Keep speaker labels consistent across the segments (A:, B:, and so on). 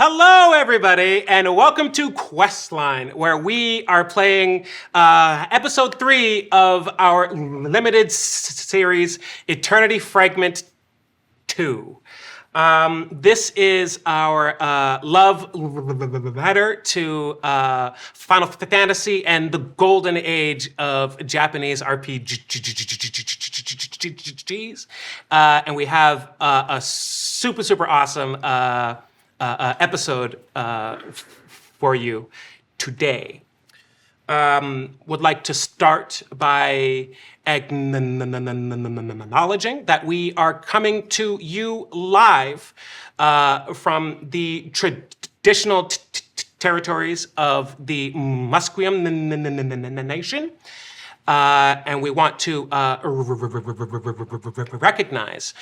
A: Hello, everybody, and welcome to Questline, where we are playing episode 3 of our limited series, Eternity Fragment II. This is our love letter to Final Fantasy and the golden age of Japanese RPGs. And we have a super awesome episode for you today. Would like to start by acknowledging that we are coming to you live from the traditional territories of the Musqueam Nation. And we want to recognize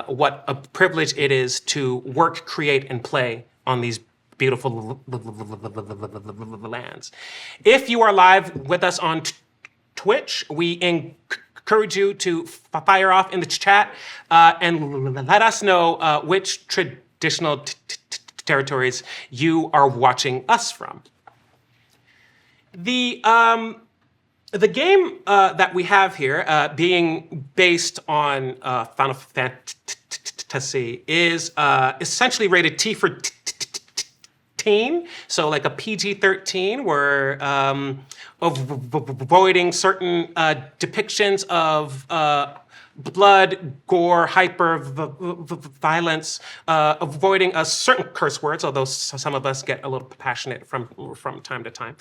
A: what a privilege it is to work, create, and play on these beautiful lands. If you are live with us on Twitch, we encourage you to fire off in the chat and let us know which traditional territories you are watching us from. The game that we have here, being based on Final Fantasy, is essentially rated T for teen, so like a PG-13. We're avoiding certain depictions of blood, gore, hyper-violence, avoiding certain curse words, although some of us get a little passionate from time to time.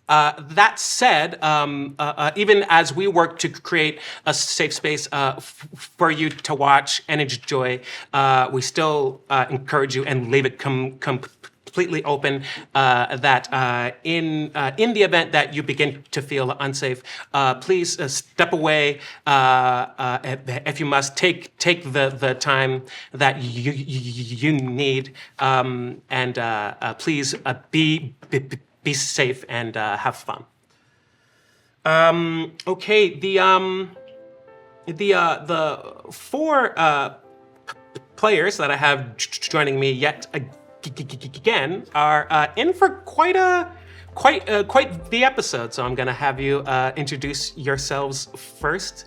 A: That said, even as we work to create a safe space for you to watch and enjoy, we still encourage you and leave it completely open that in the event that you begin to feel unsafe, please step away. If you must, take the time that you need, and please be safe and have fun. Okay, the four players that I have joining me yet again are in for quite the episode. So I'm gonna have you introduce yourselves first,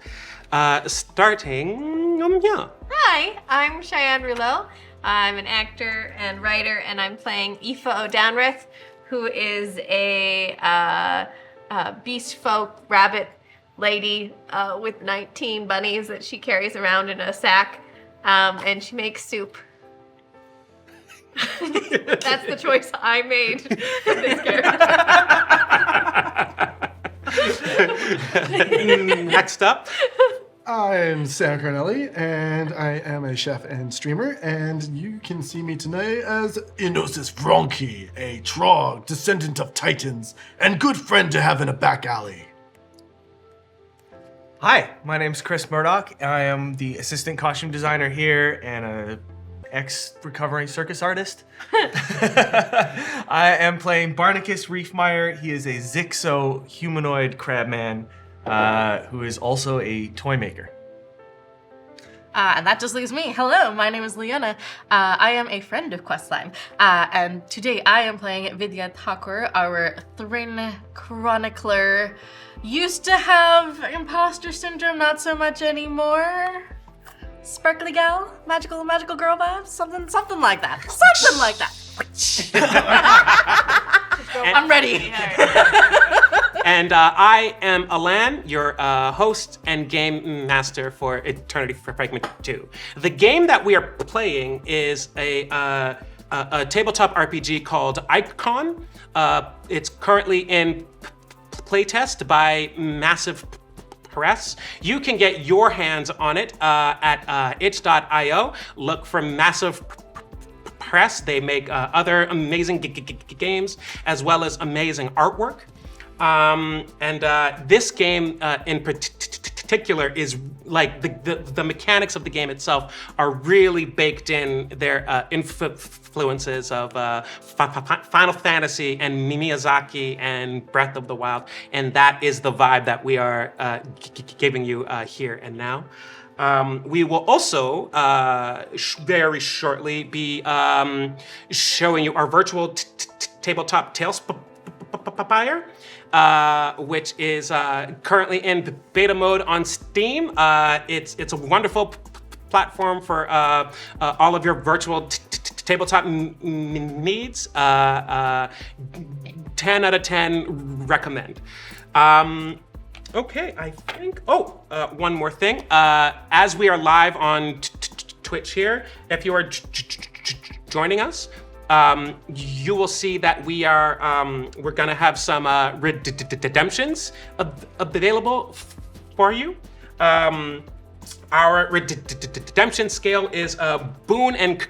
A: starting. Yeah.
B: Hi, I'm Cheyenne Rouleau. I'm an actor and writer, and I'm playing Aoife O'Downrith, who is a beast folk rabbit lady with 19 bunnies that she carries around in a sack, and she makes soup. That's the choice I made for this character.
A: Next up.
C: I'm Sam Cargnelli, and I am a chef and streamer, and you can see me tonight as Enosis Vronki, a Trog, descendant of Titans, and good friend to have in a back alley.
D: Hi, my name's Chris Murdoch. I am the assistant costume designer here and a ex-recovering circus artist. I am playing Barnicus Reefmeyer. He is a Zixo humanoid crabman who is also a toy maker.
E: And that just leaves me. Hello, my name is Leona. I am a friend of Questline. And today I am playing Vidya Thakur, our Thrin chronicler. Used to have imposter syndrome, not so much anymore. Sparkly gal, magical girl vibes, something like that. Something like that. I'm ready.
A: And I am Alain, your host and game master for Eternity Fragment II. The game that we are playing is a tabletop RPG called Icon. It's currently in playtest by Massif Press. You can get your hands on it at itch.io. Look for Massif Press. They make other amazing games as well as amazing artwork. This game in particular is like the mechanics of the game itself are really baked in. Their influences of Final Fantasy and Miyazaki and Breath of the Wild, and that is the vibe that we are giving you here and now. We will also very shortly be showing you our virtual tabletop Talespire, which is currently in beta mode on Steam. It's a wonderful platform for all of your virtual tabletop needs. 10 out of 10 recommend. Okay, I think. One more thing. As we are live on Twitch here, if you are joining us, you will see that we're gonna have some redemptions available for you. Our redemption scale is boon and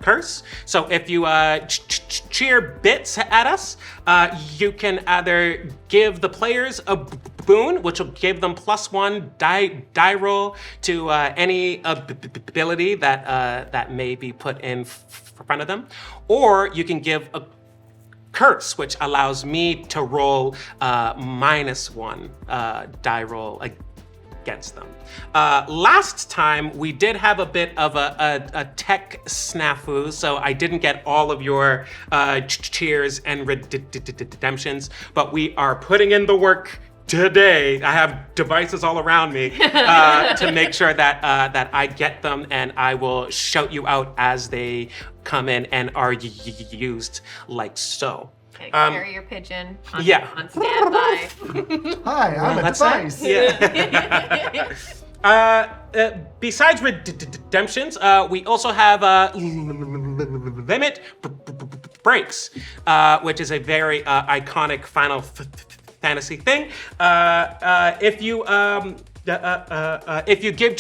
A: curse. So if you cheer bits at us, you can either give the players a boon, which will give them +1 die roll to any ability that may be put in front of them, or you can give a curse, which allows me to roll -1 die roll against them. Last time we did have a bit of a tech snafu, so I didn't get all of your cheers and redemptions, but we are putting in the work today. I have devices all around me to make sure that I get them, and I will shout you out as they come in and are used like so.
B: Carry your pigeon on,
A: yeah.
B: on standby.
C: Hi, I'm a device.
A: Besides redemptions, we also have limit breaks, which is a very iconic Final Fantasy thing. If you give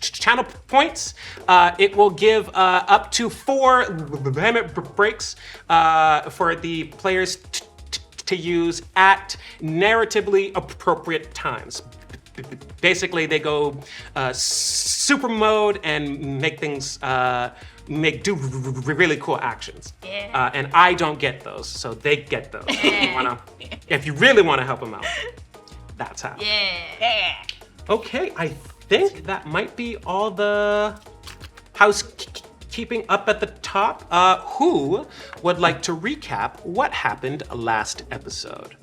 A: channel points, it will give up to 4 limit breaks for the players to use at narratively appropriate times. Basically, they go super mode and make things do really cool actions.
B: Yeah.
A: And I don't get those, so they get those. If you really want to help them out, that's how.
B: Yeah.
A: Okay, I think that might be all the housekeeping up at the top. Who would like to recap what happened last episode?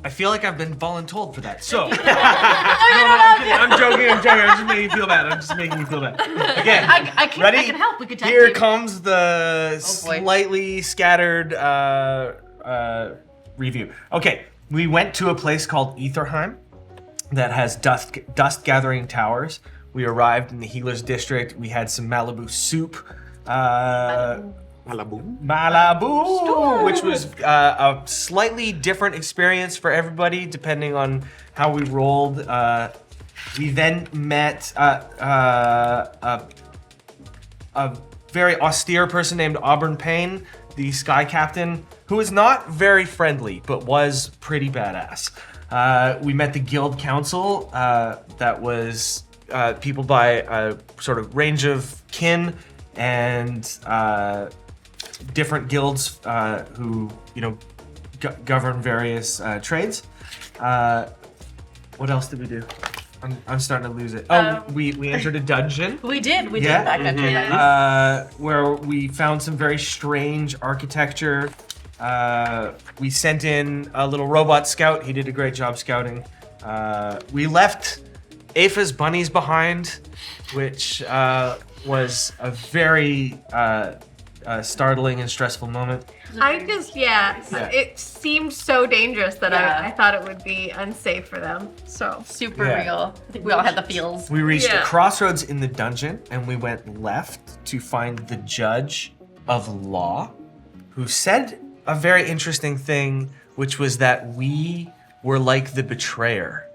D: I feel like I've been voluntold for that. So, I'm joking. I'm just making you feel bad. Again,
E: I can,
D: ready?
E: I can help. We could tag
D: Here
E: team.
D: comes the
E: boy.
D: slightly scattered review. Okay, we went to a place called Etherheim that has dust gathering towers. We arrived in the Healer's District. We had some Malibu soup. Malibu, which was a slightly different experience for everybody, depending on how we rolled. We then met a very austere person named Auburn Payne, the Sky Captain, who was not very friendly, but was pretty badass. We met the Guild Council, that was people by a sort of range of kin and different guilds who, govern various trades. What else did we do? I'm starting to lose it. We entered a dungeon.
E: We did.
D: Yeah.
E: Back then.
D: Where we found some very strange architecture. We sent in a little robot scout. He did a great job scouting. We left Aoife's bunnies behind, which was a very startling and stressful moment.
B: It seemed so dangerous that
E: Yeah.
B: I thought it would be unsafe for them. So
E: Super
D: Yeah.
E: real. I think we all had the feels.
D: We reached a
B: Yeah.
D: crossroads in the dungeon, and we went left to find the judge of law, who said a very interesting thing, which was that we were like the betrayer.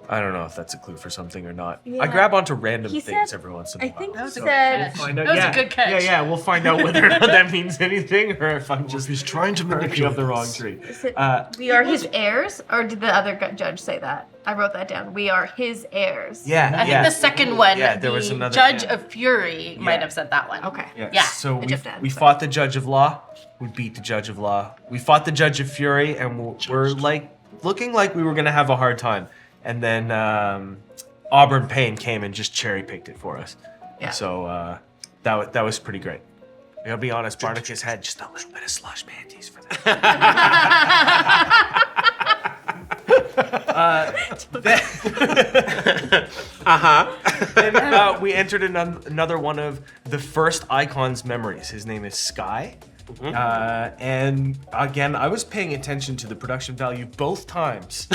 D: I don't know if that's a clue for something or not.
B: Yeah.
D: I grab onto random
B: He
D: things
B: said-
D: every once in a
B: I
D: while.
B: think
E: That
B: he
E: was a
B: said
D: Find out,
E: That was a
D: yeah.
E: good catch.
D: Yeah, we'll find out whether or not that means anything, or if I'm
C: Just
D: just
C: he's trying to
D: barking
C: manipulate
D: up the wrong
C: us.
D: tree.
B: Is it,
D: Uh,
B: we are his heirs, or did the other judge say that? I wrote that down. We are his heirs.
D: Yeah,
E: I think the second one,
D: Yeah, there was
E: the
D: another-
E: Judge
D: yeah.
E: of Fury, might
D: Yeah.
E: have said that one.
B: Okay.
E: Yeah,
D: So
B: I just added
D: we
B: that.
D: fought the Judge of Law. We beat the Judge of Law. We fought the Judge of Fury, and we're like looking like we were gonna have a hard time. and then Auburn Payne came and just cherry picked it for us.
B: Yeah.
D: So that was pretty great. I gotta be honest, Barnicus had just a little bit of slush panties for that. Then we entered another one of the first Icon's memories. His name is Sky. And again, I was paying attention to the production value both times.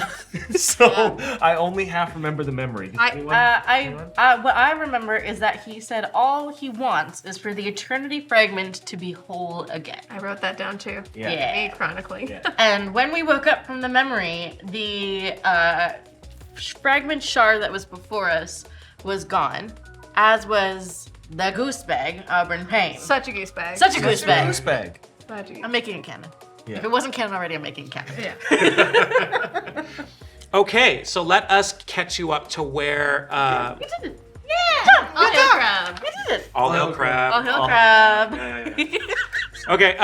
D: So I only half remember the memory.
E: What I remember is that he said all he wants is for the Eternity Fragment to be whole again.
B: I wrote that down too.
D: Yeah.
B: Me chronicling.
D: Yeah.
E: And when we woke up from the memory, the fragment shard that was before us was gone, as was the goose bag, Auburn Payne.
B: Such a goose bag.
E: Such a goose bag.
D: Goose bag.
B: Such a goose
E: I'm making it canon.
D: Yeah.
E: If it wasn't canon already, I'm making it canon.
B: Yeah.
A: Okay, so let us catch you up to where
E: We did it.
B: Yeah. All hail crab.
E: We did it.
A: all hail crab.
E: All hail crab.
A: Yeah. Okay,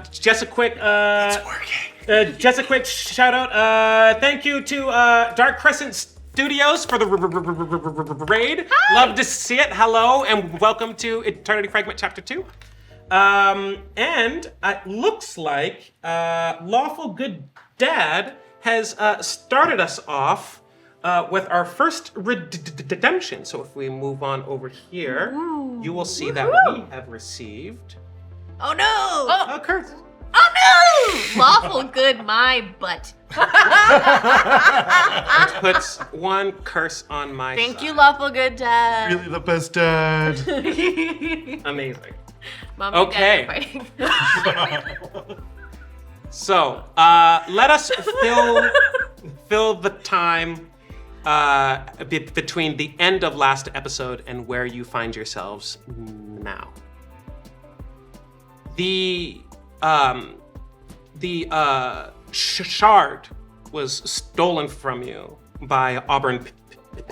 A: just a quick just a quick shout out. Thank you to Dark Crescent Studios for the raid.
B: Hi.
A: Love to see it. Hello and welcome to Eternity Fragment Chapter 2. And it looks like Lawful Good Dad has started us off with our first redemption. So if we move on over here, you will see that we have received
B: Oh no.
A: a curse.
B: Oh no. Lawful good my butt.
A: Which puts one curse on my
E: Thank
A: side.
E: you, lawful good dad.
C: Really the best dad.
A: Amazing.
B: Mom
A: Okay.
B: and Dad are fighting.
A: So, let us fill the time between the end of last episode and where you find yourselves now. The shard was stolen from you by Auburn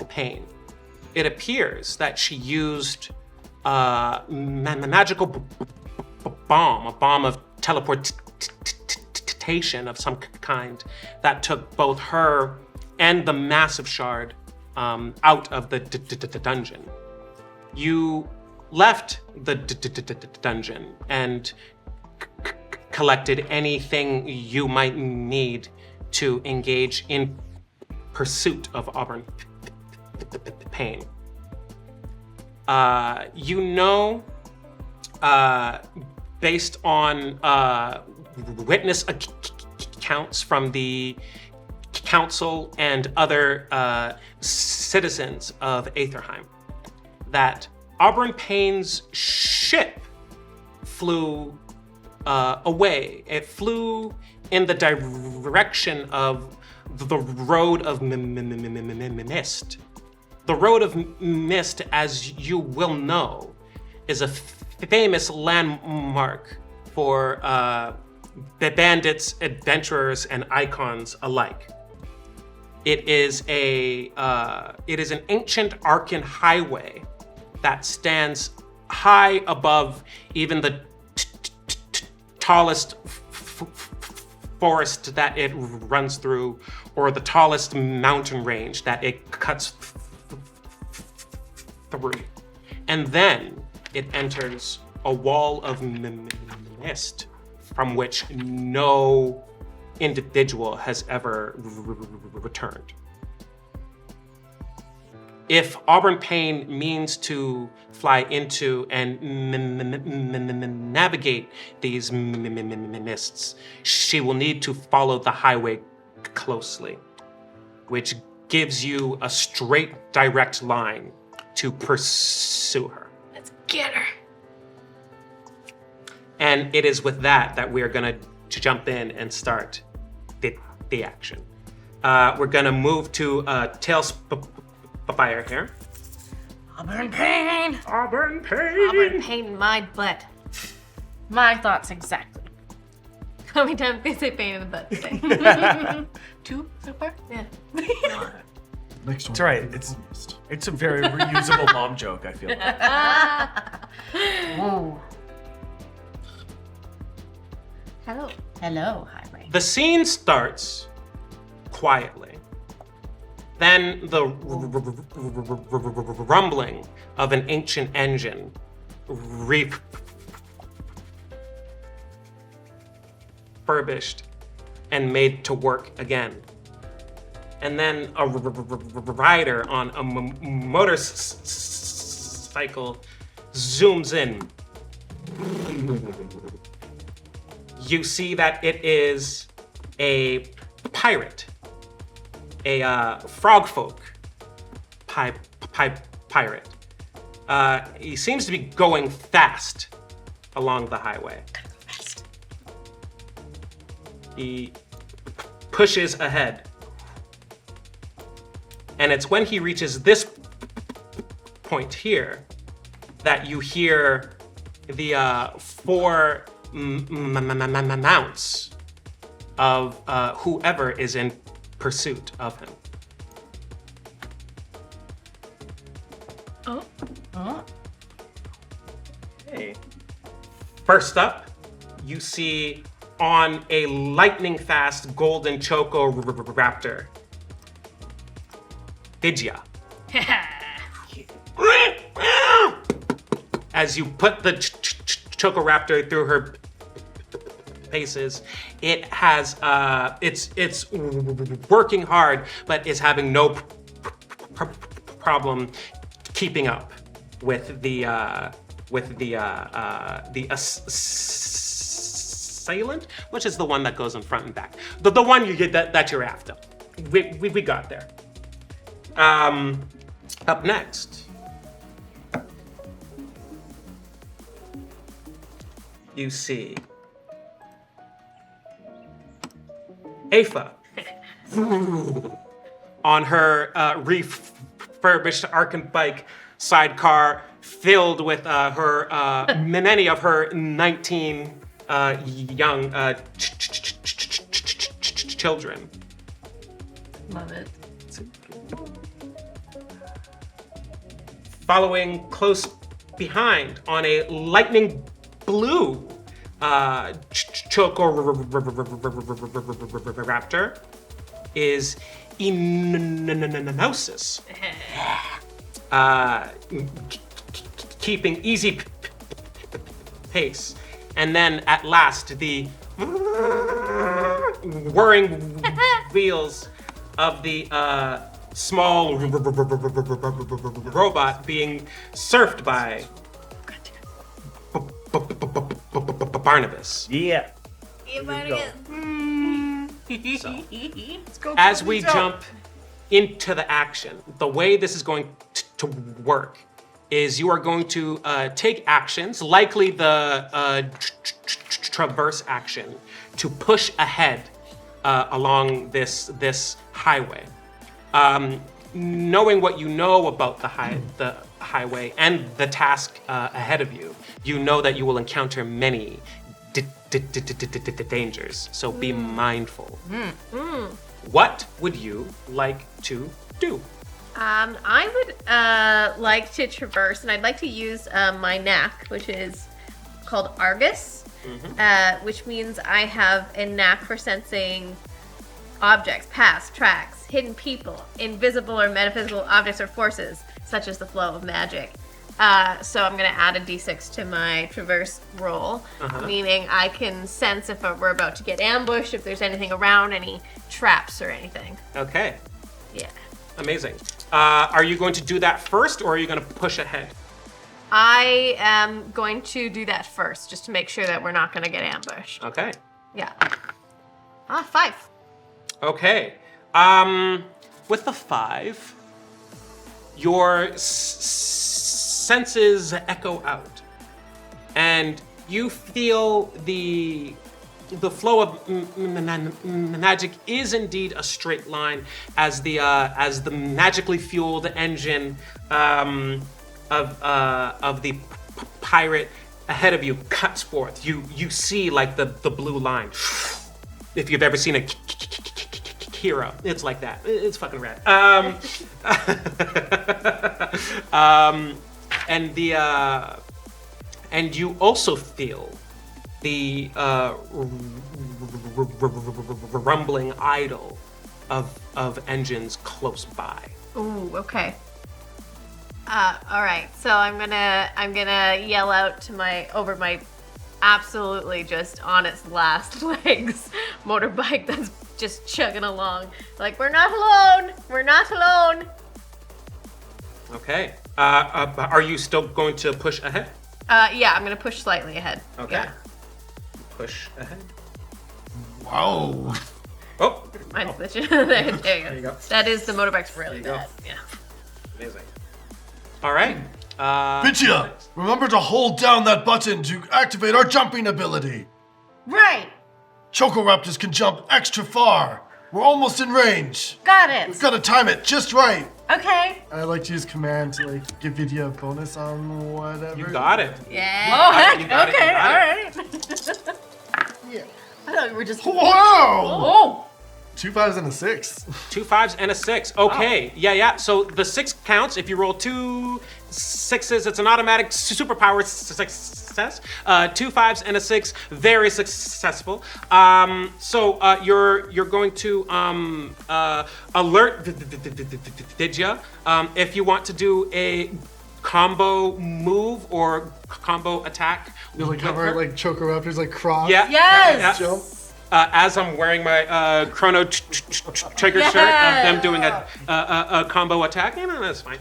A: Payne. It appears that she used magical bomb, a bomb of teleportation of some kind that took both her and the massive shard out of the dungeon. You left the dungeon and collected anything you might need to engage in pursuit of Auburn Payne. You know, based on witness accounts from the council and other citizens of Aetherheim, that Auburn Payne's ship flew away. It flew in the direction of the Road of Mist. The Road of Mist, as you will know, is a famous landmark for bandits, adventurers, and icons alike. It is an ancient Arcan highway that stands high above even the tallest forest that it runs through, or the tallest mountain range that it cuts through. And then it enters a wall of mist from which no individual has ever returned. If Auburn Payne means to fly into and navigate these mists, she will need to follow the highway closely, which gives you a straight, direct line to pursue her.
B: Let's get her.
A: And it is with that we are going to jump in and start the action. We're going to move to Talespire here.
E: Auburn Payne.
A: Auburn Payne!
B: Auburn pain my butt.
E: My thoughts exactly.
B: How many times did they say pain in the butt today?
E: 2 so far?
B: Yeah.
C: Next one.
D: It's all right. It's a very reusable mom joke, I feel like.
E: Whoa.
B: Hello.
E: Hello, highway.
A: The scene starts quietly. Then the rumbling of an ancient engine refurbished and made to work again. And then a rider on a motorcycle zooms in. You see that it is a pirate, a frog folk pirate. He seems to be going fast along the highway. He pushes ahead. And it's when he reaches this point here that you hear the four mounts of whoever is in pursuit of him.
E: Oh.
A: Okay. First up, you see on a lightning-fast golden choco raptor, Vidya. As you put the choco raptor through her paces, it has it's working hard, but is having no problem keeping up with the assailant, which is the one that goes in front and back. The one you get that you're after. We got there. Up next, you see Aoife on her refurbished Arkan bike sidecar filled with many of her 19 young children.
E: Love it.
A: Following close behind on a lightning blue choco raptor is Enosis. Keeping easy pace. And then at last, the whirring wheels of the small robot being surfed by Barnabas.
D: Yeah.
A: As we jump into the action, the way this is going to work is you are going to take actions, likely the traverse action, to push ahead along this highway. Knowing what you know about the highway and the task ahead of you, you know that you will encounter many dangers, so be mindful. What would you like to do?
B: I would like to traverse, and I'd like to use my knack, which is called Argus, which means I have a knack for sensing objects, paths, tracks, hidden people, invisible or metaphysical objects or forces, such as the flow of magic. So I'm going to add a d6 to my traverse roll, meaning I can sense if we're about to get ambushed, if there's anything around, any traps or anything.
A: Okay.
B: Yeah.
A: Amazing. Are you going to do that first, or are you going to push ahead?
B: I am going to do that first, just to make sure that we're not going to get ambushed.
A: Okay.
B: Yeah. 5.
A: Okay. With the 5, your senses echo out, and you feel the flow of magic is indeed a straight line as the magically fueled engine of the pirate ahead of you cuts forth. You see like the blue line. If you've ever seen a Kira, it's like that. It's fucking rad. And you also feel the rumbling idol of engines close by.
B: Ooh, okay. All right. So I'm gonna yell out to my absolutely just on its last legs motorbike that's just chugging along. Like, we're not alone. We're not alone.
A: Okay. Are you still going to push ahead?
B: Yeah, I'm gonna push slightly ahead.
A: Okay.
B: Yeah.
A: Push ahead.
C: Wow.
A: Oh.
B: Mine's glitching. there you go.
A: go.
B: That is the motorbike's really
A: There you
B: bad. Yeah.
A: Amazing. All right.
C: Vidya, remember to hold down that button to activate our jumping ability.
E: Right.
C: Chocoraptors can jump extra far. We're almost in range.
E: Got it.
C: We've got to time it just right.
E: Okay.
C: I like to use command to like give Vidya a bonus on whatever.
A: You got it.
B: Yeah.
E: Oh,
A: got it,
E: heck.
A: you got it, you
E: Okay.
A: got
E: All
A: it.
E: right.
C: Yeah.
E: I thought we were just.
C: Wow!
E: Oh.
C: 2 5s and a 6.
A: 2 5s and a 6. Okay. Yeah. So the 6 counts. If you roll 2 6s, it's an automatic superpower success. 2 5s and a 6, very successful. So you're going to alert Vidya if you want to do a combo move or combo attack.
C: You like cover like Chocoraptors like cross.
A: Yeah.
E: Yes.
A: Yeah.
C: Jump.
A: As I'm wearing my Chrono Trigger shirt, them doing a combo attack. You know, that's fine.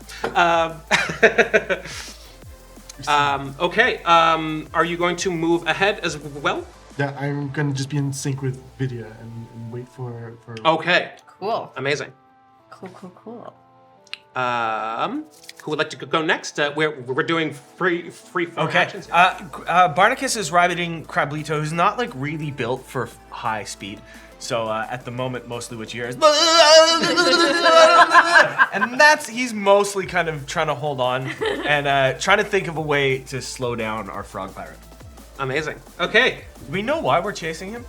A: Okay. Are you going to move ahead as well?
C: Yeah, I'm gonna just be in sync with Vidya and wait for.
A: Okay.
E: Cool.
A: Amazing.
E: Cool.
A: Who would like to go next? We're doing free form
D: Okay.
A: actions.
D: Barnicus is riding Crablito, who's not like really built for high speed. So at the moment, mostly what you hear is, and he's mostly kind of trying to hold on and trying to think of a way to slow down our frog pirate.
A: Amazing. Okay.
D: Do we know why we're chasing him?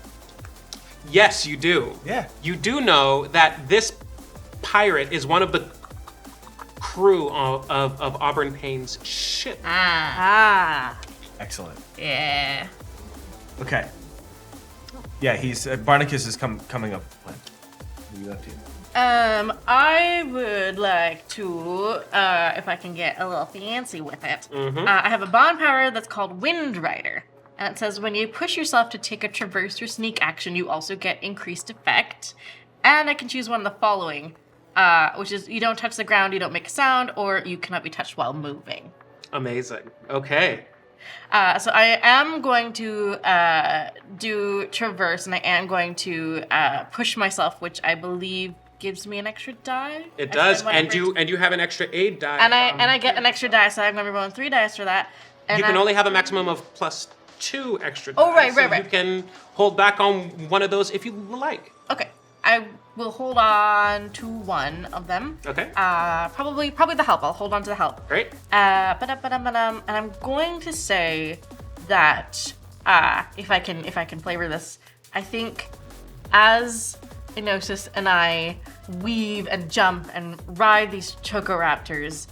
A: Yes, you do.
D: Yeah.
A: You do know that this pirate is one of the crew of Auburn Payne's ship.
E: Ah.
D: Excellent.
B: Yeah.
D: Okay. Yeah, he's Barnicus is coming up. What? Leave that to you.
E: I would like to, if I can get a little fancy with it. I have a bond power that's called Wind Rider. And it says when you push yourself to take a traverse or sneak action, you also get increased effect. And I can choose one of the following, which is you don't touch the ground, you don't make a sound, or you cannot be touched while moving.
A: Amazing. Okay.
E: So I am going to do traverse, and I am going to push myself, which I believe gives me an extra die.
A: It does, and you have an extra aid die.
E: And I get an extra die, so I'm going to be rolling 3 dice for that. And
A: You can only have a maximum of +2 extra
E: Oh,
A: die,
E: right.
A: You can hold back on one of those if you like.
E: Okay, I will hold on to one of them.
A: Okay.
E: Probably the help. I'll hold on to the help.
A: Great.
E: And I'm going to say that if I can flavor this, I think as Enosis and I weave and jump and ride these Chocoraptors,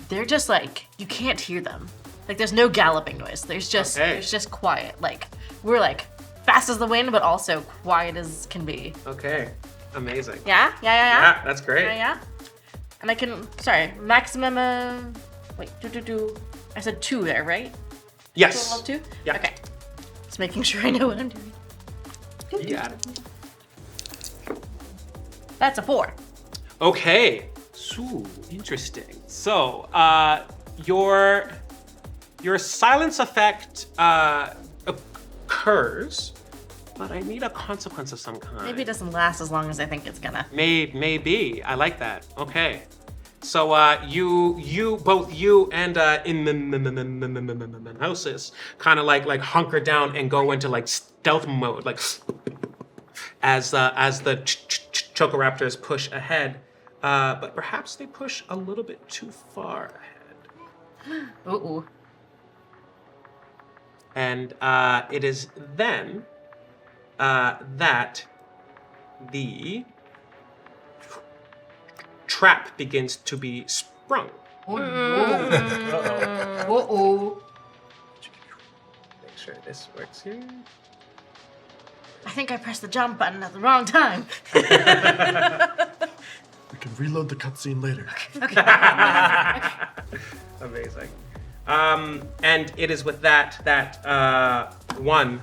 E: they're just like you can't hear them. Like there's no galloping noise. There's just quiet. Like we're like fast as the wind, but also quiet as can be.
A: Okay. Amazing.
E: Yeah.
A: Yeah, that's great.
E: Yeah. And I can, maximum of, wait, I said 2 there, right?
A: Yes.
E: Total of 2?
A: Yeah.
E: Okay. Just making sure I know what I'm doing.
A: You got it.
E: That's a 4.
A: Okay. So interesting. So, your silence effect occurs, but I need a consequence of some kind.
E: Maybe it doesn't last as long as I think it's gonna.
A: Maybe. I like that. Okay. So both you and Enosis kind of like hunker down and go into like stealth mode, like as the Chocoraptors push ahead, but perhaps they push a little bit too far ahead.
E: Ooh.
A: And it is then that the trap begins to be sprung.
E: Uh-oh.
A: Make sure this works here.
E: I think I pressed the jump button at the wrong time.
C: We can reload the cutscene later.
A: Amazing. And it is with that 1,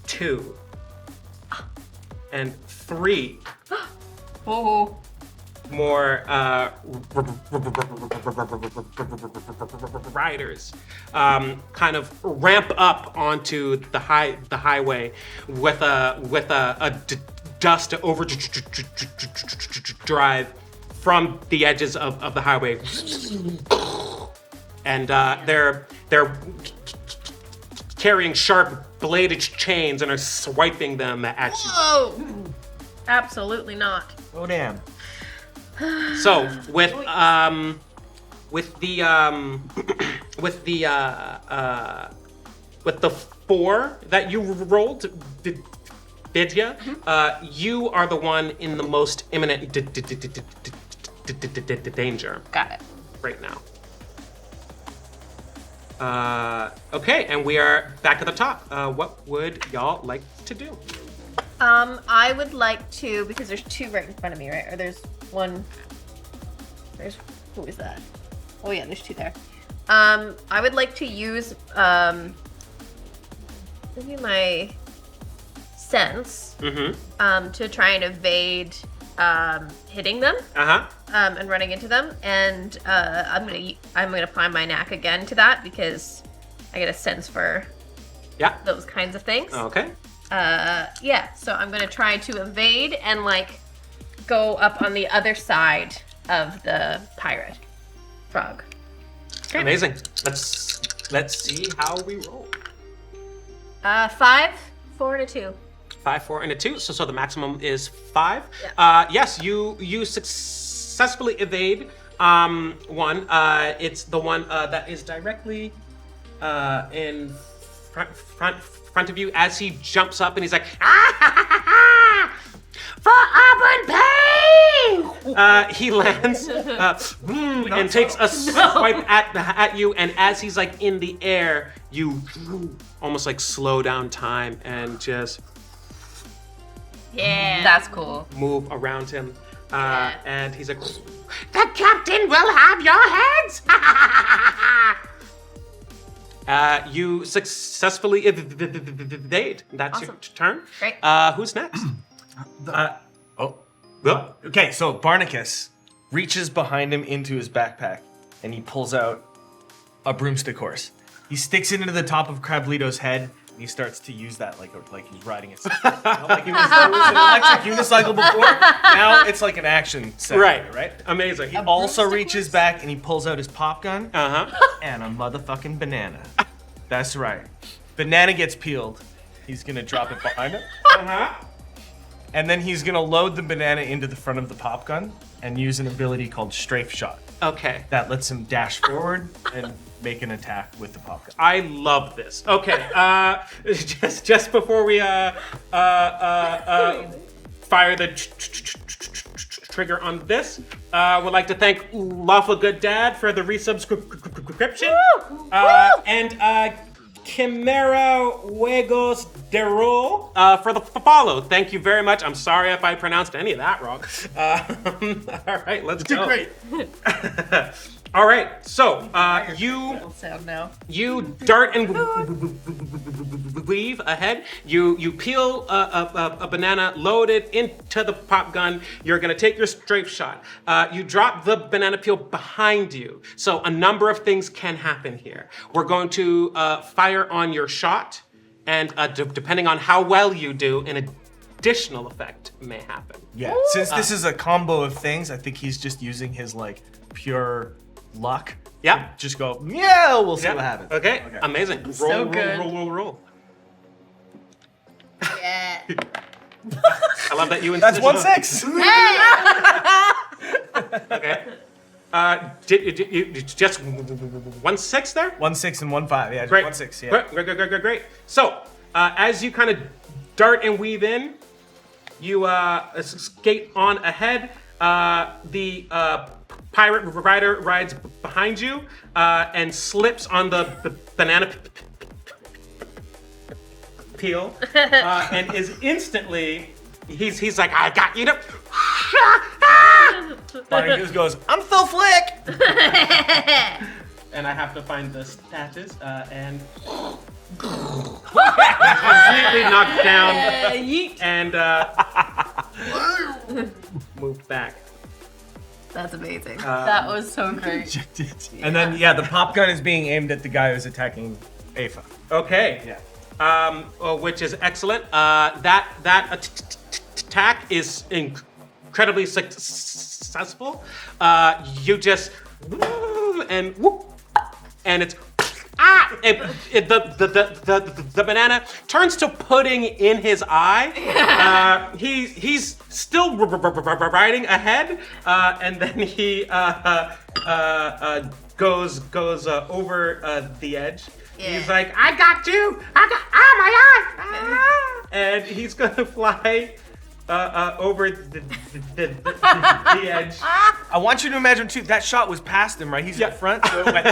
A: 2, and 3
B: Oh.
A: more riders kind of ramp up onto the highway with a dust drive from the edges of the highway, and they're carrying sharp bladed chains and are swiping them at you.
B: Oh. Absolutely not.
D: Oh damn.
A: So with the 4 that you rolled, Vidya, you are the one in the most imminent danger
E: Got it.
A: right now. Okay, and we are back at the top. What would y'all like to do?
B: I would like to, because there's 2 right in front of me, right? Or there's 1. Who is that? Oh yeah, there's 2 there. I would like to use maybe my sense to try and evade hitting them and running into them, and I'm gonna apply my knack again to that because I get a sense for those kinds of things.
A: Okay.
B: Yeah, so I'm gonna try to evade and like go up on the other side of the pirate frog. Okay.
A: Amazing. Let's see how we roll.
B: 5, 4, and a 2.
A: 5, 4, and a 2. So the maximum is 5.
B: Yeah.
A: Yes, you successfully evade 1. It's the one that is directly in front of you as he jumps up and he's like, for Auburn Pain! He lands and takes a swipe at you, and as he's like in the air, you almost like slow down time and just
E: That's cool.
A: move around him. And he's like, the captain will have your heads! You successfully evade. That's your turn.
B: Great.
A: Who's next?
D: Okay, so Barnicus reaches behind him into his backpack and he pulls out a broomstick horse. He sticks it into the top of Crablito's head and he starts to use that like he's riding it. Like it was an electric unicycle before. Now it's like an action set. Right?
A: Amazing.
D: He also reaches back and he pulls out his pop gun
A: Uh-huh.
D: and a motherfucking banana. That's right. Banana gets peeled. He's gonna drop it behind him.
A: Uh-huh.
D: And then he's gonna load the banana into the front of the pop gun and use an ability called Strafe Shot.
A: Okay.
D: That lets him dash forward and make an attack with the pop gun.
A: I love this. Okay. Just before we fire the trigger on this, would like to thank Lawful Good Dad for the resubscription. And Chimera Huegos de Rol for the follow. Thank you very much. I'm sorry if I pronounced any of that wrong. All right, let's go.
C: Great.
A: All right, so you
E: Sound now.
A: dart and weave ahead. You peel a banana, load it into the pop gun. You're gonna take your strafe shot. You drop the banana peel behind you. So a number of things can happen here. We're going to fire on your shot, and depending on how well you do, an additional effect may happen.
D: Yeah. Since this is a combo of things, I think he's just using his like pure luck.
A: Yeah.
D: Just go, yeah, we'll see what happens.
A: Okay. Amazing. Roll,
E: So
A: roll,
E: good.
A: roll.
B: Yeah.
A: I love that you
D: That's
A: insisted.
D: 1-6.
A: Okay. Did you just 1-6 there?
D: 1-6 and 1-5. Yeah,
A: Great.
D: 1-6. Yeah.
A: Great. So, as you kind of dart and weave in, you skate on ahead. The pirate rider rides behind you and slips on the banana peel and is instantly, he's like, I got you.
D: Barnicus goes, I'm Phil Flick!
A: And I have to find the statues and completely knocked down and moved back.
B: That's amazing.
E: That was so great.
C: Ejected.
D: And then, the pop gun is being aimed at the guy who's attacking Aoife.
A: Okay.
D: Yeah.
A: Which is excellent. That attack is incredibly successful. You just and whoop, and it's the banana turns to pudding in his eye. He's still riding ahead, and then he goes over the edge.
B: Yeah.
A: He's like, I got you! My eye! And he's gonna fly over the edge.
D: I want you to imagine, too, that shot was past him, right? He's in front, so it went,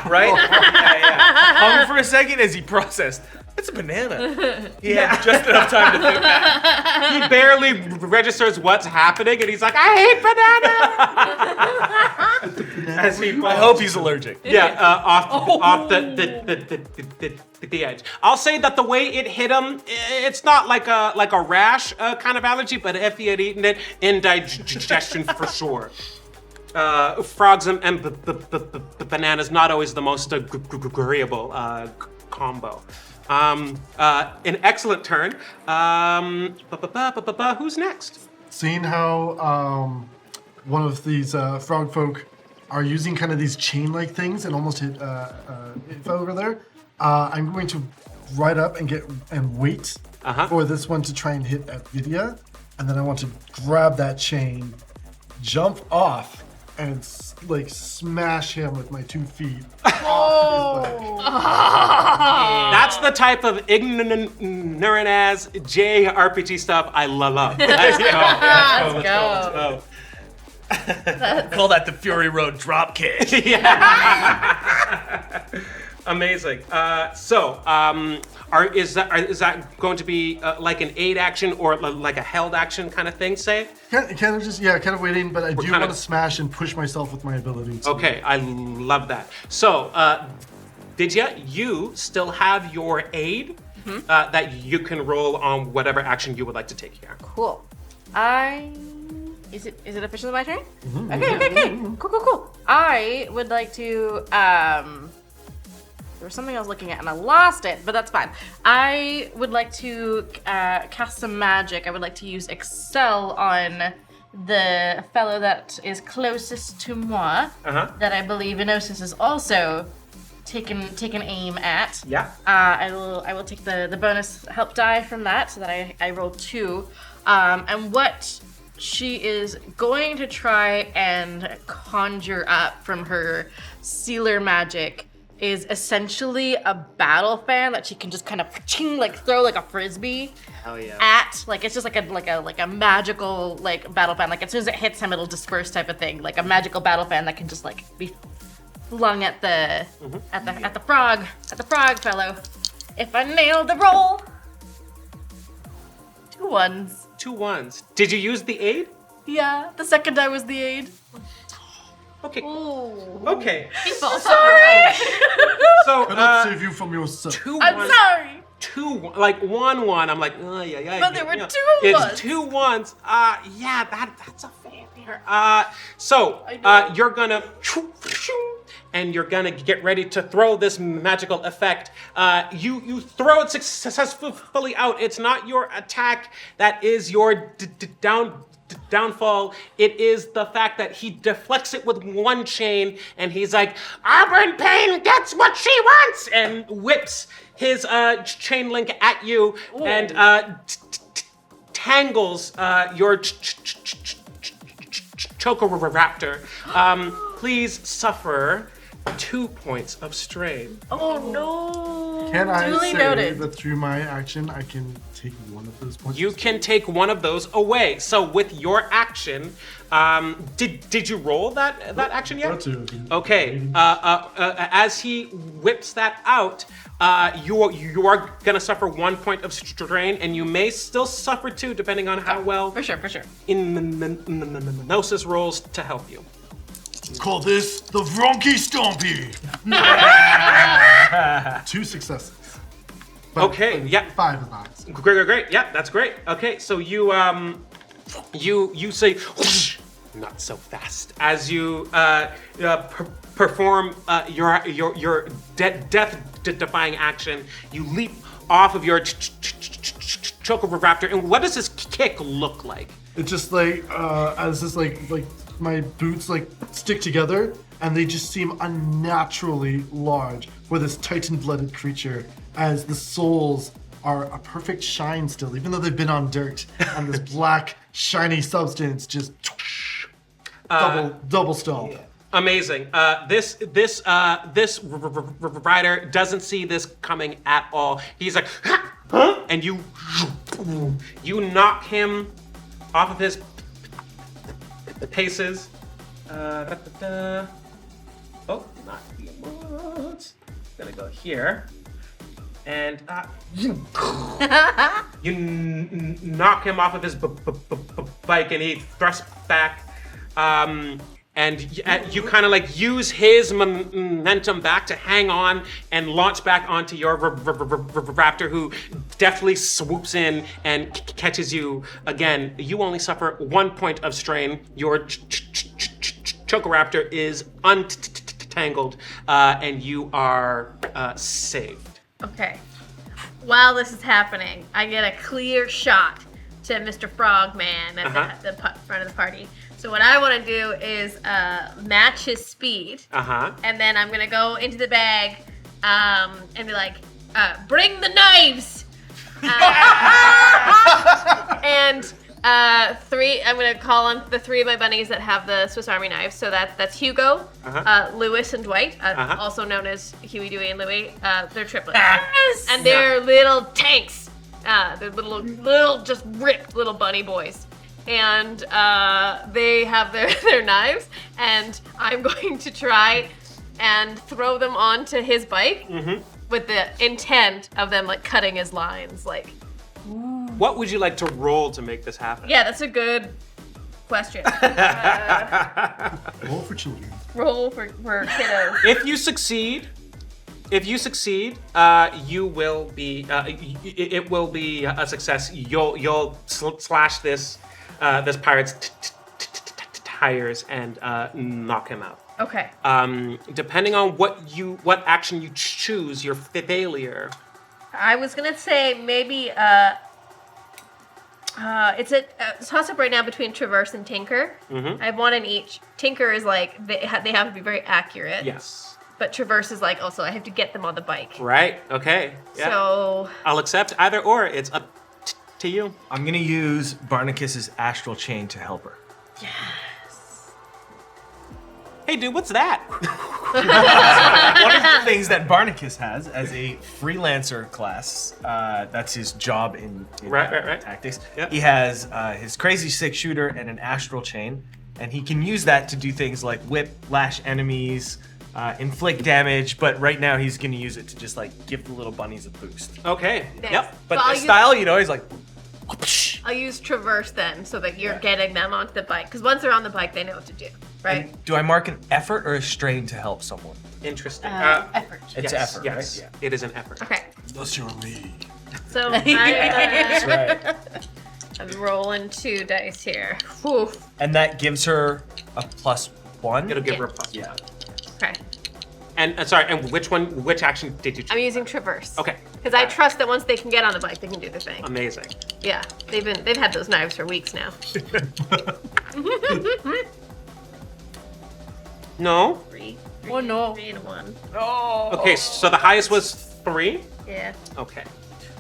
D: right? Hung for a second as he processed. It's a banana. He had just enough time to think that.
A: He barely registers what's happening, and he's like, I hate banana! As he
D: I hope he's allergic.
A: Yeah, off the edge. I'll say that the way it hit him, it's not like a rash kind of allergy, but if he had eaten it, indigestion for sure. Frogs and bananas not always the most agreeable combo. An excellent turn. Who's next?
C: Seeing how one of these frog folk are using kind of these chain-like things and almost hit Aoife over there, I'm going to ride up and wait for this one to try and hit at Vidya, and then I want to grab that chain, jump off, and smash him with my 2 feet.
A: That's the type of ignorant as JRPG stuff I love. Let's go.
D: Call that the Fury Road dropkick.
A: Amazing. Is that going to be like an aid action or like a held action kind of thing, say?
C: Kind of waiting, but I do want to smash and push myself with my ability.
A: Okay, I love that. So, Vidya, you still have your aid that you can roll on whatever action you would like to take here.
E: Cool. Is it officially my turn? Okay. Cool. I would like to there was something I was looking at and I lost it, but that's fine. I would like to cast some magic. I would like to use Excel on the fellow that is closest to moi, that I believe Enosis is also taken aim at.
A: Yeah.
E: I will take the bonus help die from that so that I roll 2. And what she is going to try and conjure up from her sealer magic is essentially a battle fan that she can just kind of throw like a frisbee at. It's just like a magical battle fan. As soon as it hits him, it'll disperse type of thing. Like a magical battle fan that can just be flung at the frog fellow. If I nail the roll, 2 ones.
A: 2 1s. Did you use the aid?
E: Yeah, the second die was the aid.
A: Okay.
B: Ooh.
A: Okay.
E: Sorry.
A: So,
C: Cannot save you from yourself.
A: 2
E: I'm
A: 1.
E: sorry.
A: 1. I'm like, oh yeah.
E: But there were 2 ones.
A: It's 2 1s. That's a failure. You're gonna and you're gonna get ready to throw this magical effect. You throw it successfully out. It's not your attack that is your downfall. It is the fact that he deflects it with 1 chain and he's like, Arden Payne gets what she wants, and whips his chain link at you and tangles your Chocoraptor. Please suffer 2 points of strain.
E: Oh no.
C: Can I
E: Duly
C: say
E: noted.
C: that through my action, I can take one of those points?
A: You can take one of those away. So with your action, did you roll that action yet?
C: Got to.
A: Okay. As he whips that out, you are gonna suffer 1 point of strain, and you may still suffer 2, depending on how well
E: For sure.
A: Enosis rolls to help you.
C: Call this the Vronki Stompy. 2 successes. But,
A: Okay, yeah.
C: 5 is nice.
A: Great. Yeah, that's great. Okay, so you say, "Whoosh," not so fast, as you perform your death-defying action. You leap off of your Chocoraptor, and what does this kick look like?
C: It's just like as this like my boots like stick together, and they just seem unnaturally large for this Titan-blooded creature, as the soles are a perfect shine still, even though they've been on dirt, and this black shiny substance just double stomp.
A: Amazing. This rider doesn't see this coming at all. He's like, huh? And you knock him off of his paces. Oh, not the emotes. Gonna go here. And you knock him off of his bike, and he thrusts back. And you kind of like use his momentum back to hang on and launch back onto your raptor, who deftly swoops in and catches you again. You only suffer 1 point of strain. Your Chocoraptor is untangled, and you are saved.
B: Okay. While this is happening, I get a clear shot to Mr. Frogman at the front of the party. So what I want to do is match his speed, and then I'm gonna go into the bag and be like, "Bring the knives!" And I'm gonna call on the 3 of my bunnies that have the Swiss Army knives. So that's Hugo, Lewis, and Dwight, also known as Huey, Dewey, and Louie. They're triplets, and they're little tanks. They're little, just ripped little bunny boys. And they have their knives, and I'm going to try and throw them onto his bike with the intent of them like cutting his lines. Like,
A: what would you like to roll to make this happen?
B: Yeah, that's a good question.
C: Roll for children.
B: Roll for kiddos.
A: If you succeed, you will be. It will be a success. You'll slash this pirate's tires and knock him out.
B: Okay.
A: Depending on what action you choose, your failure.
B: I was gonna say maybe it's a toss up right now between Traverse and Tinker. I have one in each. Tinker is like they have to be very accurate.
A: Yes.
B: But Traverse is like also I have to get them on the bike.
A: Right. Okay. Yeah.
B: So
A: I'll accept either or. It's up to you.
D: I'm gonna use Barnicus's astral chain to help her.
A: Hey, dude, what's that?
D: One of the things that Barnicus has as a freelancer class, that's his job in
A: Right.
D: tactics.
A: Yep.
D: He has his crazy 6-shooter and an astral chain, and he can use that to do things like whip, lash enemies, inflict damage. But right now he's gonna use it to just like give the little bunnies a boost.
A: Okay.
B: Nice.
A: Yep.
D: But
B: So
D: the style, he's like.
B: I'll use Traverse then, so that you're getting them onto the bike. Because once they're on the bike, they know what to do, right?
D: And do I mark an effort or a strain to help someone?
A: Interesting.
E: Effort.
D: It's
A: yes,
D: effort,
A: yes.
D: right?
A: It is an effort.
B: Okay.
C: Unless you're me.
B: So
D: That's right.
B: I'm rolling 2 dice here. Whew.
D: And that gives her a +1.
A: It'll give her a plus.
D: Yeah.
B: Okay.
A: And sorry. And which action did you choose?
B: I'm using Traverse.
A: Okay.
B: Because I trust that once they can get on the bike, they can do their thing.
A: Amazing.
B: Yeah, they've had those knives for weeks now.
A: No.
B: 3.
E: Oh no.
B: 3 and 1.
A: Okay. So the highest was 3.
B: Yeah.
A: Okay.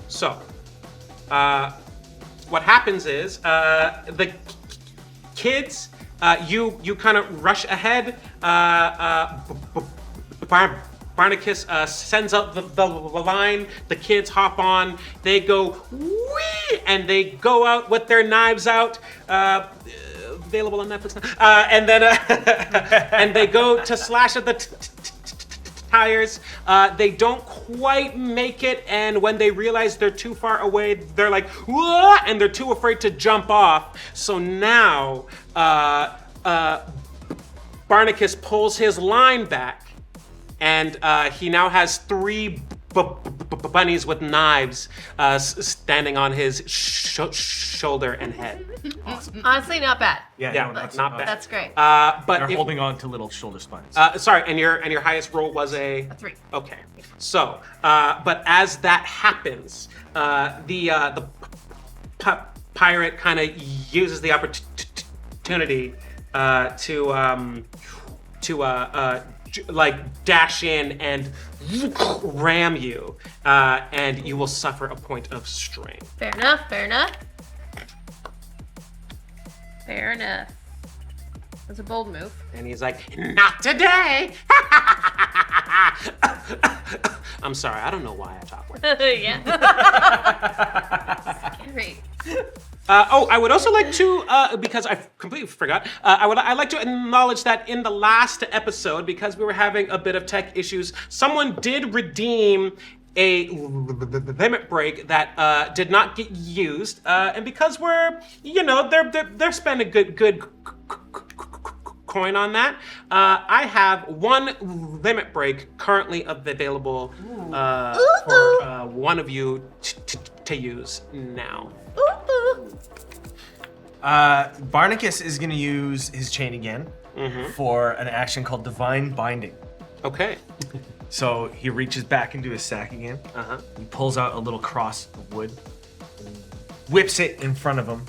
A: So, what happens is the kids, you kind of rush ahead. Barnicus sends out the line. The kids hop on. They go wee, and they go out with their knives out. Available on Netflix now. And then and they go to slash at the tires. They don't quite make it, and when they realize they're too far away, they're like, whoa, and they're too afraid to jump off. So now Barnicus pulls his line back, and he now has 3 bunnies with knives standing on his shoulder and head.
D: Awesome.
B: Honestly, not bad.
A: Yeah,
D: that's
A: not bad.
B: That's great.
A: But
D: They're
A: if-
D: holding on to little shoulder spines.
A: sorry, and your highest roll was a
B: 3.
A: Okay, so but as that happens, the pirate kind of uses the opportunity to like dash in and ram you, and you will suffer a point of strain.
B: Fair enough. Fair enough. Fair enough. That's a bold move.
A: And he's like, not today! I'm sorry, I don't know why I talk like that.
B: Yeah. Scary.
A: I would also like to, because I completely forgot, I'd like to acknowledge that in the last episode, because we were having a bit of tech issues, someone did redeem a limit break that did not get used, and because we're, they're spending good coin on that. I have 1 limit break currently available for one of you to use now.
D: Barnicus is going to use his chain again for an action called Divine Binding.
A: Okay.
D: So he reaches back into his sack again. He pulls out a little cross of wood, whips it in front of him,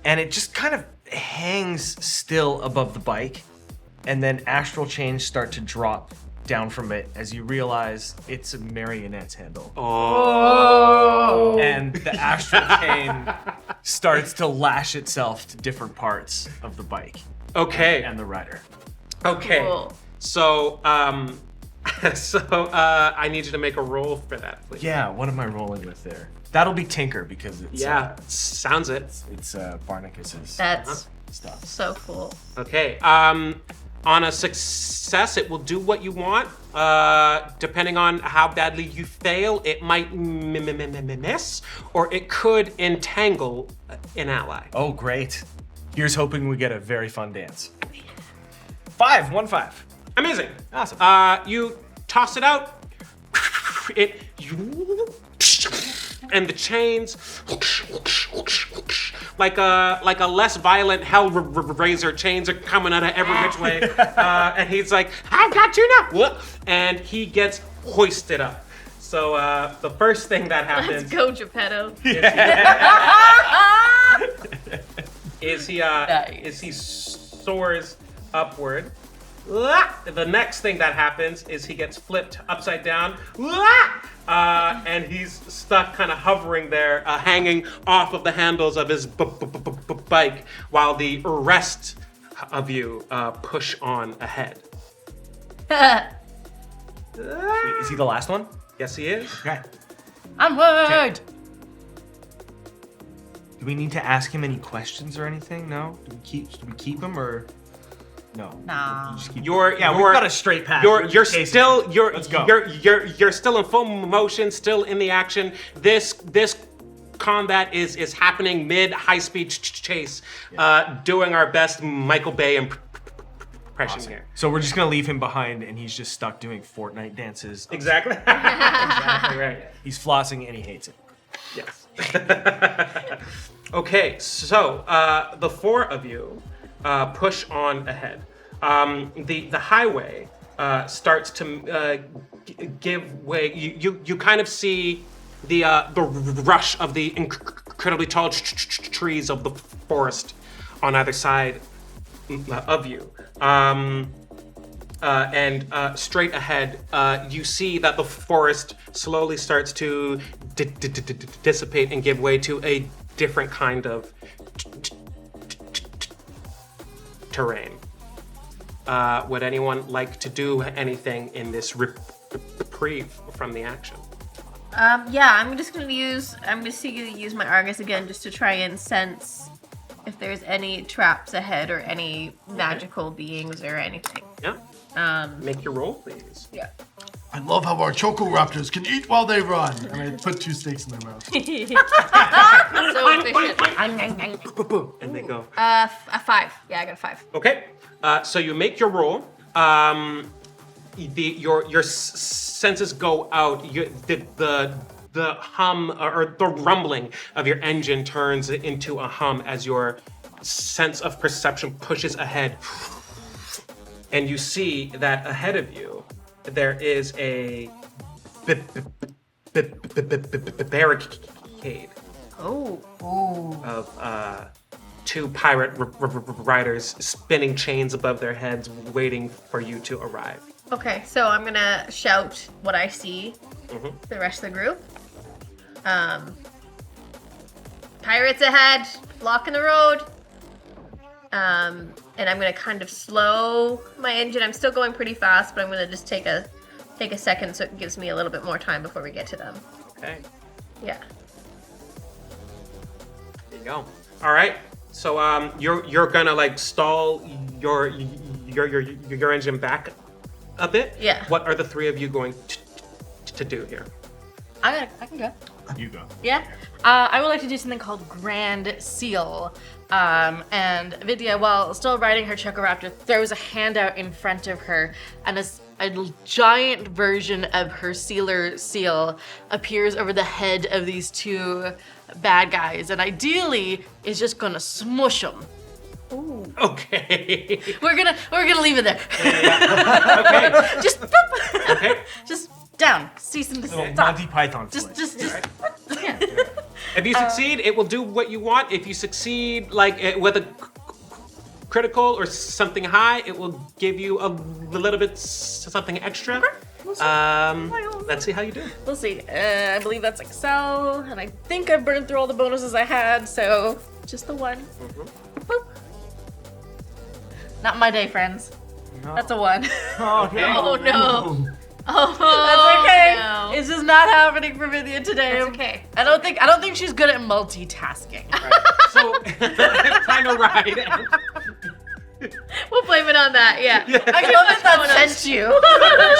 D: and it just kind of hangs still above the bike. And then astral chains start to drop down from it as you realize it's a marionette's handle.
A: Oh.
D: And the astral chain starts to lash itself to different parts of the bike
A: Okay.
D: and the rider.
A: Okay.
B: Cool.
A: So, I need you to make a roll for that, please.
D: Yeah, what am I rolling with there? That'll be Tinker because it's
A: Yeah, sounds it.
D: it's Barnicus's
B: That's
D: stuff.
B: so cool.
A: Okay. On a success, it will do what you want. Depending on how badly you fail, it might miss, or it could entangle an ally.
D: Oh, great. Here's hoping we get a very fun dance. 5, 1-5.
A: Amazing.
D: Awesome.
A: You toss it out. And the chains, like a less violent Hellraiser, chains are coming out of every which way. And he's like, I've got you now. And he gets hoisted up. So the first thing that happens
B: Let's go, Geppetto.
A: is he
E: Nice.
A: soars upward. The next thing that happens is he gets flipped upside down, and he's stuck kind of hovering there, hanging off of the handles of his bike, while the rest of you push on ahead.
D: Is he the last one?
A: Yes, he is.
D: Okay.
E: Onward!
D: Do we need to ask him any questions or anything? No? Do we keep him or no?
E: Nah.
D: Just keep
A: You're
D: yeah,
A: you're,
D: we've got a straight path.
A: You're
D: We're
A: you're
D: just chasing
A: still
D: him.
A: you're
D: Let's go.
A: you're still in full motion, still in the action. This combat is happening mid high speed chase. Doing our best Michael Bay impression here.
D: So we're just gonna leave him behind, and he's just stuck doing Fortnite dances.
A: Exactly. Exactly right.
D: He's flossing, and he hates it.
A: Yes. Okay, so the 4 of you push on ahead. The highway starts to give way. You kind of see the rush of the incredibly tall trees of the forest on either side of you. And straight ahead, you see that the forest slowly starts to dissipate and give way to a different kind of terrain. Would anyone like to do anything in this reprieve from the action.
B: Yeah, I'm just gonna use my Argus again just to try and sense if there's any traps ahead or any magical beings or anything.
A: Yeah. Make your roll, please.
B: Yeah.
C: I love how our Choco Raptors can eat while they run. And I put 2 steaks in their mouth.
B: So efficient.
A: And they go.
B: A 5. Yeah, I got a 5.
A: Okay. So you make your roll. Your senses go out. The hum or the rumbling of your engine turns into a hum as your sense of perception pushes ahead. And you see that ahead of you, there is a barricade of 2 pirate riders spinning chains above their heads, waiting for you to arrive.
B: Okay, so I'm gonna shout what I see to the rest of the group. Pirates ahead, blocking the road. And I'm gonna kind of slow my engine. I'm still going pretty fast, but I'm gonna just take a second so it gives me a little bit more time before we get to them.
A: Okay.
B: Yeah.
A: There you go. All right. So you're gonna like stall your engine back a bit.
B: Yeah.
A: What are the 3 of you going to do here?
E: I can go.
D: You go.
E: Yeah. I would like to do something called Grand Seal. And Vidya, while still riding her Chocoraptor, throws a hand out in front of her, and a giant version of her sealer seal appears over the head of these 2 bad guys, and ideally is just gonna smush them.
A: Okay.
E: We're gonna leave it there.
A: Okay.
E: Just
A: Okay.
E: just down. Cease and desist.
D: Monty Python.
E: Just yeah.
A: If you succeed, it will do what you want. If you succeed, with a critical or something high, it will give you a little bit something extra.
E: Okay. We'll see.
A: Let's see how you do.
E: We'll see. I believe that's Excel, and I think I've burned through all the bonuses I had, so just the one. Boop. Not my day, friends.
D: No.
E: That's a 1.
A: Okay.
B: Oh no. Oh,
E: That's okay.
B: no.
E: It's just not happening for Vidya today.
B: That's okay.
E: I don't think she's good at multitasking.
A: Right. So it's time to ride.
B: We'll blame it on that. Yeah.
E: I love that sent you.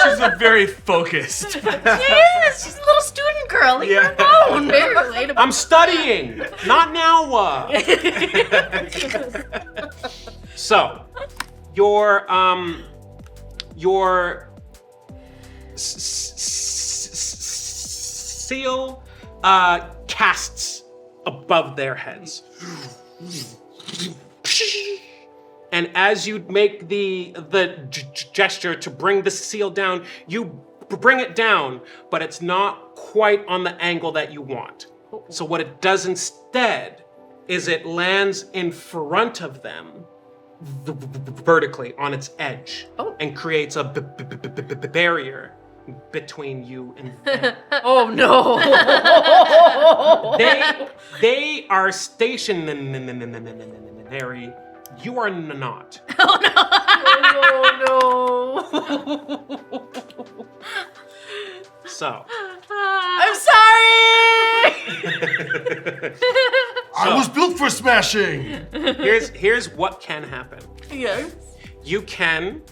D: She's a very focused.
E: Yes, she's a little student girl. Leave her
A: Yeah.
E: alone.
B: Very relatable.
A: I'm studying, not now. So, your seal casts above their heads. And as you make the gesture to bring the seal down, you bring it down, but it's not quite on the angle that you want. So what it does instead is it lands in front of them vertically on its edge and creates a barrier between you and them.
E: Oh no.
A: They are stationary. You are not.
E: Oh no.
A: So.
E: I'm sorry.
C: I was built for smashing.
A: Here's what can happen.
E: Yes.
A: You can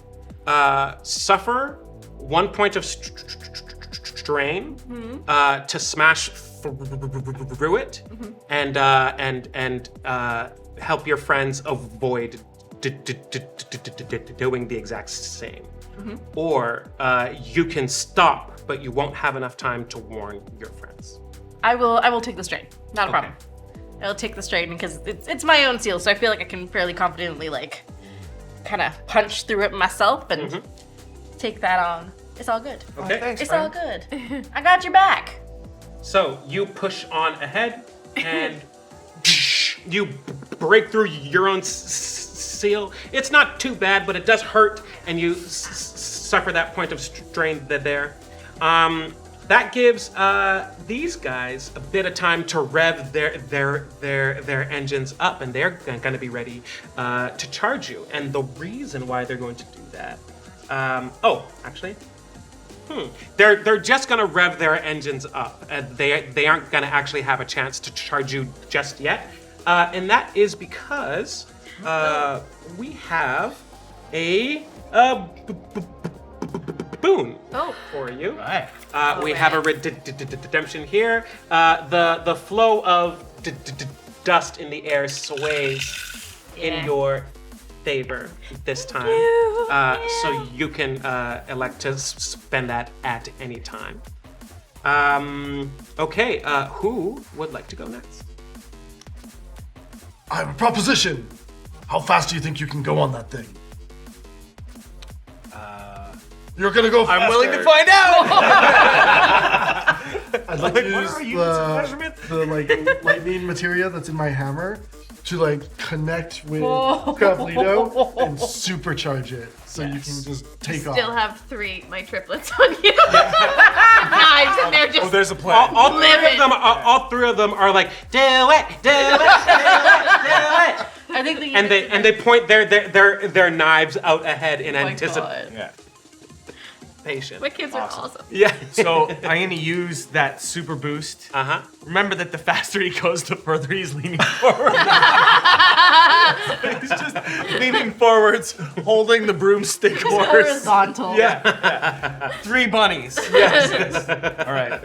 A: suffer 1 point of strain to smash through it, and help your friends avoid doing the exact same. Or you can stop, but you won't have enough time to warn your friends.
E: I will take the strain. Not a problem. I'll take the strain because it's my own seal, so I feel like I can fairly confidently kind of punch through it myself and take that on. It's all good.
A: Okay.
D: Thanks,
E: It's
D: friend.
E: all good. I got your back.
A: So you push on ahead and you break through your own seal. It's not too bad, but it does hurt, and you suffer that point of strain there. That gives these guys a bit of time to rev their engines up, and they're going to be ready to charge you. And the reason why they're going to do that, actually, They're just gonna rev their engines up. They aren't gonna actually have a chance to charge you just yet, and that is because we have a boon for you.
D: Right.
A: We have a redemption here. The flow of dust in the air sways in your favor this time. So you can elect to spend that at any time. Okay, who would like to go next?
C: I have a proposition. How fast do you think you can go on that thing? You're gonna go faster.
D: I'm willing to find out.
C: I'd like to
D: What
C: use
D: are units of measurement?
C: the lightning materia that's in my hammer to connect with Cargnelli and supercharge it, so you can just take off.
B: Still have my triplets on you. Knives, and they're just.
D: There's a plan.
A: All three of them are like, do it.
E: I think the
A: And they point their knives out ahead in anticipation.
D: Yeah.
B: My kids are awesome.
A: Yeah.
D: So I'm gonna use that super boost. Remember that the faster he goes, the further he's leaning forward. He's just leaning forwards, holding the broomstick horse.
E: horizontal.
D: Yeah. 3 bunnies. Yes. All right.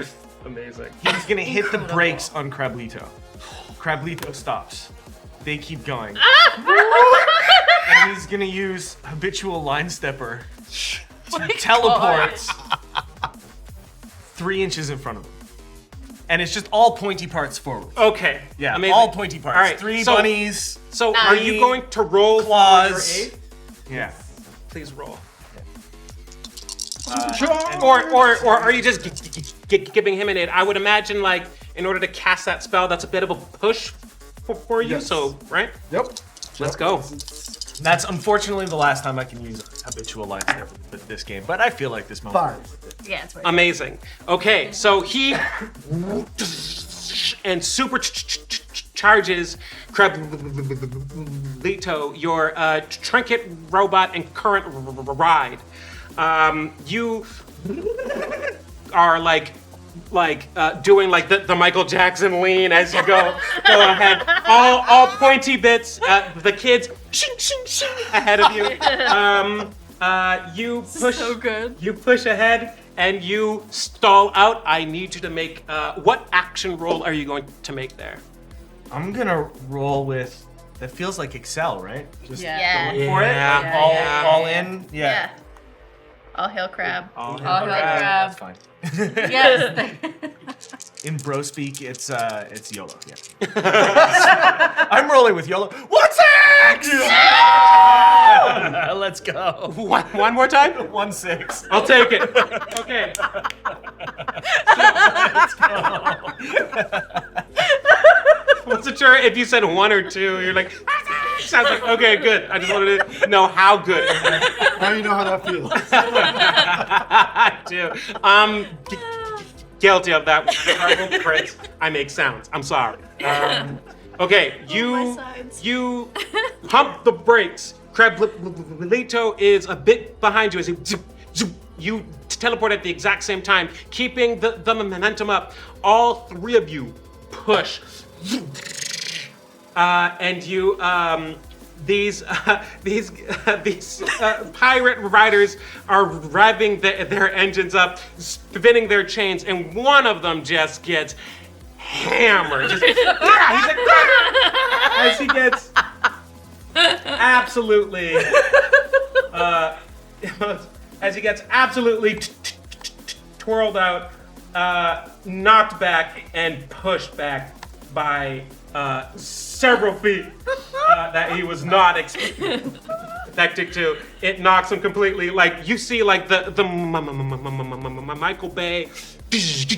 A: Amazing.
D: He's gonna hit the brakes on Crablito. Crablito stops. They keep going. And he's gonna use habitual line stepper to teleport 3 inches in front of him. And it's just all pointy parts forward.
A: Okay.
D: Yeah,
A: Amazing.
D: all pointy parts.
A: All right.
D: 3
A: so,
D: bunnies.
A: So are you going to roll
D: claws.
A: for your aid?
D: Yeah.
A: Please roll.
C: Or
A: Or are you just giving him an aid? I would imagine, in order to cast that spell, that's a bit of a push for you.
C: Yes.
A: So, right?
C: Yep.
A: Let's go.
D: That's unfortunately the last time I can use habitual line stepper with this game, but I feel like this moment.
C: 5.
B: Yeah, it's right.
A: Amazing. Okay, so he and super charges Crablito, your trinket robot and current ride. You are doing the Michael Jackson lean as you go ahead. All pointy bits. The kids shing, shing, shing ahead of you. You push.
B: So good.
A: You push ahead and you stall out. I need you to make. What action roll are you going to make there?
D: I'm gonna roll with. That feels like Excel, right? Just
E: Yeah.
D: going for it.
A: Yeah.
D: All in. Yeah.
B: All hail crab.
D: All
E: hail crab.
D: That's fine.
E: Yes.
D: In bro speak, it's YOLO. Yeah. I'm rolling with YOLO. What's X? Let's go.
A: One more time.
D: 1-6.
A: I'll take it. Okay. Wasn't sure if you said 1 or 2. You're like, sounds like okay, good. I just wanted to know how good.
C: Now you know how that feels.
A: I do. I'm guilty of that. I make sounds. I'm sorry. Okay, you pump the brakes. Crablito is a bit behind you as you teleport at the exact same time, keeping the momentum up. All 3 of you push. And you, these pirate riders are revving their engines up, spinning their chains, and one of them just gets hammered. He's like, as he gets absolutely twirled out, knocked back, and pushed back by several feet that he was not expecting to. It knocks him completely. You see, the Michael Bay. He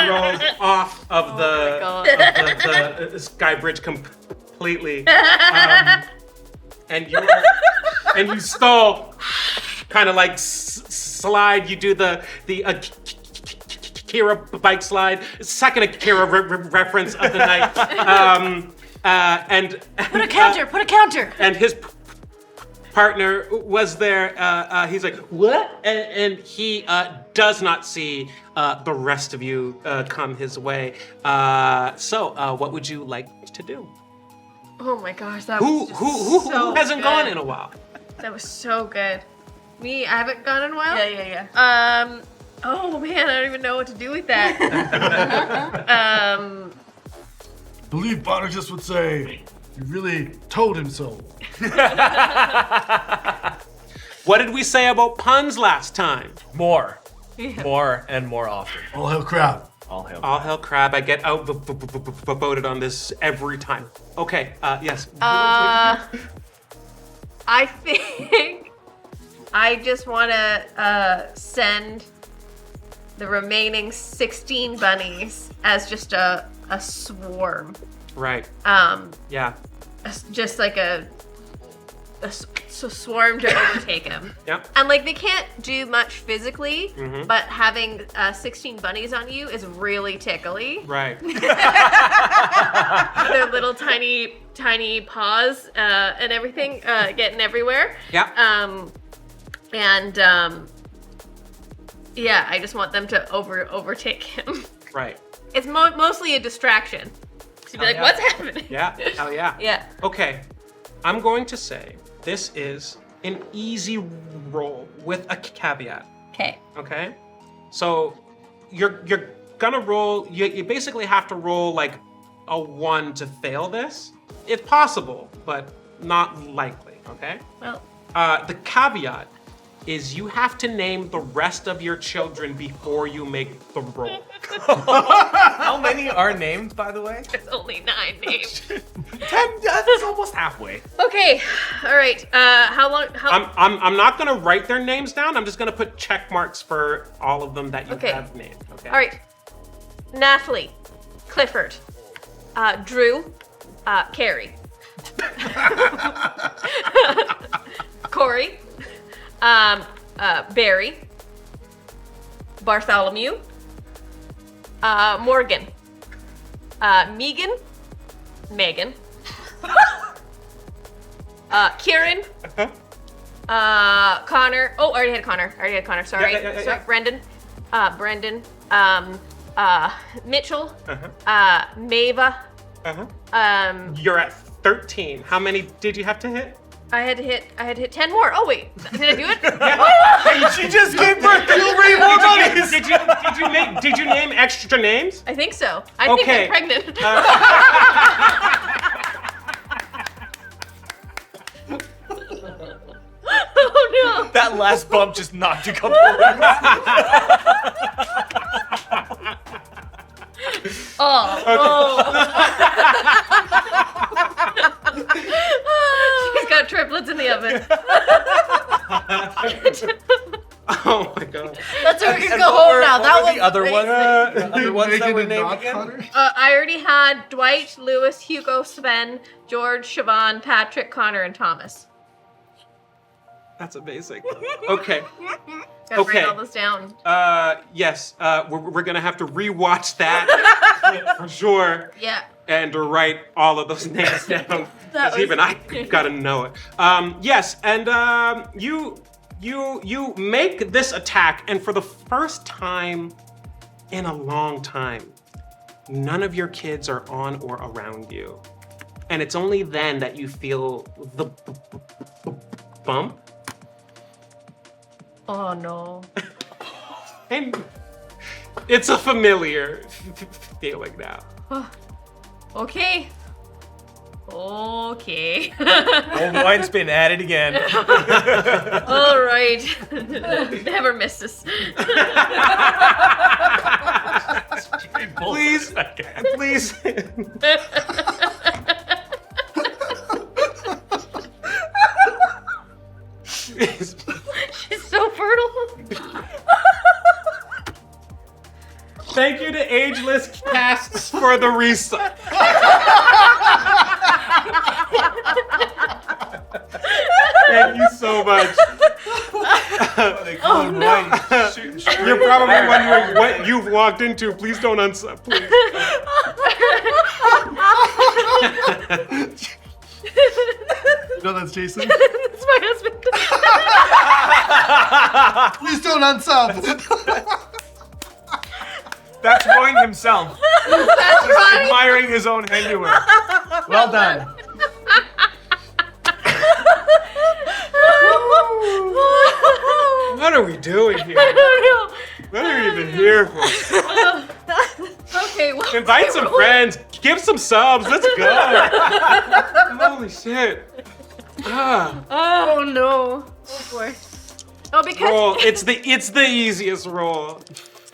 A: rolls off of the sky bridge completely, and you stall, kind of slide. You do the Akira bike slide, second Akira reference of the night, and
E: Put a counter.
A: and his partner was there. He's like, what? And he does not see the rest of you come his way. So, what would you like to do?
B: Oh my gosh, that
A: Who
B: was just so
A: hasn't
B: good.
A: gone in a while?
B: That was so good. Me, I haven't gone in a while?
E: Yeah.
B: Oh man, I don't even know what to do with that.
C: I believe Barnicus would say, you really told him so.
A: What did we say about puns last time?
D: More and more often.
C: All hail crab.
D: All hail.
A: All hell crab, I get voted on this every time. Okay, yes.
B: I think I just want to send the remaining 16 bunnies as just a swarm.
A: Right, yeah.
B: Just like a swarm to overtake him.
A: Yep.
B: And like they can't do much physically, but having 16 bunnies on you is really tickly.
A: Right.
B: Their little tiny paws and everything getting everywhere.
A: Yeah.
B: Yeah, I just want them to overtake him.
A: Right.
B: It's mostly a distraction. To be like,
A: yeah.
B: what's happening?
A: Yeah. Hell yeah.
B: Yeah.
A: Okay. I'm going to say this is an easy roll with a caveat.
B: Okay.
A: Okay. So you're gonna roll. You basically have to roll like a 1 to fail this. It's possible, but not likely. Okay.
B: Well,
A: The caveat is you have to name the rest of your children before you make the roll.
D: How many are named, by the way?
B: there's only 9 names.
D: 10. That's almost halfway.
B: Okay. All right. How long?
A: I'm not gonna write their names down. I'm just gonna put check marks for all of them that you
B: Okay.
A: have named. Okay.
B: All right. Natalie, Clifford, Drew, Carrie, Corey, Barry, Bartholomew, Morgan, Megan, Kieran, Connor. Oh, I already had Connor. Sorry.
A: Yeah.
B: Sorry. Brendan, Mitchell, Mava.
A: You're at 13. How many did you have to hit?
B: I had to hit 10 more. Oh wait, did I do it?
D: Hey, she just gave birth to 3 more bunnies.
A: Did you name extra names?
B: I think so. I think
A: Okay.
B: I'm pregnant. Oh no!
D: That last bump just knocked a couple.
B: She's got triplets in the oven.
A: Oh my god.
E: That's where we can
D: And
E: go
D: what
E: home
D: were-
E: now.
D: what
E: That
D: were
E: was
D: the other ones.
E: amazing.
D: The other ones that
C: Megan
D: were
C: and
D: named
C: not
D: again.
C: Connor?
B: I already had Dwight, Lewis, Hugo, Sven, George, Siobhan, Patrick, Connor, and Thomas.
A: That's amazing. Okay.
B: Gotta
A: Okay.
B: write all this down.
A: Yes. We're gonna have to rewatch that for sure.
B: Yeah.
A: And write all of those names down.
B: That
A: Because
B: was-
A: even I gotta know it. Yes, and you make this attack, and for the first time in a long time, none of your kids are on or around you. And it's only then that you feel the bump.
B: Oh no.
A: And it's a familiar feeling now.
B: Okay. Okay.
D: Old wineskin at it again.
B: All right. Never misses.
A: Please, please.
B: She's so fertile.
A: Thank you to Ageless Casts for the reset. Thank you so much.
B: Oh no.
A: You're probably wondering what you've walked into. Please don't unsub. Please.
C: You know that's Jason?
B: It's my husband.
C: Please don't unsub.
D: That's Roy himself.
B: That's
D: Just
B: right.
D: admiring his own handiwork. Well done.
A: What are we doing here?
B: I don't know.
A: What are we even here for?
B: Okay, well.
A: Invite some friends. Give some subs. Let's go. Holy shit. Ah.
B: Oh no. Oh boy. Oh, because
A: Roll. It's the easiest roll.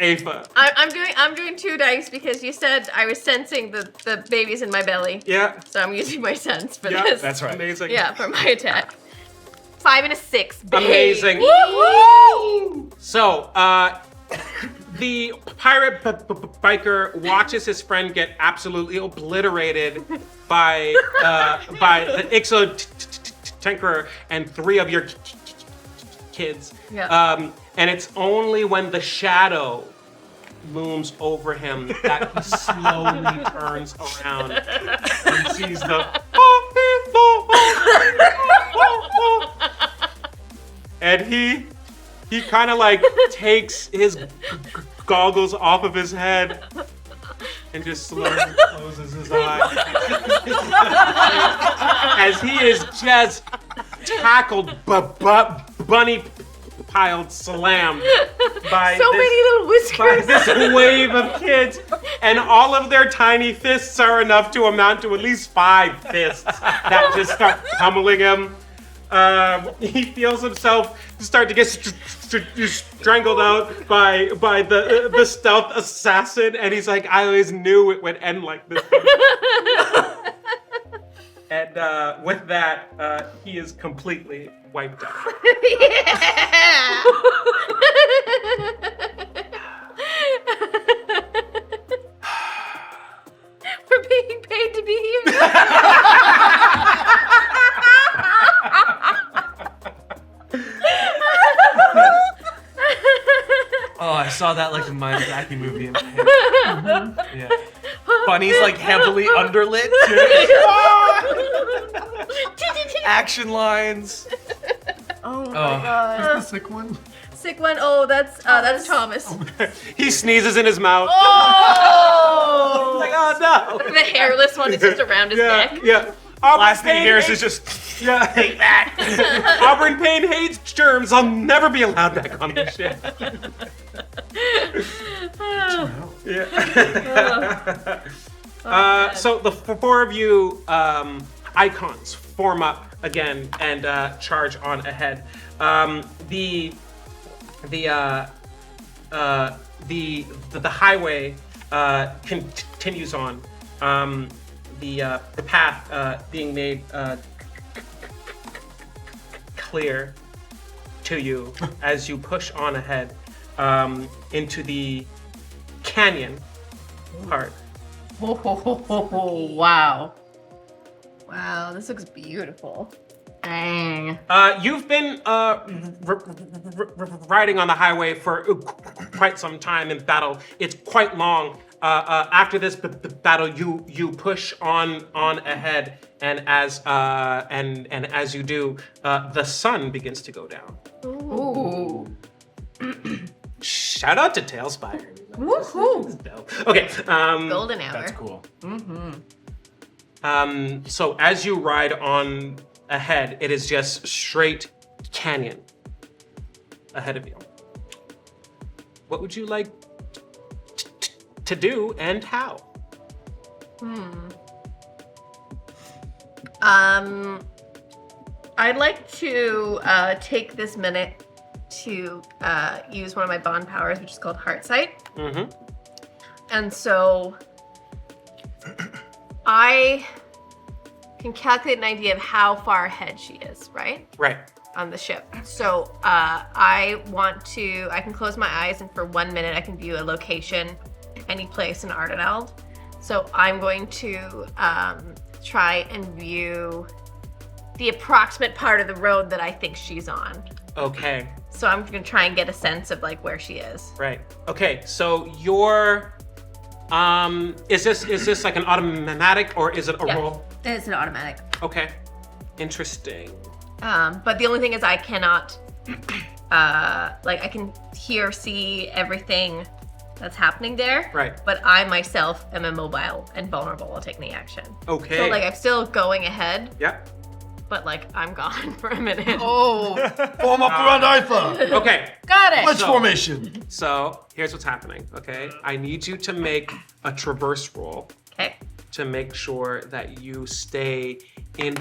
A: Aoife.
B: I'm doing 2 dice because you said I was sensing the babies in my belly.
A: Yeah.
B: So I'm using my sense for
A: Yeah,
B: this.
D: That's right.
A: Amazing.
B: Yeah, for my attack. 5 and a 6. Babe.
A: Amazing.
B: Woo-hoo!
A: So, the pirate biker watches his friend get absolutely obliterated by the Ixo Tinkerer and 3 of your kids.
B: Yeah.
A: And it's only when the shadow looms over him that he slowly turns around and sees the and he kind of like takes his goggles off of his head and just slowly closes his eyes as he is just tackled bunny piled slammed by
B: So many little whiskers.
A: this wave of kids, and all of their tiny fists are enough to amount to at least 5 fists that just start pummeling him. He feels himself start to get strangled out by the stealth assassin, and he's like, I always knew it would end like this. And with that, he is completely wiped out.
B: Yeah. We're being paid to be here.
D: Oh, I saw that like a Miyazaki movie. Yeah. Bunny's like heavily underlit. Action lines.
B: Oh my
D: Oh.
B: god.
C: The sick one.
B: Sick one. Oh, that's Thomas.
A: He sneezes in his mouth.
B: Oh!
A: Like, oh no.
B: The hairless one is just around his neck.
A: Yeah.
D: Last thing he
A: Payne
D: hears
A: hates-
D: is just
A: Yeah.
D: take that.
A: Auburn Payne hates germs. I'll never be allowed back on this ship. Yeah. So the 4 of you icons form up again and charge on ahead. The highway continues on. The path being made clear to you as you push on ahead into the canyon part.
B: Oh, wow. Wow, this looks beautiful. Dang.
A: You've been riding on the highway for quite some time in battle. It's quite long. After this battle, you push on ahead, and as you do, the sun begins to go down.
B: Ooh.
A: Shout out to Talespire.
B: Woohoo.
A: Dope. Okay.
B: Golden hour.
D: That's cool.
A: So as you ride on ahead, it is just straight canyon ahead of you. What would you like to do and how?
B: I'd like to take this minute to use one of my bond powers, which is called Heart Sight.
A: Mm-hmm.
B: And so I can calculate an idea of how far ahead she is, right?
A: Right.
B: On the ship. So I can close my eyes, and for 1 minute I can view a location any place in Arden Eld. So I'm going to try and view the approximate part of the road that I think she's on.
A: Okay.
B: So I'm gonna try and get a sense of like where she is.
A: Right. Okay. So your is this like an automatic or is it a roll?
B: It's an automatic.
A: Okay. Interesting.
B: But the only thing is I cannot like I can hear, see everything that's happening there.
A: Right.
B: But I myself am immobile and vulnerable while taking the action.
A: Okay.
B: So like I'm still going ahead,
A: Yep.
B: but like I'm gone for a minute.
E: Oh,
C: Form up around Aoife.
A: Okay.
E: got it.
C: Wedge formation.
A: So here's what's happening. Okay. I need you to make a traverse roll
B: Okay.
A: to make sure that you stay in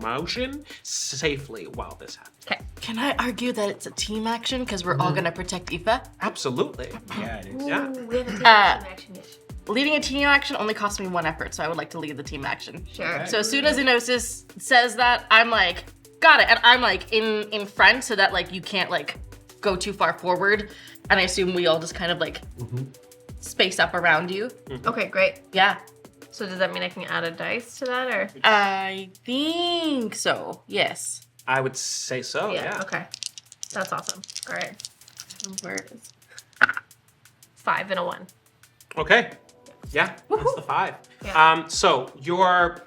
A: motion safely while this happens.
B: Okay.
E: Can I argue that it's a team action because we're all gonna protect Aoife?
A: Absolutely.
D: Yeah, it is.
A: Yeah.
B: Ooh, we haven't taken action yet.
E: Leading a team action only costs me 1 effort, so I would like to lead the team action.
B: Sure.
E: So as soon as Enosis says that, I'm like, got it, and I'm like in front so that like you can't like go too far forward, and I assume we all just kind of like space up around you.
B: Okay, great.
E: Yeah,
B: So does that mean I can add a dice to that, or?
E: I think so. Yes.
A: I would say so. Yeah.
B: Okay. That's awesome. All right. Where is 5 and a 1?
A: Okay. Yeah, that's the 5.
B: Yeah.
A: So your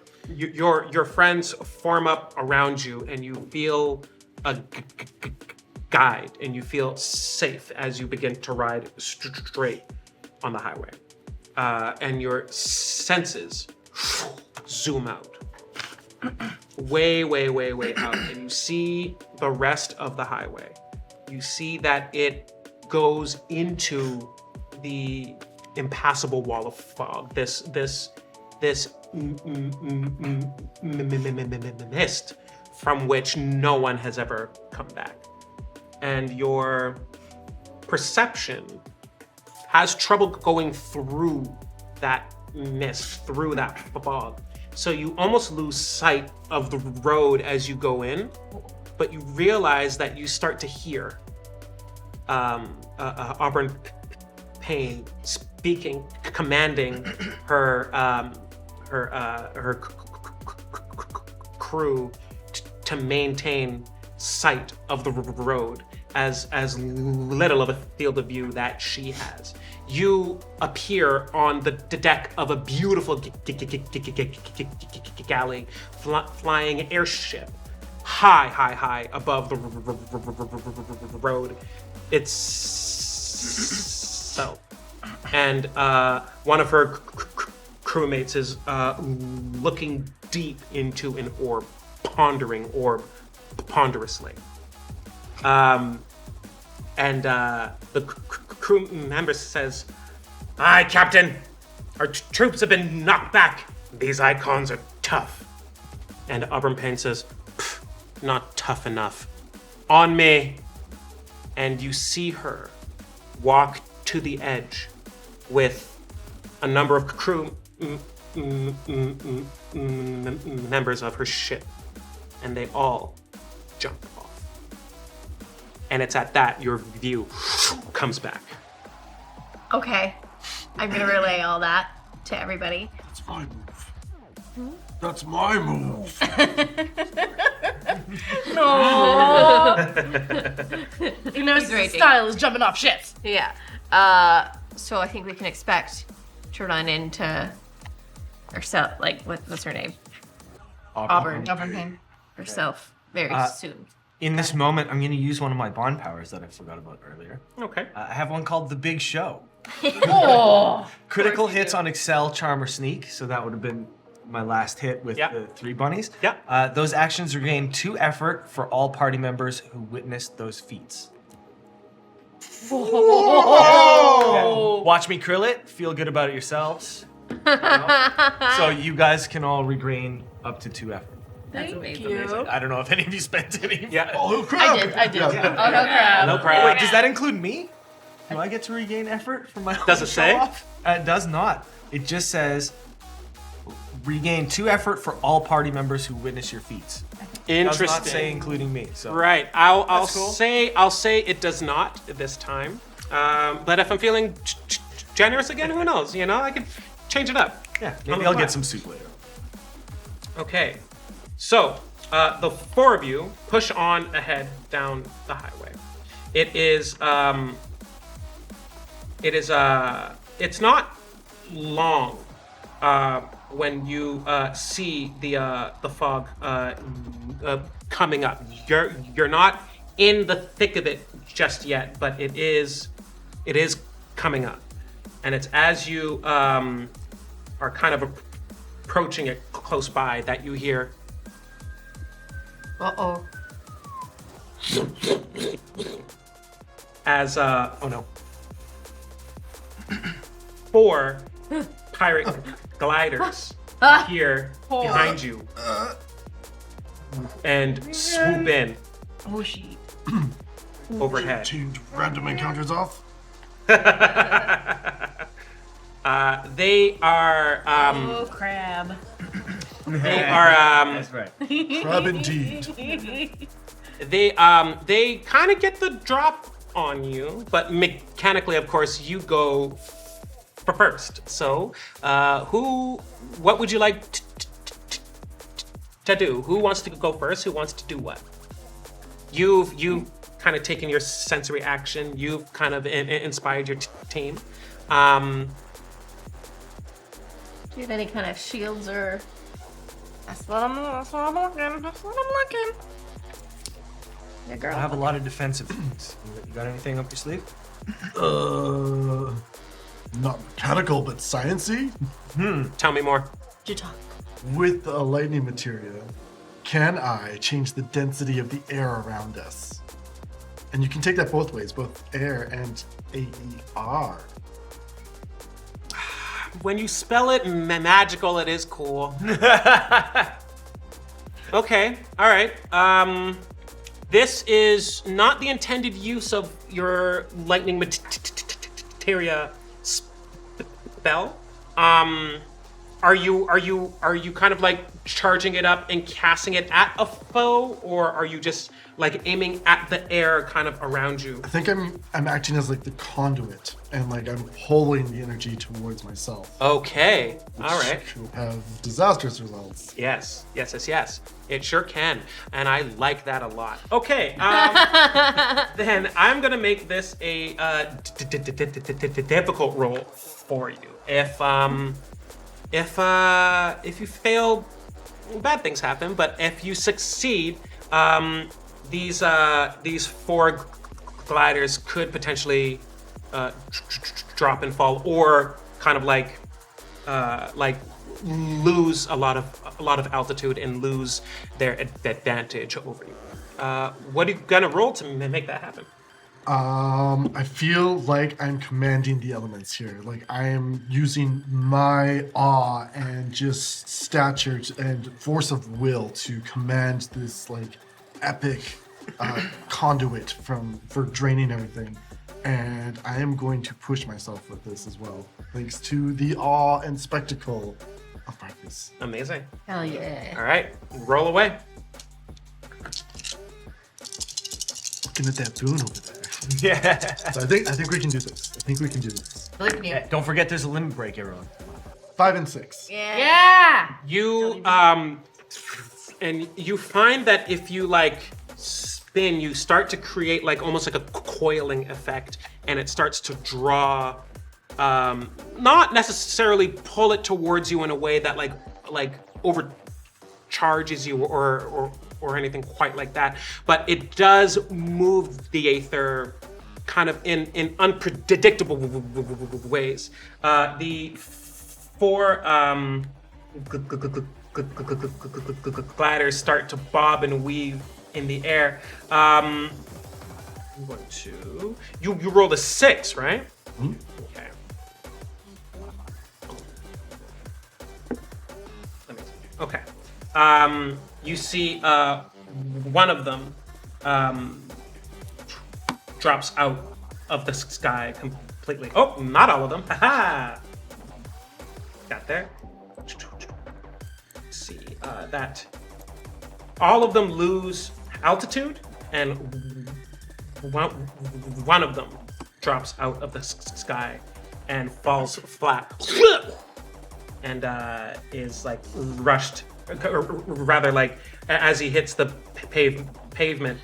A: friends form up around you, and you feel a guide, and you feel safe as you begin to ride straight on the highway, and your senses zoom out, way out, and you see the rest of the highway. You see that it goes into the impassable wall of fog. This mist from which no one has ever come back. And your perception has trouble going through that mist, through that fog. So you almost lose sight of the road as you go in, but you realize that you start to hear Auburn Payne speaking, commanding her crew to maintain sight of the road as little of a field of view that she has. You appear on the deck of a beautiful galley flying airship, high above the road itself. And one of her crewmates is looking deep into an orb, pondering orb ponderously. And the crew member says, "Aye, Captain, our troops have been knocked back. These icons are tough." And Auburn Payne says, "Not tough enough. On me." And you see her walk to the edge with a number of crew members of her ship, and they all jump off. And it's at that your view comes back.
B: Okay. I'm gonna relay all that to everybody.
C: That's my move. That's my move.
E: No. You know, his
B: Great.
E: style is jumping off ships.
B: Yeah. So I think we can expect to run into herself, like what's her name? Auburn
E: Payne.
B: herself very soon.
D: In this moment, I'm going to use one of my bond powers that I forgot about earlier.
A: Okay.
D: I have one called the Big Show.
E: Oh.
D: Critical hits on Excel, Charm, or Sneak, so that would have been my last hit with the 3 bunnies.
A: Yeah.
D: Those actions regain 2 effort for all party members who witnessed those feats.
E: Oh.
D: Watch me krill it, feel good about it yourselves. So you guys can all regain up to 2 effort.
B: That's
E: Thank
B: amazing.
E: you.
D: I don't know if any of you spent any.
A: Yeah.
C: Oh, crap.
E: I did.
C: Yeah.
E: Oh, no crap.
A: No crap.
D: Wait, does that include me? Do I get to regain effort from my
A: Does
D: own
A: it say?
D: show-off? It does not. It just says regain 2 effort for all party members who witness your feats. It does
A: Interesting.
D: not say including me. So
A: Right. I'll
D: That's cool.
A: say it does not this time. But if I'm feeling generous again, who knows? You know, I could change it up.
D: yeah,
A: On
D: maybe
A: the
D: I'll
A: fly.
D: get some soup later.
A: Okay. So the 4 of you push on ahead down the highway. It's not long, when you see the fog coming up. You're not in the thick of it just yet, but it is coming up, and it's as you are kind of approaching it close by that you hear.
B: Uh-oh.
A: As oh no, 4 pirate gliders appear behind you and swoop in
B: Oh, she.
A: overhead.
C: Tuned random encounters off.
A: They are
B: Oh, crab.
A: they are
D: That's right.
C: Crab indeed.
A: they kind of get the drop on you, but mechanically, of course, you go for first. So, what would you like to do? Who wants to go first? Who wants to do what? You've kind of taken your sensory action. You've kind of inspired your team.
B: Do you have any kind of shields or? That's what I'm looking. Yeah,
D: I
B: girl.
D: have a lot of defensive things. You got anything up your sleeve?
C: Not mechanical, but sciencey.
A: Tell me more.
B: You talk.
C: With a lightning materia, can I change the density of the air around us? And you can take that both ways, both air and AER.
A: When you spell it magical, it is cool. Okay, all right. This is not the intended use of your lightning materia spell. Are you kind of like charging it up and casting it at a foe, or are you just like aiming at the air kind of around you?
C: I think I'm acting as like the conduit, and like I'm pulling the energy towards myself.
A: Okay, all right.
C: Which will have disastrous results.
A: Yes. It sure can, and I like that a lot. Okay, then I'm gonna make this a difficult roll for you. If you fail, bad things happen. But if you succeed, these 4 gliders could potentially drop and fall, or kind of like lose a lot of altitude and lose their advantage over you. What are you gonna roll to make that happen?
C: I feel like I'm commanding the elements here. Like I am using my awe and just stature and force of will to command this like epic conduit for draining everything. And I am going to push myself with this as well, thanks to the awe and spectacle of Barnicus.
A: Amazing.
B: Hell yeah.
A: All right, roll away.
C: Looking at that boon over there.
D: Yeah.
C: So I think we can do this.
B: Believe me.
D: Don't forget there's a limit break, everyone.
C: 5 and 6.
B: Yeah.
A: You and you find that if you like spin, you start to create like almost like a coiling effect, and it starts to draw, not necessarily pull it towards you in a way that like overcharges you or anything quite like that, but it does move the aether kind of in unpredictable ways. The 4 gliders start to bob and weave in the air. I'm going to... You rolled a 6, right?
C: Mm-hmm.
A: Okay. Let me see. Okay. You see one of them drops out of the sky completely. Oh, not all of them. Haha! Got there. Let's see that all of them lose altitude, and one of them drops out of the sky and falls flat, and is like rushed, or rather like as he hits the pavement,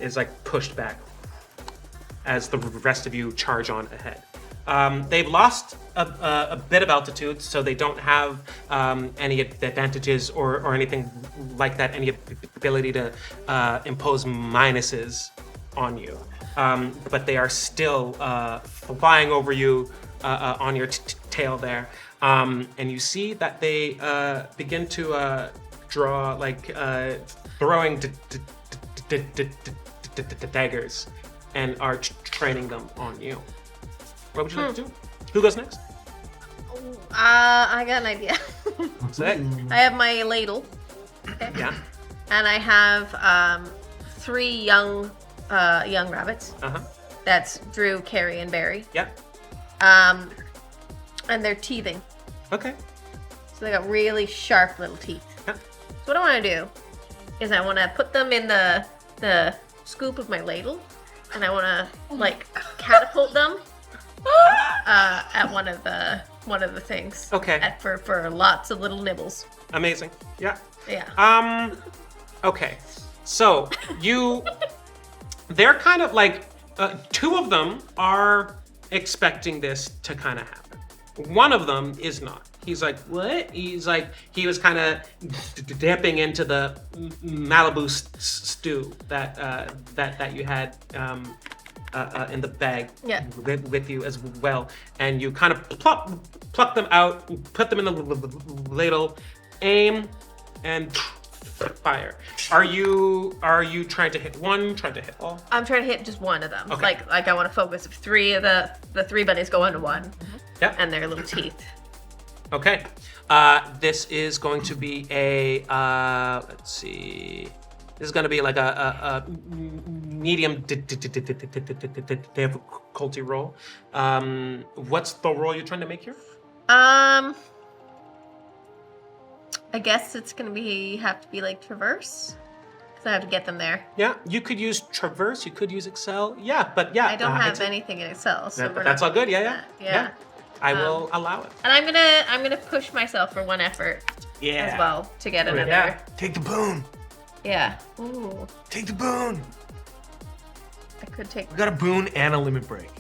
A: is like pushed back as the rest of you charge on ahead. They've lost a bit of altitude, so they don't have any advantages or anything like that, any ability to impose minuses on you. But they are still flying over you on your tail there. And you see that they begin to draw, like, throwing daggers and are training them on you. What would you like to do? Who goes next?
B: I got an idea.
A: Sick.
B: I have my ladle. Okay.
A: Yeah.
B: And I have 3 young rabbits.
A: Uh-huh.
B: That's Drew, Carrie, and Barry.
A: Yeah.
B: And they're teething.
A: Okay.
B: So they got really sharp little teeth.
A: Yeah.
B: So what I want to do is I want to put them in the scoop of my ladle, and I want to like catapult them at one of the things.
A: Okay.
B: For lots of little nibbles.
A: Amazing. Yeah.
B: Yeah.
A: Okay. So they're kind of like, 2 of them are expecting this to kind of happen. One of them is not. He's like, what? He was kind of dipping into the Malibu stew that you had in the bag with you as well, and you kind of pluck them out, put them in the ladle, aim, and fire. Are you trying to hit one? Trying to hit all?
B: I'm trying to hit just one of them.
A: Okay.
B: Like I want to focus. 3 of the 3 bunnies go into one.
A: Yep.
B: And their little teeth.
A: Okay. This is going to be a let's see. This is going to be like a medium difficulty roll. What's the roll you're trying to make here?
B: I guess it's gonna have to be like traverse, because I have to get them there.
A: Yeah, you could use traverse. You could use Excel. Yeah, but yeah,
B: I don't have anything in Excel, so
A: but that's all good. Yeah.
B: Yeah.
A: I will allow it.
B: And I'm gonna push myself for one effort as well to get another.
A: Yeah.
D: Take the boon.
B: Yeah. Ooh.
D: Take the boon.
B: I could take.
D: We got a boon and a limit break.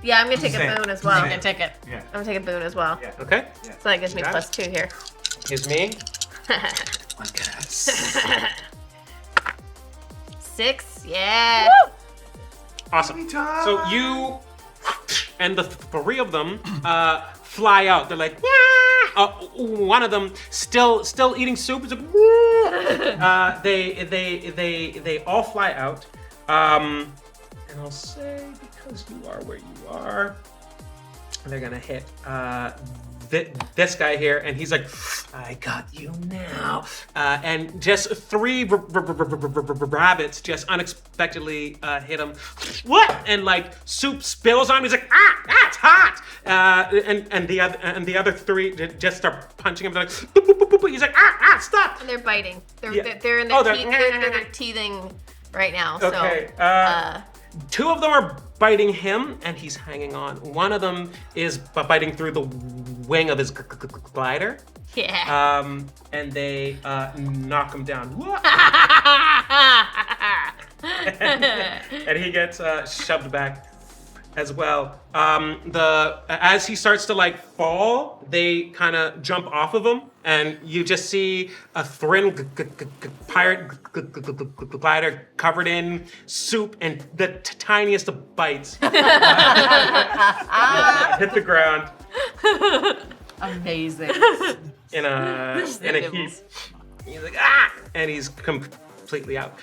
B: Yeah, I'm gonna take a boon as well.
E: You can take it.
D: Yeah.
B: I'm gonna take a boon as well.
D: Yeah.
A: Okay.
B: So that gives me
A: Got it.
B: +2 here.
A: Here's me.
B: 6. Yeah.
A: Awesome. So you and the 3 of them fly out. They're like, "Wah!" One of them still eating soup. Is like, they all fly out. And I'll say, because you are where you are, they're gonna hit this guy here, and he's like, I got you now. And just 3 rabbits just unexpectedly hit him. What? And like soup spills on him. He's like, that's hot. And the other 3 just start punching him. They're like, boop, boop, boop, boop, boop. He's like, stop.
B: And they're biting. They're
A: Yeah.
B: they're in their
A: Oh, they're-
B: teeth. They're teething right now.
A: Okay.
B: So.
A: 2 of them are biting him, and he's hanging on. One of them is biting through the wing of his glider.
B: Yeah.
A: And they knock him down. And he gets shoved back as well. As he starts to like fall, they kind of jump off of him, and you just see a Thrin pirate glider covered in soup and the tiniest of bites hit the ground
E: Amazing.
A: in a heap. He's like, and he's completely out.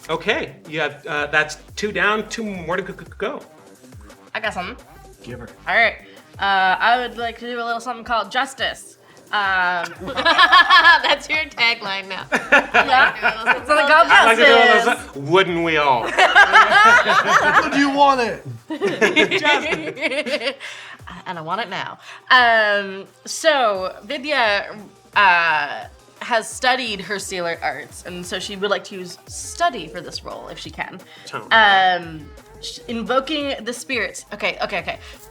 A: Okay, you have that's 2 down, 2 more to go.
E: I got something.
D: Give her.
E: All right. I would like to do a little something called justice.
B: That's your tagline now.
E: Yeah. Something called
A: I like to do all
E: justice.
A: those. Wouldn't we all?
C: How do you want it?
E: And I want it now. So Vidya has studied her sealer arts, and so she would like to use study for this role if she can. Invoking the spirits. Okay.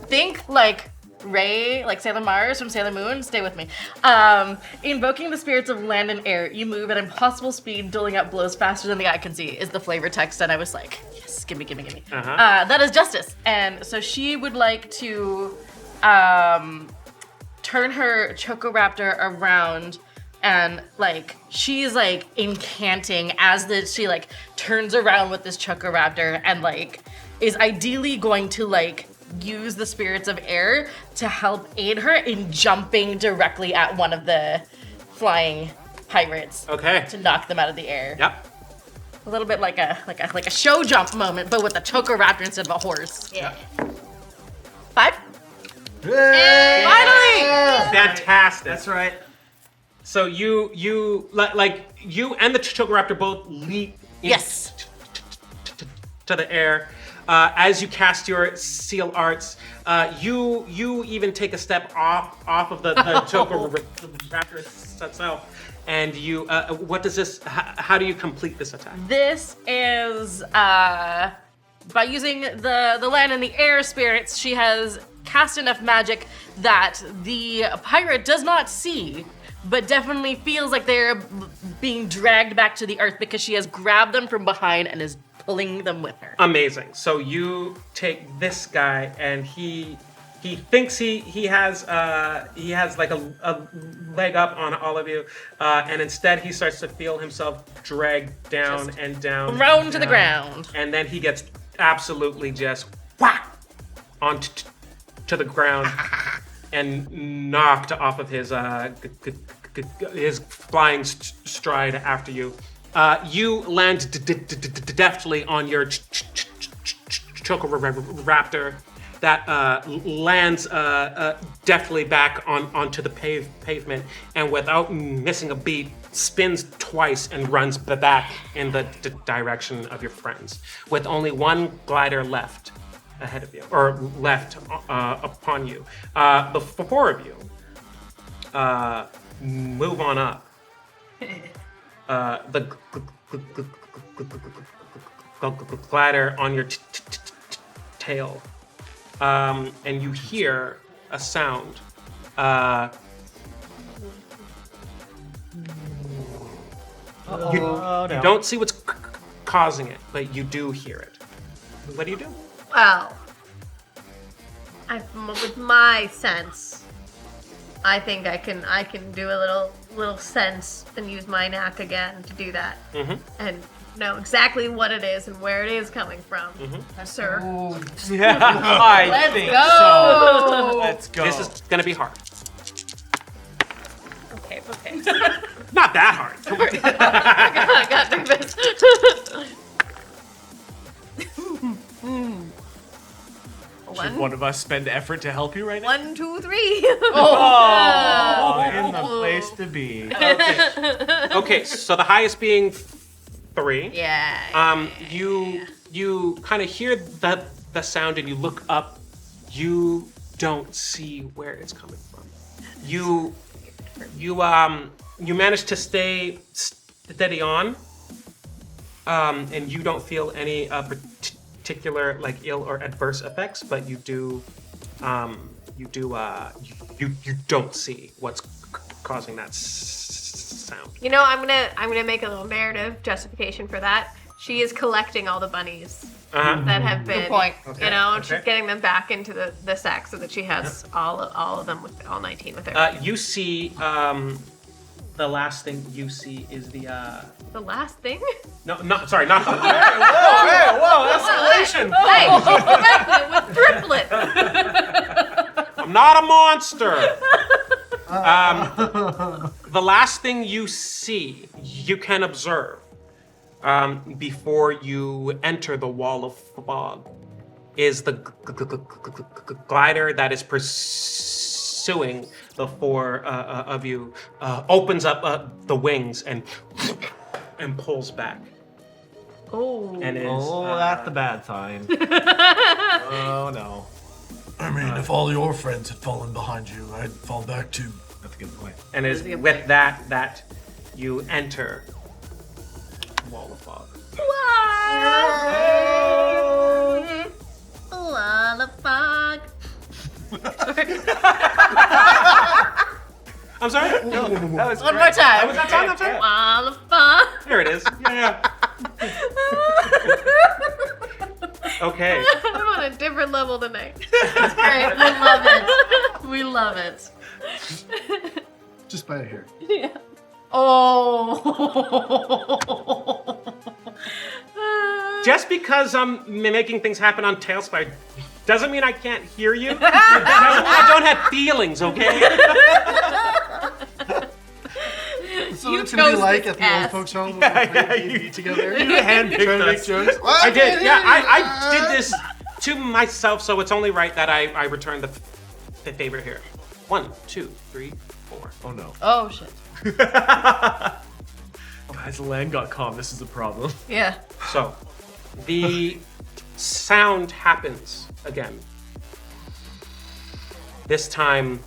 E: Think like Ray, like Sailor Mars from Sailor Moon, stay with me. Invoking the spirits of land and air, you move at impossible speed, doling out blows faster than the eye can see, is the flavor text, and I was like, yes, gimme. That is justice. And so she would like to turn her Chocoraptor around, and like she's like incanting as she like turns around with this Chocoraptor, and like is ideally going to like use the spirits of air to help aid her in jumping directly at one of the flying pirates.
A: Okay.
E: To knock them out of the air.
A: Yep.
E: A little bit like a show jump moment, but with a Chocoraptor instead of a horse.
B: Yeah.
E: 5.
C: Yay!
E: Finally!
A: Fantastic.
D: That's right.
A: So you and the Chocoraptor both leap
E: Yes.
A: to the air. As you cast your seal arts, you even take a step off of the Chocoraptor itself, and you. What does this? How do you complete this attack?
E: This is by using the land and the air spirits. She has cast enough magic that the pirate does not see, but definitely feels like they're being dragged back to the earth because she has grabbed them from behind and is pulling them with her.
A: Amazing. So you take this guy, and he thinks he has like a leg up on all of you, and instead he starts to feel himself dragged down and down,
E: Thrown to the ground.
A: and then he gets absolutely just whack onto to the ground and knocked off of his flying stride after you. You land deftly on your Chocoraptor that lands deftly back onto the pavement, and without missing a beat, spins twice and runs back in the direction of your friends, with only one glider left ahead of you, or left upon you. The four of you move on up. The glider on your tail, and you hear a sound. You don't see what's causing it, but you do hear it. What do you do?
B: Well, with my sense, I think I can do a little sense and use my knack again to do that, and know exactly what it is and where it is coming from, sir.
D: Yeah, I think so. Let's go.
A: This is gonna be hard.
B: Okay.
A: Not that hard. Come on.
B: I got nervous.
D: Should one of us spend effort to help you right now?
B: 1, 2, 3.
D: Oh, in the place to be.
A: Okay, so the highest being 3.
B: Yeah.
A: You kind of hear the sound and you look up. You don't see where it's coming from. You manage to stay steady on, and you don't feel any particular like ill or adverse effects, but you don't see what's causing that sound.
B: You know, I'm gonna make a little narrative justification for that. She is collecting all the bunnies that have been,
E: Good point.
B: you know, and she's getting them back into the sack so that she has all of them with all 19 with her.
A: You see, the last thing you see is the.
B: The last thing?
A: No, sorry, not.
D: Whoa, escalation!
B: Hey, she's pregnant with triplets.
A: I'm not a monster. The last thing you see, you can observe, before you enter the wall of fog, is the glider that is pursuing the four of you, opens up the wings and pulls back.
B: Oh.
A: And is,
D: that's the bad sign. Oh no.
C: I mean, if all your friends had fallen behind you, I'd fall back too.
D: That's a good point.
A: And is with that you enter wall of fog.
B: Wall of fog.
A: I'm sorry? No,
D: That was
E: One
D: great.
E: more time.
A: was that song? I'm sorry?
B: All the fun.
A: There it is. Yeah. Okay.
B: I'm on a different level tonight.
E: That's great. We love it. We love it.
C: Just by a hair.
B: Yeah.
E: Oh.
A: Just because I'm making things happen on Talespire doesn't mean I can't hear you. Doesn't mean I don't have feelings, okay?
C: So
B: You
C: it's gonna be
B: chose
C: like
B: this
C: at the old
B: ass.
C: folks' home.
D: Yeah,
C: we
D: you-
C: eat together.
D: You handpicked
C: Trying to make
D: us.
C: jokes.
A: I did. Yeah, I did this to myself, so it's only right that I return the favor here. 1, 2, 3, 4.
D: Oh no.
E: Oh shit.
D: Guys, Alain got calm. This is a problem.
B: Yeah.
A: So, the sound happens again. This time,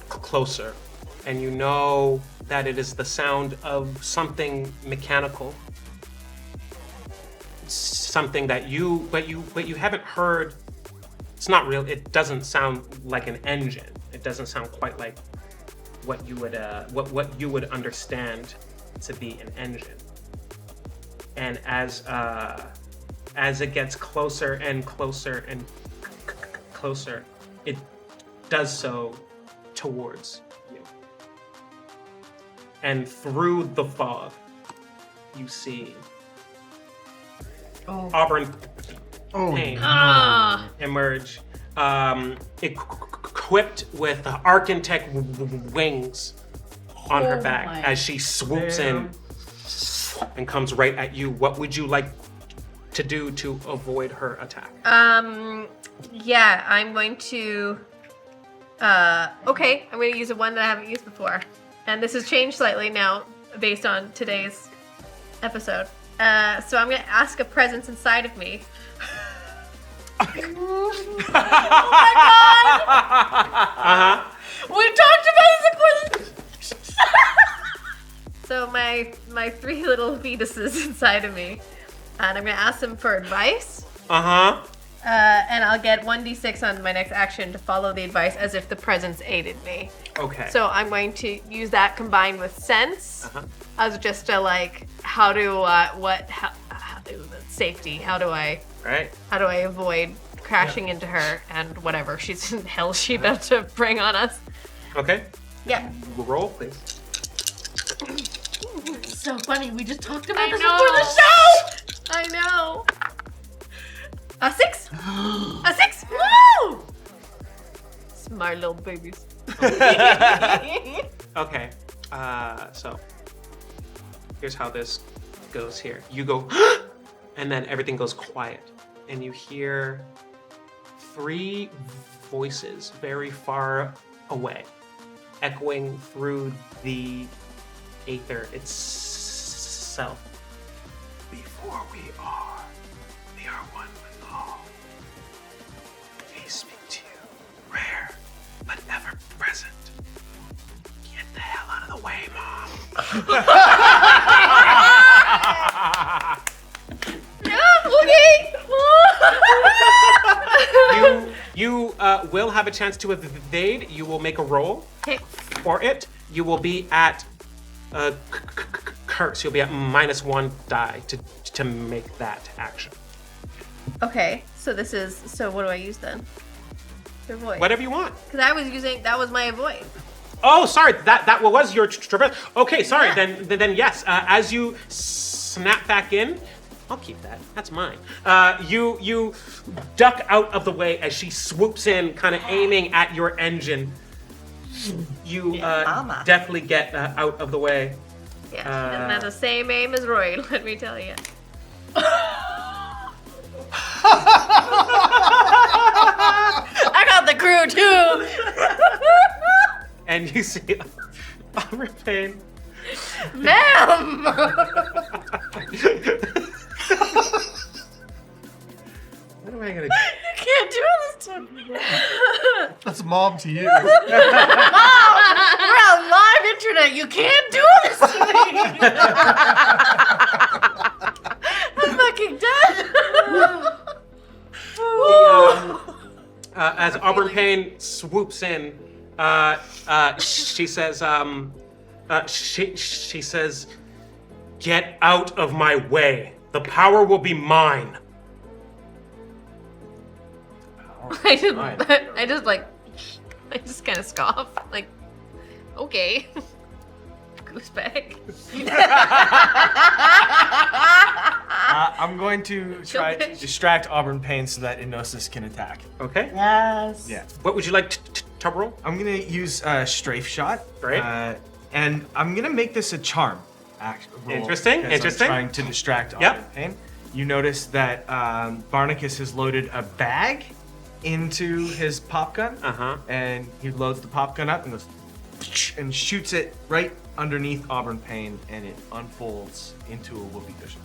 A: closer, and you know that it is the sound of something mechanical, something that you haven't heard. It's not real. It doesn't sound like an engine. It doesn't sound quite like what you would what you would understand to be an engine. And as it gets closer and closer and closer, it does so towards you. And through the fog, you see Auburn
C: Oh,
A: Payne
B: Ah.
A: emerge, equipped with architect wings on her
E: Oh
A: back
E: my
A: as she swoops in and comes right at you. What would you like to do to avoid her attack?
B: Yeah, I'm going to. Okay, I'm going to use a one that I haven't used before, and this has changed slightly now based on today's episode. So I'm going to ask a presence inside of me.
E: We talked about this.
B: So my three little fetuses inside of me, and I'm going to ask them for advice. And I'll get 1d6 on my next action to follow the advice as if the presence aided me.
A: Okay.
B: So I'm going to use that combined with sense as just a like, how do safety? How do I avoid crashing into her and whatever she's in hell she about to bring on us?
A: Okay.
B: Yeah.
A: Roll, please.
E: So funny. We just talked about
B: I
E: this
B: know.
E: before the show.
B: I know. A 6. A 6. Woo! Smart little babies.
A: Okay. So here's how this goes here. You go, and then everything goes quiet, and you hear 3 voices very far away, echoing through the aether itself. Before we are one with all. We speak to you, rare but ever present. Get the hell out of the way, Mom. You will have a chance to evade. You will make a roll for it. You will be at curse. You'll be at -1 die to make that action.
B: Okay, so this is, so what do I use then? To avoid.
A: Whatever you want.
B: Because I was using, that was my avoid.
A: Oh, sorry. That was your traverse. Okay, sorry.
B: Yeah.
A: Then yes. As you snap back in, I'll keep that. That's mine. You duck out of the way as she swoops in, kind of aiming at your engine. You definitely get out of the way.
B: Yeah, she doesn't have the same aim as Roy, let me tell you.
E: I got the crew too.
A: And you see Auburn Payne.
E: Ma'am.
A: What am I gonna do?
E: You can't do this to me.
C: That's mom to you.
E: We're on live internet. You can't do this to me. I'm fucking dead.
A: As Auburn Payne swoops in, She says, she says, "Get out of my way. The power will be mine."
B: I just kind of scoff. Like, okay. Goosebag.
D: I'm going to try to distract Auburn Payne so that Enosis can attack.
A: Okay.
E: Yes.
D: Yeah.
A: What would you like to roll?
D: I'm gonna use Strafe Shot.
A: Great.
D: And I'm gonna make this a charm. Roll,
A: Interesting,
D: because
A: interesting.
D: I'm trying to distract
A: Yep.
D: Auburn Payne. You notice that Barnicus has loaded a bag into his pop gun.
A: Uh-huh.
D: And he loads the pop gun up and goes and shoots it right underneath Auburn Payne, and it unfolds into a whoopee cushion.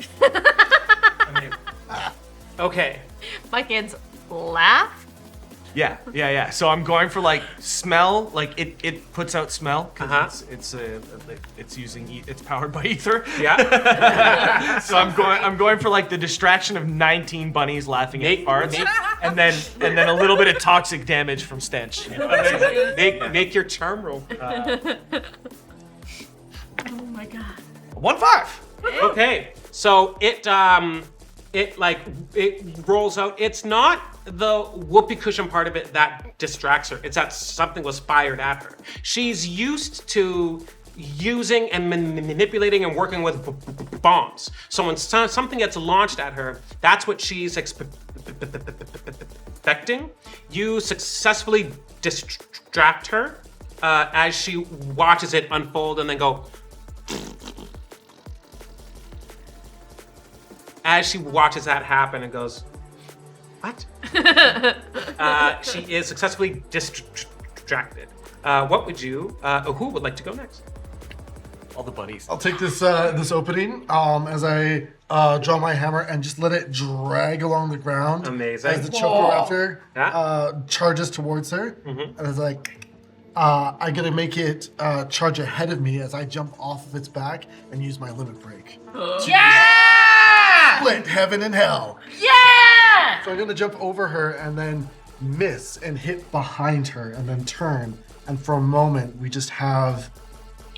A: Okay.
B: My kids laugh.
D: Yeah. So I'm going for like smell, like it puts out smell because it's using it's powered by ether.
A: Yeah.
D: So I'm going for like the distraction of 19 bunnies laughing at farts, and then a little bit of toxic damage from stench.
A: Make your charm roll.
E: Oh my god.
D: 1-5.
A: Okay. So it rolls out. It's not the whoopee cushion part of it that distracts her. It's that something was fired at her. She's used to using and manipulating and working with bombs. So when something gets launched at her, that's what she's expecting. You successfully distract her as she watches it unfold and then go. As she watches that happen and goes, "What?" She is successfully distracted. What would you? Who would like to go next?
D: All the bunnies.
C: I'll take this this opening as I draw my hammer and just let it drag along the ground.
A: Amazing.
C: As the Chocoraptor
A: Yeah.
C: charges towards her. And it's like, I gotta make it charge ahead of me as I jump off of its back and use my limit break.
E: Yeah!
C: Split heaven and hell.
E: Yeah!
C: So I'm gonna jump over her and then miss and hit behind her and then turn. And for a moment, we just have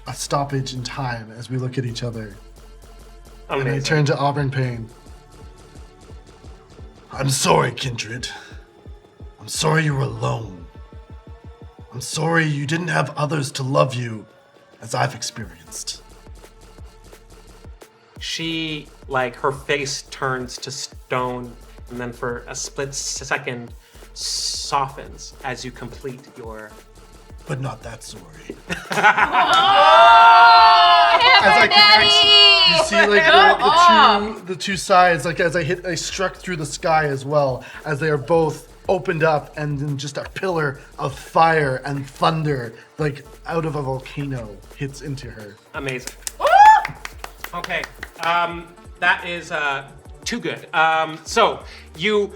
C: a stoppage in time as we look at each other. And I
A: Amazing.
C: turn to Auburn Payne. I'm sorry, Kindred. I'm sorry you were alone. I'm sorry you didn't have others to love you as I've experienced.
A: She, like, her face turns to stone, and then for a split second, softens as you complete your.
C: But not that sorry.
B: Hammer Daddy!
C: You see, like the two sides, like as I struck through the sky as well, as they are both opened up, and then just a pillar of fire and thunder, like out of a volcano, hits into her.
A: Amazing. Okay, that is too good. So you,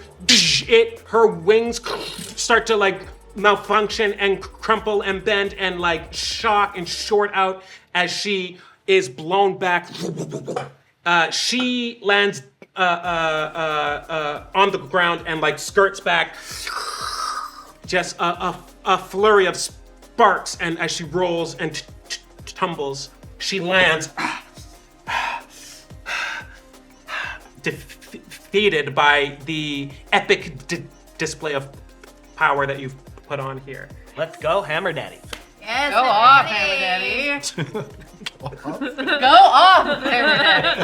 A: her wings start to like malfunction and crumple and bend and like shock and short out as she is blown back. She lands on the ground and like skirts back. Just a flurry of sparks, and as she rolls and tumbles, she lands. Defeated by the epic display of power that you've put on here.
F: Let's go, Hammer Daddy.
B: Yes,
E: Go off, Hammer Daddy. Go off, Hammer Daddy.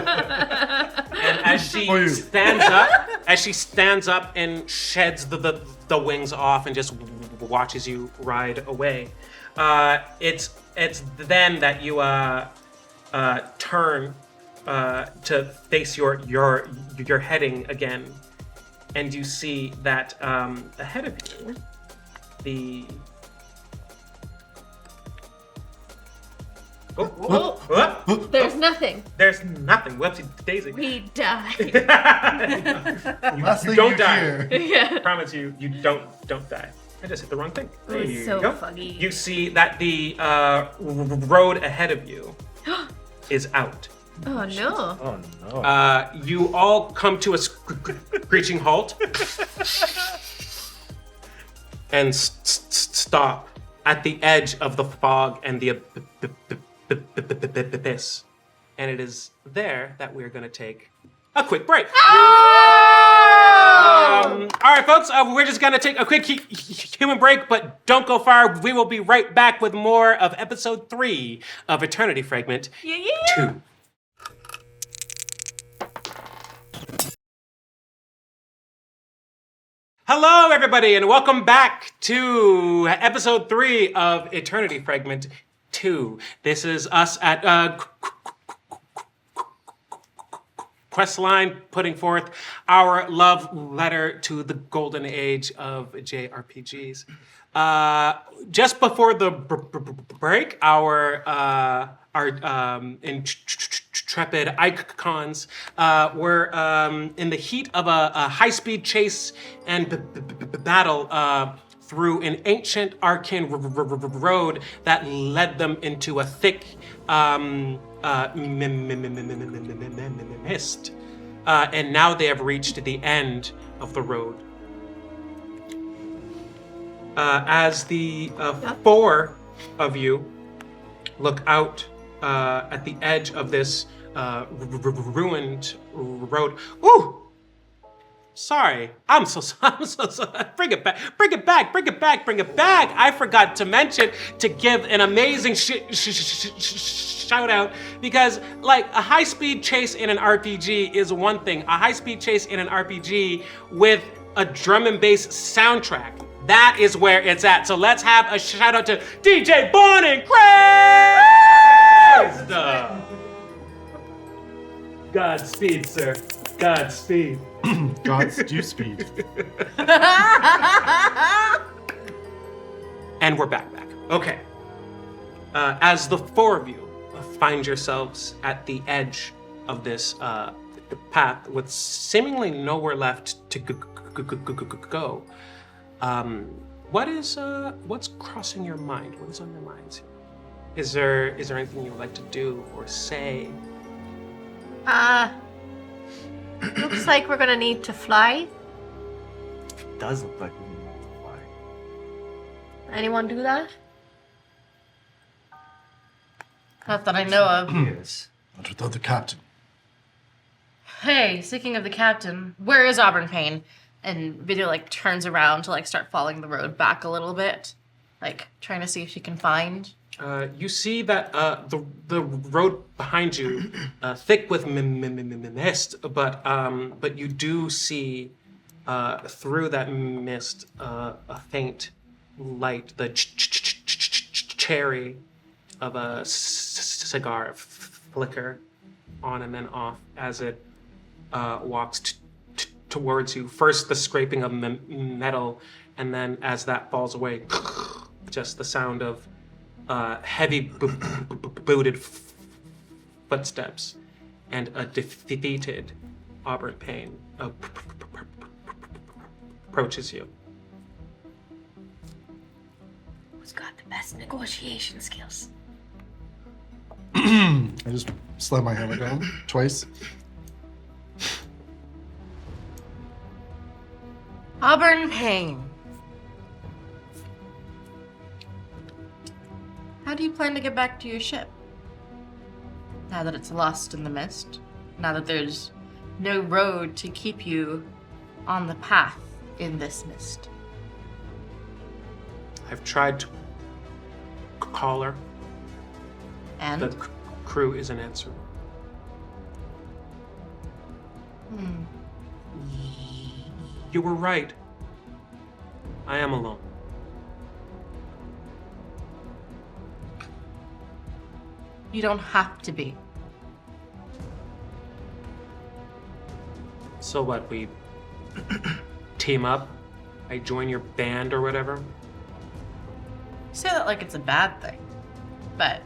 A: And as she stands up and sheds the wings off and just watches you ride away, it's then that you turn to face your heading again, and you see that ahead of you,
B: There's nothing.
A: There's nothing. Whoopsie daisy.
B: We died.
C: Last
A: You
C: thing
A: don't
C: you
A: die.
C: hear.
B: Yeah.
A: I promise you, you don't die. I just hit the wrong thing. There
B: It's
A: you
B: so
A: go.
B: funny.
A: You see that the road ahead of you is out.
B: Oh no.
F: Oh no.
A: You all come to a screeching halt and stop at the edge of the fog and the abyss. And it is there that we're going to take a quick break. All right, folks, we're just going to take a quick human break, but don't go far. We will be right back with more of episode 3 of Eternity Fragment 2. Hello, everybody, and welcome back to episode 3 of Eternity Fragment 2. This is us at Questline putting forth our love letter to the golden age of JRPGs. Just before the break, our intrepid icons were in the heat of a high-speed chase and battle through an ancient arcane road that led them into a thick mist. And now they have reached the end of the road. As the 4 of you look out at the edge of this ruined road. Ooh! Sorry, I'm so sorry. Bring it back. I forgot to mention to give an amazing shout out because, like, a high-speed chase in an RPG is one thing. A high-speed chase in an RPG with a drum and bass soundtrack, that is where it's at. So let's have a shout out to DJ bornandcrazed. Godspeed, sir. Godspeed.
C: God's due speed.
A: And we're back. Okay. As the 4 of you find yourselves at the edge of this path with seemingly nowhere left to go, what's crossing your mind? What is on your minds? Is there anything you'd like to do or say?
B: Looks like we're gonna need to fly.
D: It does look like we need to fly.
B: Anyone do that?
E: Not that I know of.
D: Yes.
C: Not without the captain.
E: Hey, speaking of the captain, where is Auburn Payne? And Vidya, like, turns around to, like, start following the road back a little bit. Like, trying to see if she can find.
A: You see that the road behind you, thick with mist, but you do see through that mist a faint light, the cherry of a cigar flicker on and then off as it walks towards you. First, the scraping of metal, and then as that falls away, just the sound of heavy booted footsteps and a defeated Auburn Payne approaches you.
B: Who's got the best negotiation skills?
C: I just slam my hammer down twice.
E: Auburn Payne. How do you plan to get back to your ship? Now that it's lost in the mist? Now that there's no road to keep you on the path in this mist?
A: I've tried to call her.
E: And?
A: The crew isn't answering. You were right. I am alone.
E: You don't have to be.
A: So what, we team up? I join your band or whatever?
E: You say that like it's a bad thing, but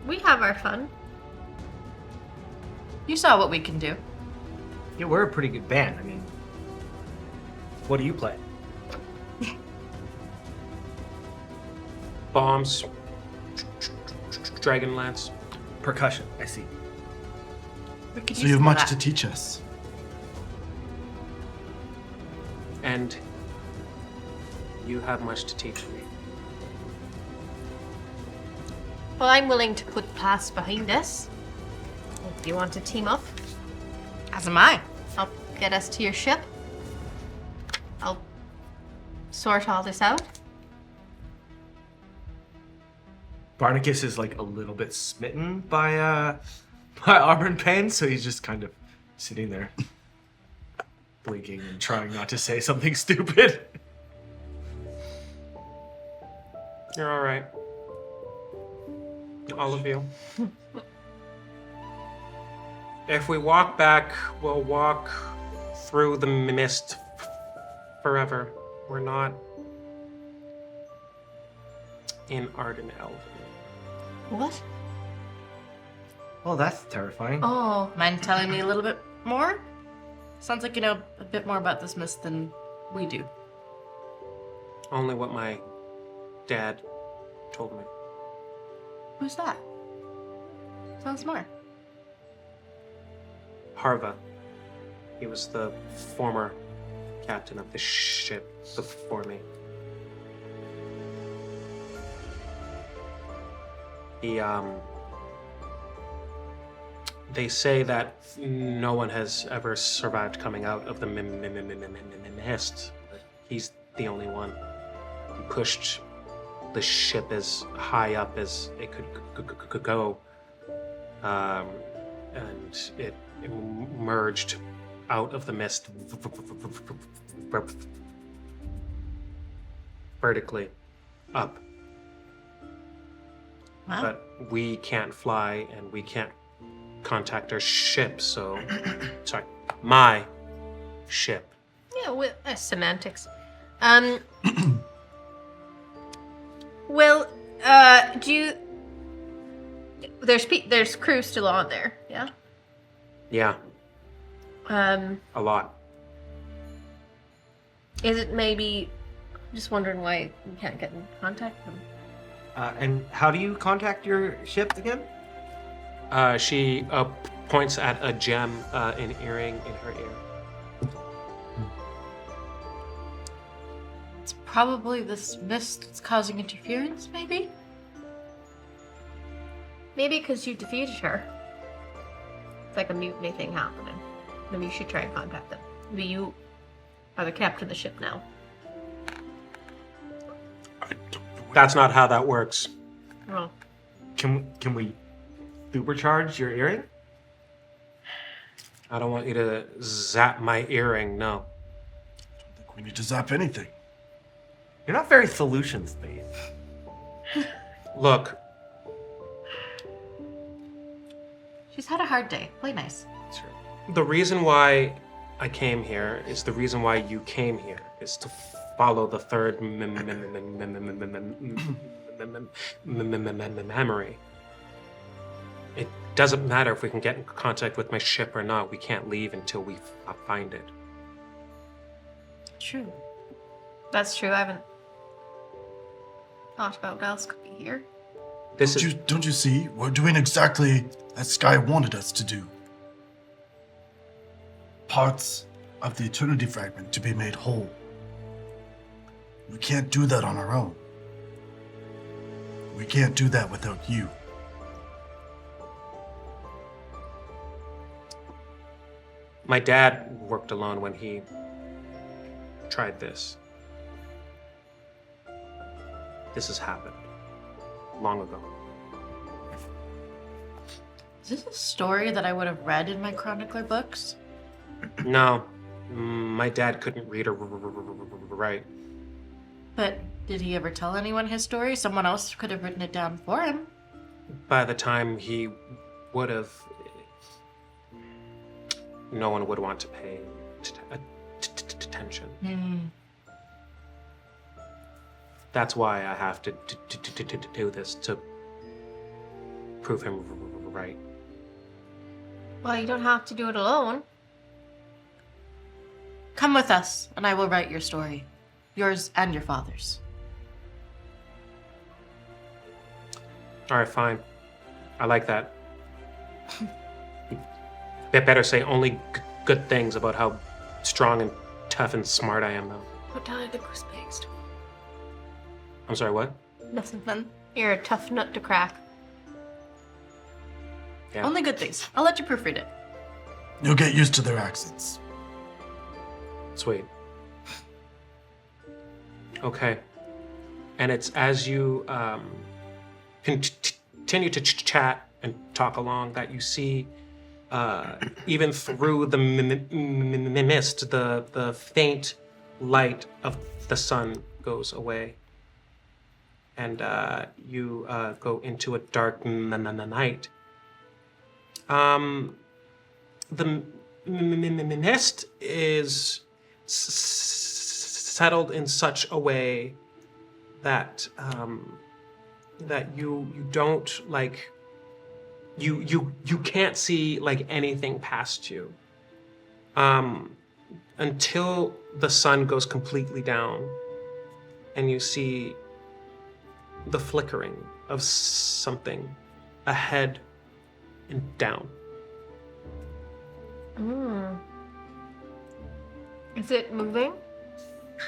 B: We have our fun.
E: you saw what we can do.
D: Yeah, we're a pretty good band. I mean, what do you play?
A: Bombs, Dragonlance.
D: Percussion, I see.
E: We could
C: So
E: use
C: you have
E: some of
C: much
E: that.
C: to teach us.
A: And you have much to teach me.
B: Well, I'm willing to put pass behind us. If you want to team up,
E: As am I.
B: I'll get us to your ship. I'll sort all this out.
D: Barnicus is like a little bit smitten by Auburn Payne, so he's just kind of sitting there, blinking and trying not to say something stupid.
A: You're all right. All of you. If we walk back, we'll walk through the mist forever. We're not in Arden Eld.
B: What?
D: Well, that's terrifying.
B: Oh,
E: Mind telling me a little bit more? Sounds like you know a bit more about this mist than we do.
A: Only what my dad told me.
E: Who's that? Tell us more.
A: Harva. He was the former captain of the ship before me. They say that no one has ever survived coming out of the mist, but he's the only one. He pushed the ship as high up as it could go, and it emerged out of the mist vertically up.
E: Wow.
A: But we can't fly and we can't contact our ship, so sorry, my ship.
B: yeah, well, semantics. Well, do you? There's crew still on there, yeah.
A: Yeah, a lot.
B: Is it maybe? I'm just wondering why we can't get in contact with them.
D: And how do you contact your ship again?
A: She points at a gem, an earring in her ear.
E: It's probably this mist that's causing interference, maybe?
B: Maybe because you defeated her. It's like a mutiny thing happening. Maybe you should try and contact them. Maybe you are the captain of the ship now.
A: That's not how that works.
B: Well,
D: Can we supercharge your earring?
A: I don't want you to zap my earring, no.
C: I think we need to zap anything.
D: You're not very solutions-based.
A: Look,
E: She's had a hard day. Play nice.
A: the reason why I came here is the reason why you came here, is to follow the third memory. It doesn't matter if we can get in contact with my ship or not. We can't leave until we find it.
E: True.
B: that's true. I haven't thought about what else could be here.
A: This is
C: Don't you see? We're doing exactly as Sky wanted us to do. Parts of the Eternity Fragment to be made whole. We can't do that on our own. We can't do that without you.
A: my dad worked alone when he tried this. This has happened long ago.
E: Is this a story that I would have read in my chronicler books?
A: No, my dad couldn't read or write.
E: But did he ever tell anyone his story? Someone else could have written it down for him.
A: By the time he would have, no one would want to pay attention. That's why I have to do this, to prove him right.
B: Well, you don't have to do it alone.
E: Come with us, and I will write your story. Yours and your father's.
A: All right, fine. I like that. Better say only good things about how strong and tough and smart I am, though.
B: Put down the crisp paste.
A: I'm sorry, what?
B: Nothing.
E: Then
B: You're a tough nut to crack.
A: Yeah.
E: Only good things. I'll let you proofread it.
C: You'll get used to their accents.
A: Sweet. Okay. And it's as you continue to chat and talk along that you see, even through the mist, the faint light of the sun goes away. And you go into a dark night. The mist is settled in such a way that that you don't like you can't see like anything past you until the sun goes completely down and you see the flickering of something ahead and down.
B: Is it moving?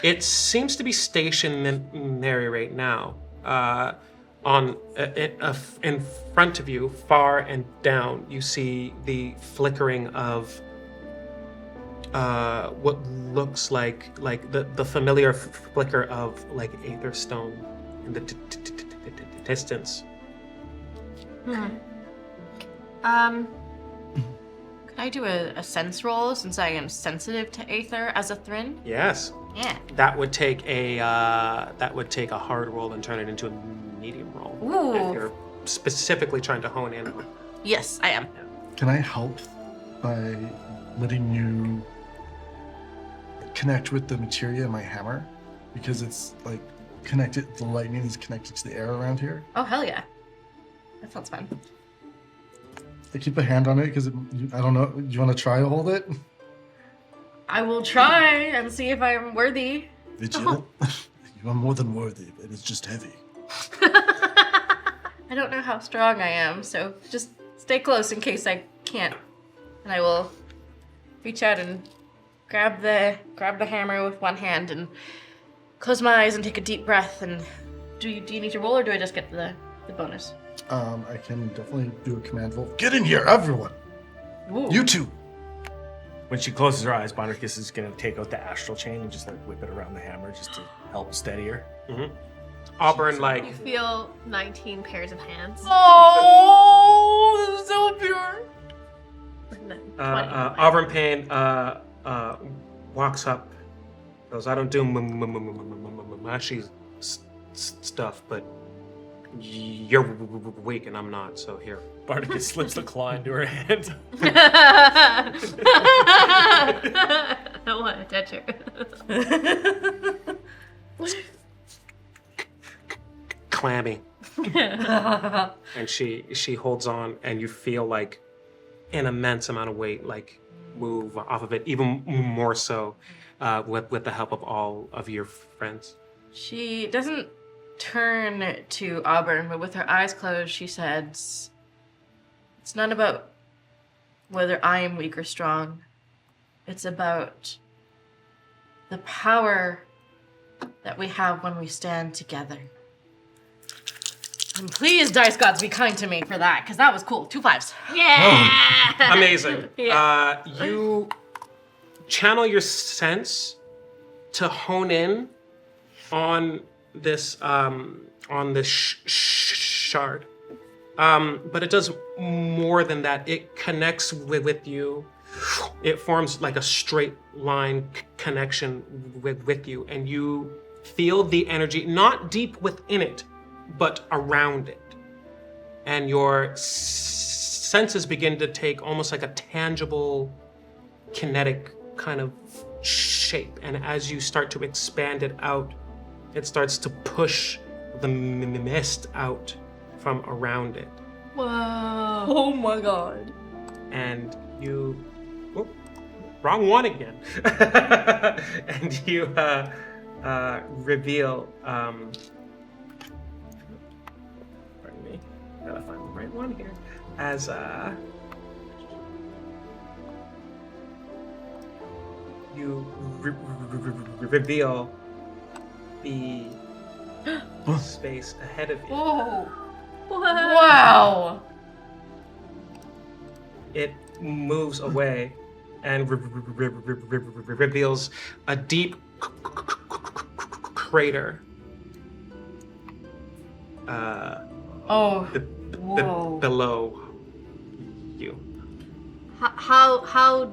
A: It seems to be stationary right now. In front of you, far and down, you see the flickering of what looks like the familiar flicker of like aether stone in the distance.
E: Can I do a sense roll since I am sensitive to aether as a Thrin?
A: Yes.
E: Yeah.
A: That would take a hard roll and turn it into a medium roll.
E: Ooh.
A: If you're specifically trying to hone in.
E: Yes, I am.
C: Can I help by letting you connect with the materia in my hammer? Because it's like connected, the lightning is connected to the air around here.
E: Oh, hell yeah. That sounds fun.
C: I keep a hand on it because I don't know. Do you want to try to hold it?
E: I will try and see if I'm worthy.
C: Vigilant? You are more than worthy. It is just heavy.
E: I don't know how strong I am, so just stay close in case I can't. And I will reach out and grab the hammer with one hand and close my eyes and take a deep breath. And do you need to roll or do I just get the bonus?
C: I can definitely do a command roll. Get in here, everyone!
E: Ooh.
C: You two!
D: When she closes her eyes, Barnicus is going to take out the astral chain and just like whip it around the hammer just to help steady her.
A: Mm-hmm. Auburn like
B: You feel 19 pairs of hands.
E: Oh, this is so pure.
B: And then 20.
A: Auburn Payne walks up, goes, I don't do mushy stuff, but you're weak and I'm not, so here.
D: Barnicus slips the claw into her hand.
B: I don't want to touch her.
A: Clammy. And she holds on and you feel like an immense amount of weight like move off of it, even more so with the help of all of your friends.
E: She doesn't turn to Auburn, but with her eyes closed, she says, it's not about whether I am weak or strong. It's about the power that we have when we stand together. And please, dice gods, be kind to me for that, because that was cool. 2 5s.
B: Yeah!
A: Amazing.
B: Yeah.
A: You channel your sense to hone in on this shard, but it does more than that. It connects with you. It forms like a straight line connection with you, and you feel the energy not deep within it, but around it, and your senses begin to take almost like a tangible, kinetic kind of shape. And as you start to expand it out, it starts to push the mist out from around it.
B: Whoa.
E: Oh my god.
A: And you... Oh, wrong one again. And you reveal... pardon me. Gotta find the right one here. As... you reveal the space ahead of you.
E: Whoa.
B: What?
E: Wow.
A: it moves away and reveals a deep crater.
E: Whoa.
A: Below you.
B: How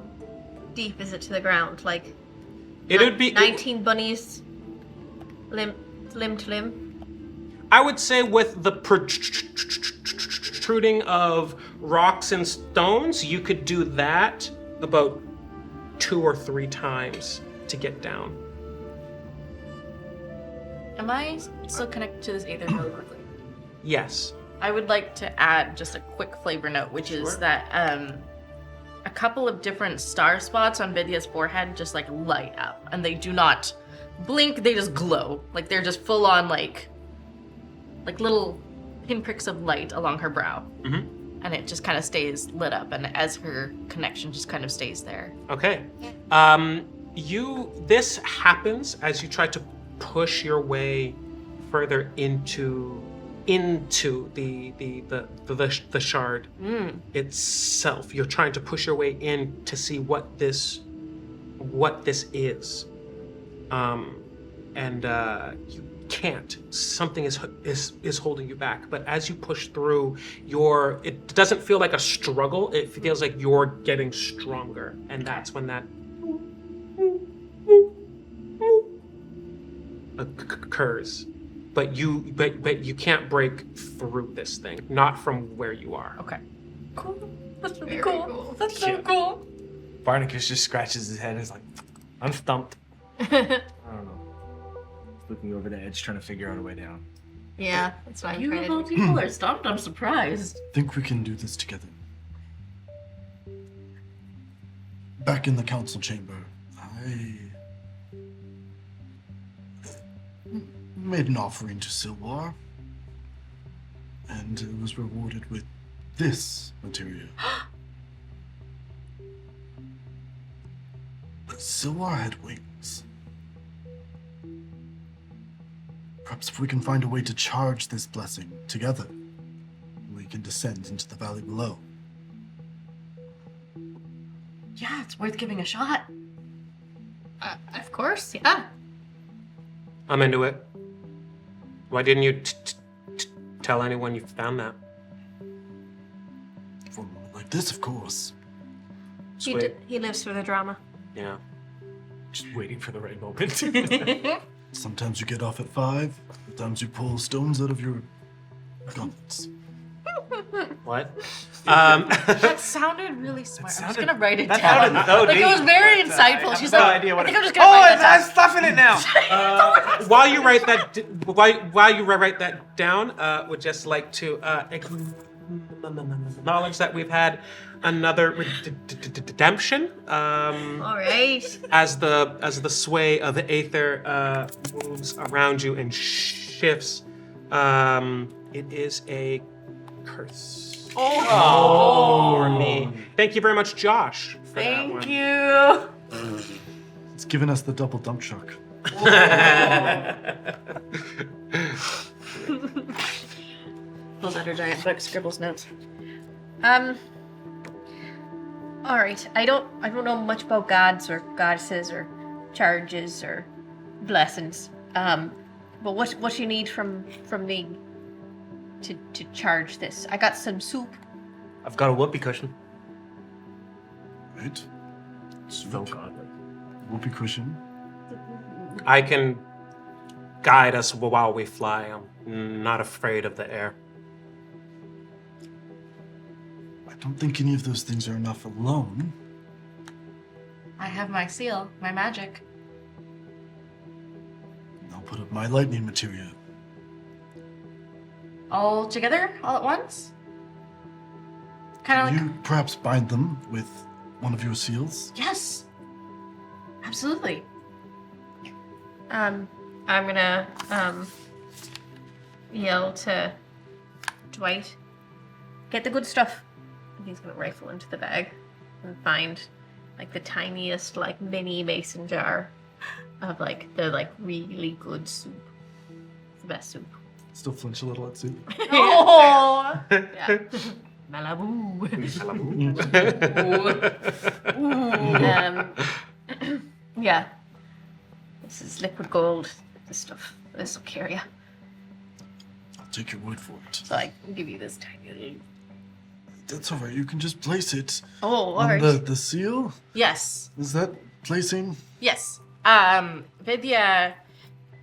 B: deep is it to the ground? Like
A: It would be
B: 19 bunnies, limb to limb.
A: I would say with the protruding of rocks and stones, you could do that about 2 or 3 times to get down.
E: Am I still connected to this aether really quickly?
A: Yes.
E: I would like to add just a quick flavor note, which is that a couple of different star spots on Vidya's forehead just like light up, and they do not blink; they just glow. Like they're just full on like little pinpricks of light along her brow, and it just kind of stays lit up, and as her connection just kind of stays there.
A: Okay. This happens as you try to push your way further into the shard itself. You're trying to push your way in to see what this is, and you can't. Something is holding you back. But as you push through, it doesn't feel like a struggle. It feels like you're getting stronger, and that's when that occurs. But you can't break through this thing, not from where you are.
E: Okay. Cool. That's really
B: Very
E: cool.
B: cool.
E: That's so cool.
D: Barnicus just scratches his head and is like, I'm stumped. I don't know. Looking over the edge, trying to figure out a way down.
B: Yeah, that's why I'm
E: You
B: trying
E: little
B: to.
E: people are stumped. I'm surprised.
C: Think we can do this together. Back in the council chamber, I made an offering to Silwar, and was rewarded with this material. Silwar had wings. Perhaps if we can find a way to charge this blessing together, we can descend into the valley below.
E: Yeah, it's worth giving a shot.
B: Of course, yeah.
A: I'm into it. Why didn't you tell anyone you found that?
C: For a moment like this, of course.
A: Sweet.
B: He lives for the drama.
A: Yeah.
D: Just waiting for the right moment.
C: Sometimes you get off at 5, sometimes you pull stones out of your gauntlets.
A: What?
E: That sounded really smart. I'm just gonna write it
D: That
E: down.
D: sounded so
E: Like it was
D: deep,
E: very
D: but,
E: insightful.
D: I have
E: She's
D: no
E: like,
D: idea what
E: I think
D: it-
E: I'm just gonna
D: Oh,
E: write
D: it
E: that
D: has stuff in it now.
A: While you write that down, would just like to acknowledge that we've had another redemption.
B: All right.
A: As the sway of the aether moves around you and shifts, it is a curse. For me. Thank you very much, Josh, for that one.
E: Thank you.
C: It's given us the double dump truck.
E: Pulls out her giant book, scribbles notes.
B: All right. I don't know much about gods or goddesses or charges or blessings. But what do you need from me to charge this? I got some soup.
D: I've got a whoopee cushion.
C: Right?
D: So godly.
C: Whoopee cushion.
A: I can guide us while we fly. I'm not afraid of the air.
C: I don't think any of those things are enough alone.
E: I have my seal, my magic.
C: I'll put up my lightning materia.
E: All together, all at once? Kind of like,
C: You perhaps bind them with one of your seals?
E: yes. Absolutely.
B: I'm gonna yell to Dwight, get the good stuff. And he's gonna rifle into the bag and find like the tiniest like mini mason jar of like the like really good soup. It's the best soup.
C: Still flinch a little at soup.
E: Oh!
B: Yeah. Malibu.
A: Malibu.
B: Yeah. This is liquid gold. This stuff. This will carry you.
C: I'll take your word for it.
B: So I can give you this tiny.
C: That's all right. You can just place it
B: Oh, all
C: on
B: right.
C: the seal.
E: Yes.
C: Is that placing?
E: Yes. Vidya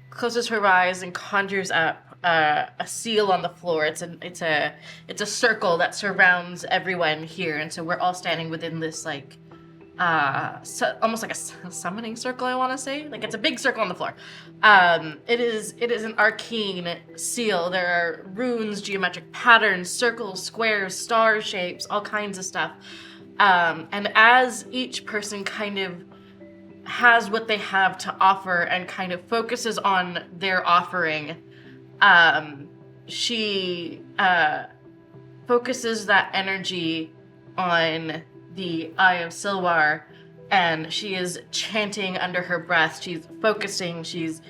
E: closes her eyes and conjures up a seal on the floor. It's a circle that surrounds everyone here, and so we're all standing within this like almost like a summoning circle. I want to say like it's a big circle on the floor. It is an arcane seal. There are runes, geometric patterns, circles, squares, star shapes, all kinds of stuff. And as each person kind of has what they have to offer and kind of focuses on their offering, she focuses that energy on the Eye of Silwar, and she is chanting under her breath. She's focusing, she's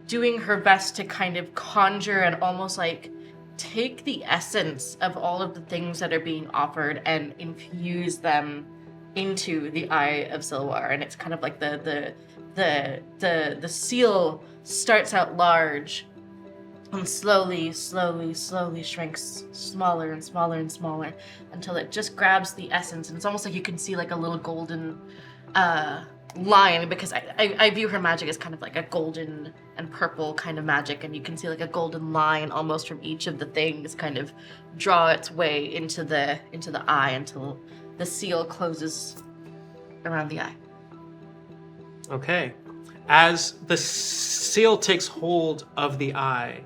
E: doing her best to kind of conjure and almost like take the essence of all of the things that are being offered and infuse them into the Eye of Silwar. And it's kind of like the seal starts out large and slowly shrinks smaller and smaller and smaller until it just grabs the essence. And it's almost like you can see like a little golden line, because I view her magic as kind of like a golden and purple kind of magic, and you can see like a golden line almost from each of the things kind of draw its way into the eye until the seal closes around the eye.
A: Okay. As the seal takes hold of the eye,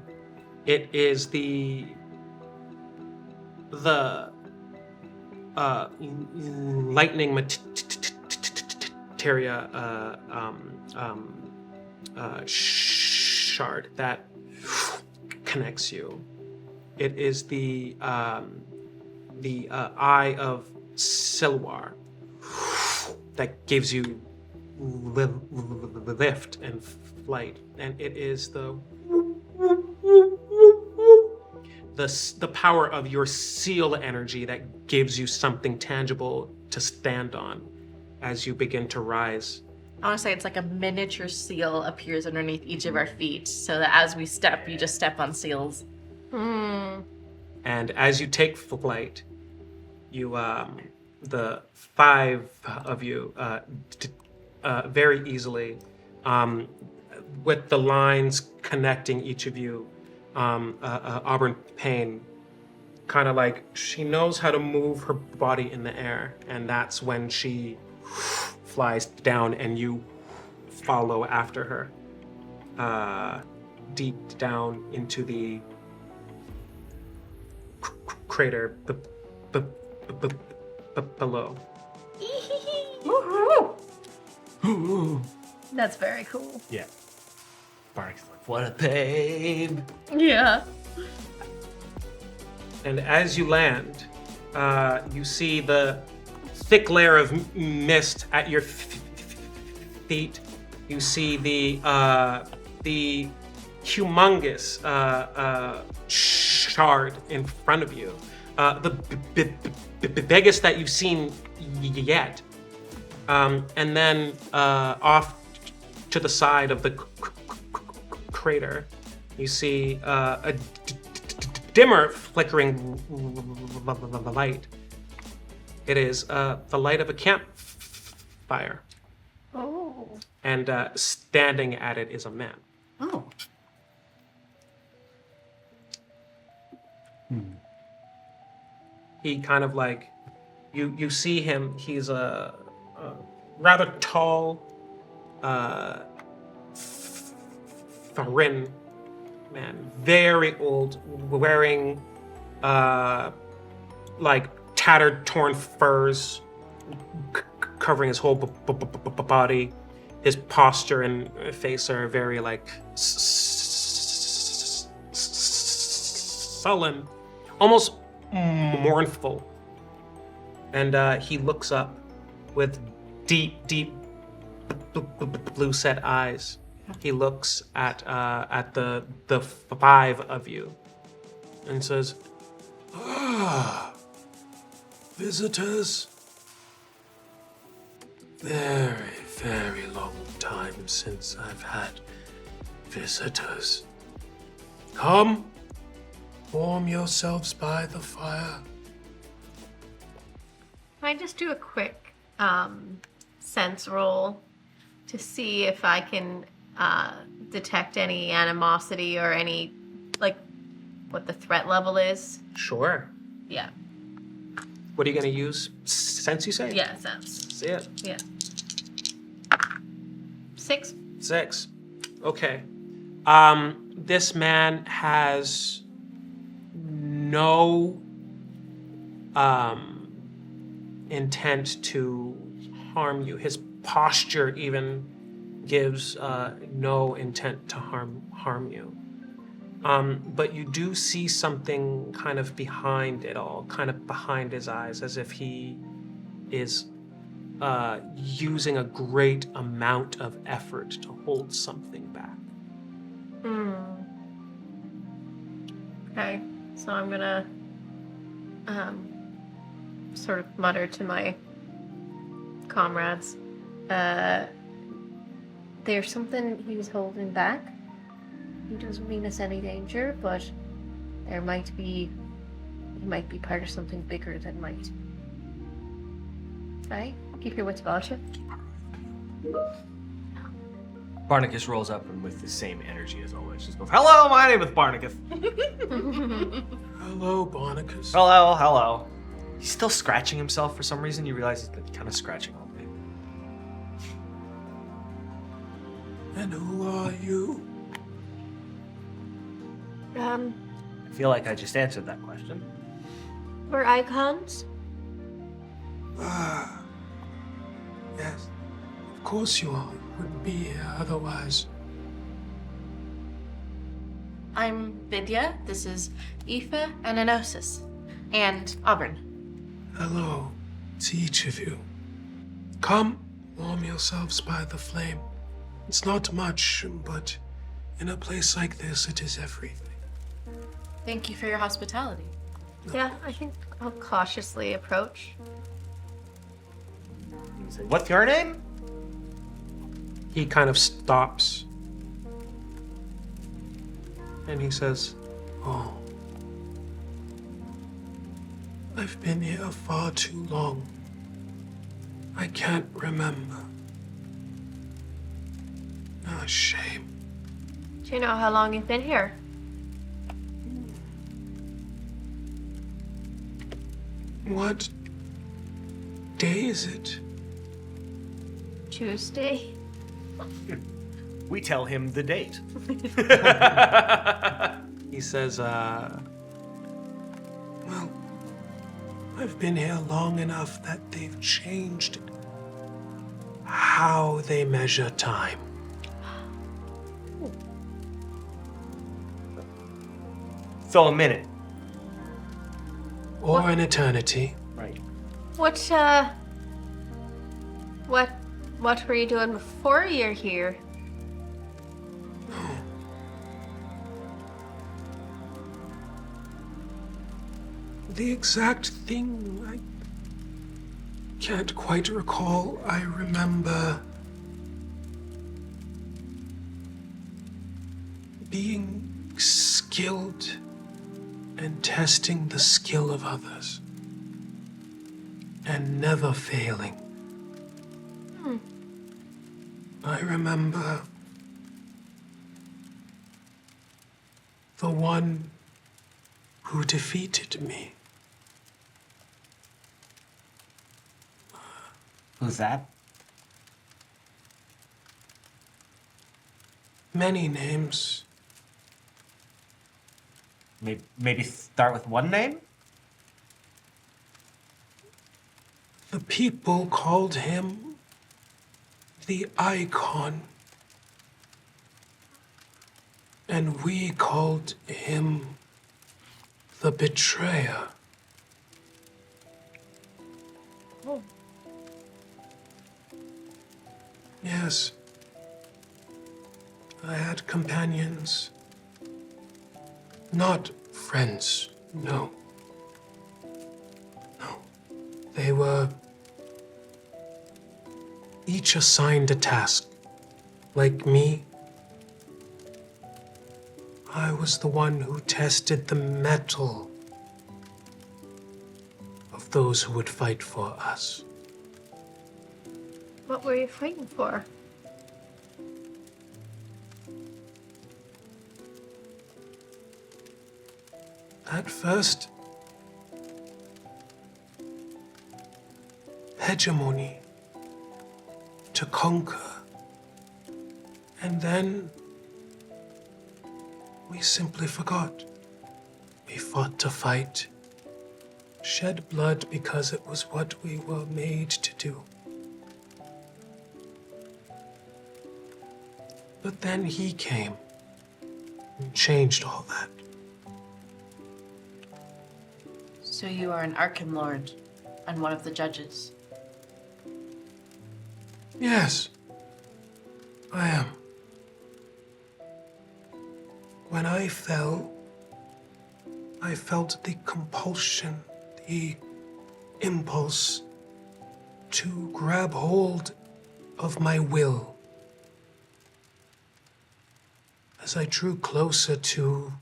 A: it is the lightning materia shard that connects you. It is the Eye of Silwar that gives you lift and flight, and it is the power of your seal energy that gives you something tangible to stand on as you begin to rise.
E: I want to say it's like a miniature seal appears underneath each of our feet, so that as we step, you just step on seals.
A: And as you take flight, you, the five of you, very easily, with the lines connecting each of you, Auburn Payne, kind of like she knows how to move her body in the air, and that's when she flies down and you follow after her, deep down into the crater below.
B: That's very cool.
D: Yeah. Barnicus like, what a pain.
B: Yeah.
A: And as you land, you see the thick layer of mist at your feet. You see the humongous shard in front of you, the biggest that you've seen yet. And then off to the side of the crater, you see a dimmer flickering light. It is the light of a campfire.
B: Oh.
A: And standing at it is a man.
B: Oh.
A: He kind of like, you see him, he's a rather tall, thin man, very old, wearing like tattered, torn furs covering his whole body. His posture and face are very like sullen, almost mournful. And he looks up with deep blue set eyes. He looks at the five of you and says, Visitors? Very, very long time since I've had visitors. Come, warm yourselves by the fire.
B: Can I just do a quick sense roll to see if I can detect any animosity or any, like, what the threat level is?
A: Sure.
B: Yeah.
A: What are you going to use? Sense, you say?
B: Yeah, sense.
A: See it?
B: Yeah. 6.
A: 6. Okay. This man has no intent to harm you. His posture even gives no intent to harm you. But you do see something kind of behind it all, kind of behind his eyes, as if he is using a great amount of effort to hold something back.
B: Okay, so I'm gonna sort of mutter to my comrades. There's something he was holding back. He doesn't mean us any danger, but he might be part of something bigger than might. Okay? Keep your wits about you.
D: Barnicus rolls up and with the same energy as always just goes, "Hello, my name is Barnicus."
A: Hello, Barnicus.
D: Hello. He's still scratching himself for some reason. You realize he's been kind of scratching all day.
A: And who are you?
D: I feel like I just answered that question.
B: We're icons.
A: Ah, yes. Of course you are. Wouldn't be here otherwise.
E: I'm Vidya. This is Aoife and Enosis. And Auburn.
A: Hello to each of you. Come, warm yourselves by the flame. It's not much, but in a place like this, it is everything.
E: Thank you for your hospitality.
B: Yeah, I think I'll cautiously approach.
D: You say, "What's your name?"
A: He kind of stops. And he says, "Oh, I've been here far too long. I can't remember. Ah, shame.
B: Do you know how long you've been here?
A: What day is it?"
B: Tuesday.
D: We tell him the date.
A: He says, well, I've been here long enough that they've changed how they measure time.
D: So a minute.
A: Or an eternity.
D: Right.
B: What were you doing before you're here?
A: The exact thing I can't quite recall. I remember being skilled and testing the skill of others and never failing. I remember the one who defeated me.
D: Who's that?
A: Many names.
D: Maybe start with one name?
A: The people called him the Icon. And we called him the Betrayer.
B: Oh.
A: Yes. I had companions. Not friends, no. No. They were each assigned a task. Like me, I was the one who tested the mettle of those who would fight for us.
B: What were you fighting for?
A: At first, hegemony, to conquer. And then we simply forgot. We fought to fight, shed blood because it was what we were made to do. But then he came and changed all that.
E: So you are an Archenlord and one of the judges.
A: Yes, I am. When I fell, I felt the compulsion, the impulse to grab hold of my will. As I drew closer to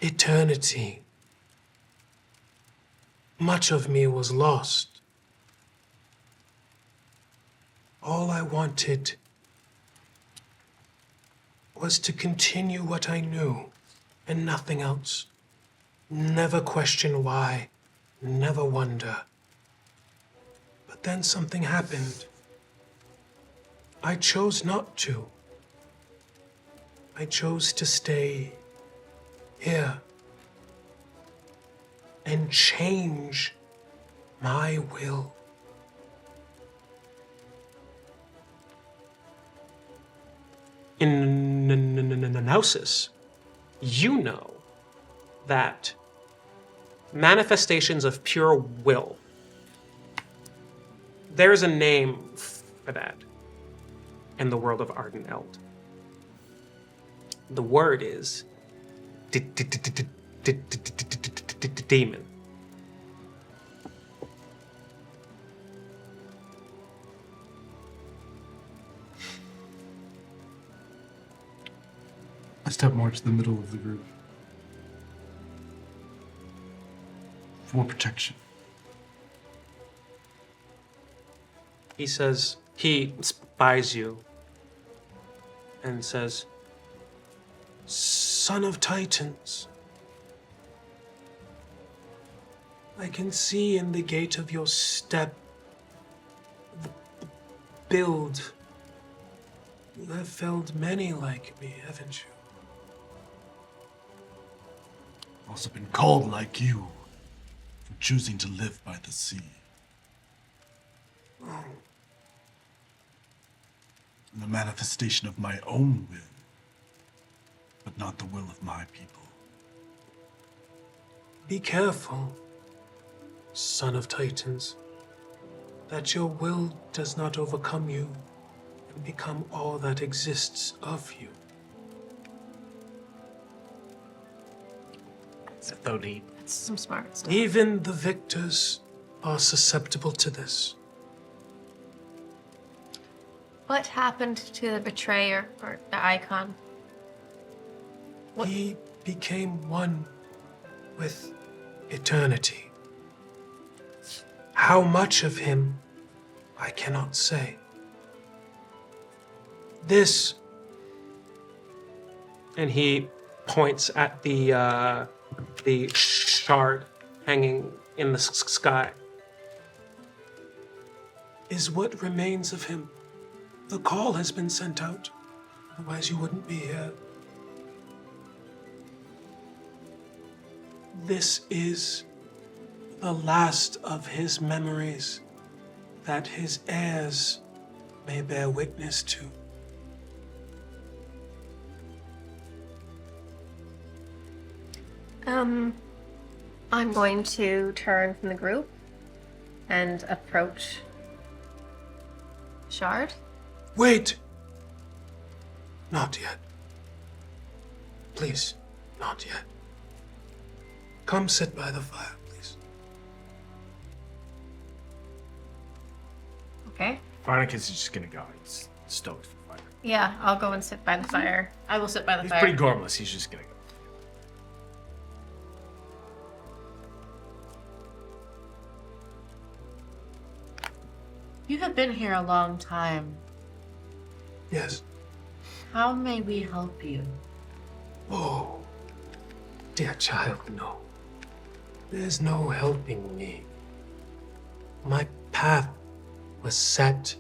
A: eternity, much of me was lost. All I wanted was to continue what I knew and nothing else. Never question why, never wonder. But then something happened. I chose not to. I chose to stay here and change my will. In Enosis, you know that manifestations of pure will, there's a name for that in the world of Arden Eld. The word is demon.
C: I step more to the middle of the group. For protection.
A: He says, he spies you and says, "Son of Titans, I can see in the gait of your step, the build. You have felled many like me, haven't you?"
C: Also been called like you for choosing to live by the sea. And the manifestation of my own will, but not the will of my people.
A: Be careful, Son of Titans, that your will does not overcome you and become all that exists of you.
D: So deep.
B: That's some smart stuff.
A: Even the victors are susceptible to this.
B: What happened to the betrayer or the icon?
A: He became one with eternity. How much of him, I cannot say. This, and he points at the shard hanging in the sky, is what remains of him. The call has been sent out, otherwise you wouldn't be here. This is the last of his memories that his heirs may bear witness to.
B: I'm going to turn from the group and approach Shard.
A: Wait! Not yet. Please, not yet. Come sit by the fire, please.
B: Okay.
D: Barnicus is just gonna go. He's stoked for fire.
B: Yeah, I'll go and sit by the fire.
E: I will sit by the
D: He's
E: fire.
D: pretty gormless. He's just gonna go.
E: You have been here a long time.
A: Yes.
E: How may we help you?
A: Oh, dear child, no. There's no helping me. My path was set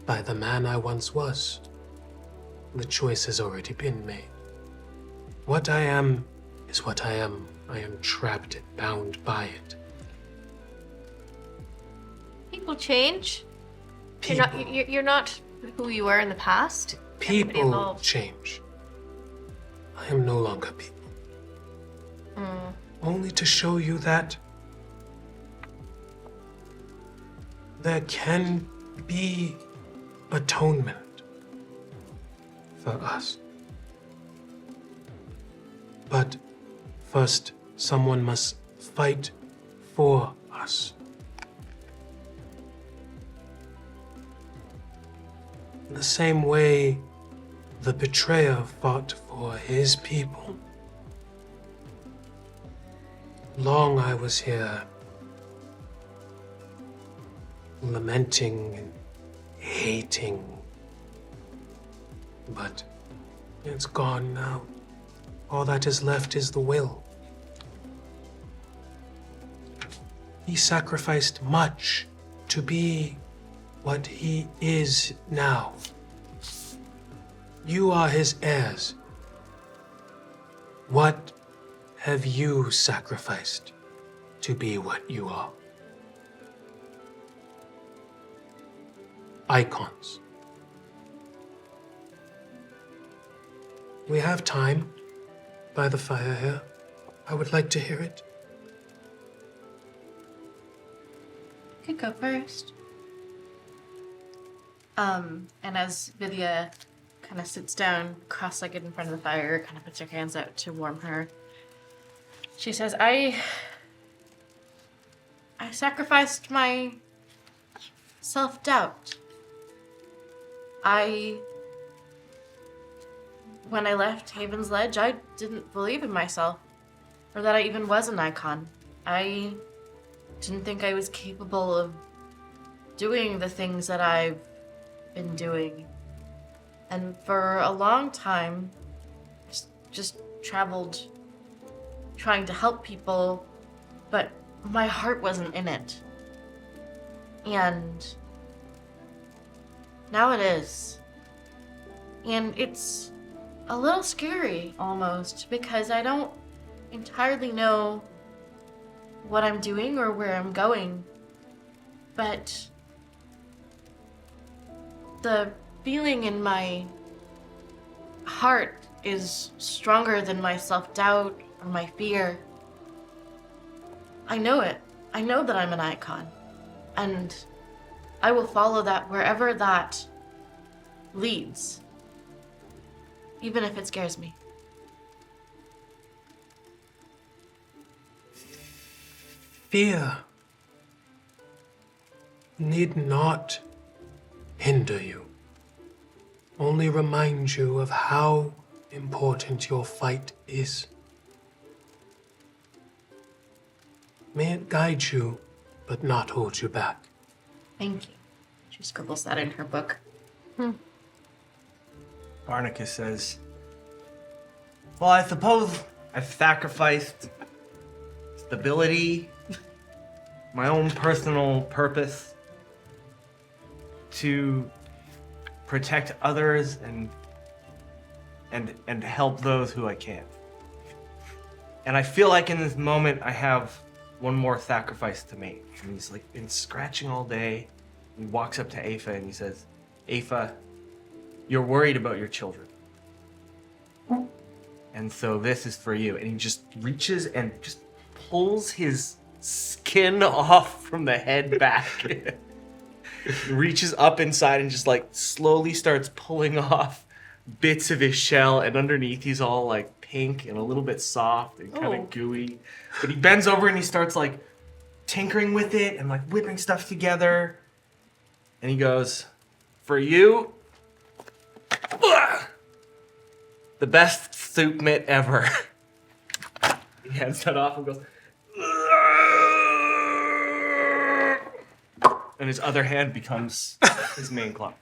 A: by the man I once was. The choice has already been made. What I am is what I am. I am trapped and bound by it.
B: People change.
A: People,
B: You're not who you were in the past. Everybody
A: people
B: evolves.
A: change. I am no longer people. Only to show you that there can be atonement for us. But first, someone must fight for us. In the same way the betrayer fought for his people. Long I was here, lamenting and hating. But it's gone now. All that is left is the will. He sacrificed much to be what he is now. You are his heirs. What have you sacrificed to be what you are? Icons. We have time by the fire here. I would like to hear it.
E: You could go first. And as Vidya kind of sits down, cross-legged in front of the fire, kind of puts her hands out to warm her, she says, I sacrificed my self-doubt. When I left Haven's Ledge, I didn't believe in myself, or that I even was an icon. I didn't think I was capable of doing the things that I've been doing. And for a long time, just traveled trying to help people, but my heart wasn't in it. And now it is. And it's a little scary almost, because I don't entirely know what I'm doing or where I'm going. But the feeling in my heart is stronger than my self-doubt or my fear. I know it. I know that I'm an icon. And I will follow that wherever that leads. Even if it scares me.
A: Fear need not hinder you, only remind you of how important your fight is. May it guide you, but not hold you back.
E: Thank you. She scribbles that in her book.
D: Barnicus says, well, I suppose I've sacrificed stability, my own personal purpose, to protect others and help those who I can. And I feel like in this moment I have one more sacrifice to make. And he's like been scratching all day. He walks up to Aoife and he says, Aoife, you're worried about your children. And so this is for you. And he just reaches and just pulls his skin off from the head back. Reaches up inside and just like slowly starts pulling off bits of his shell. And underneath he's all like pink and a little bit soft and kind of gooey. But he bends over and he starts like tinkering with it and like whipping stuff together. And he goes, for you, the best soup mitt ever. He hands that off and goes, and his other hand becomes his main claw.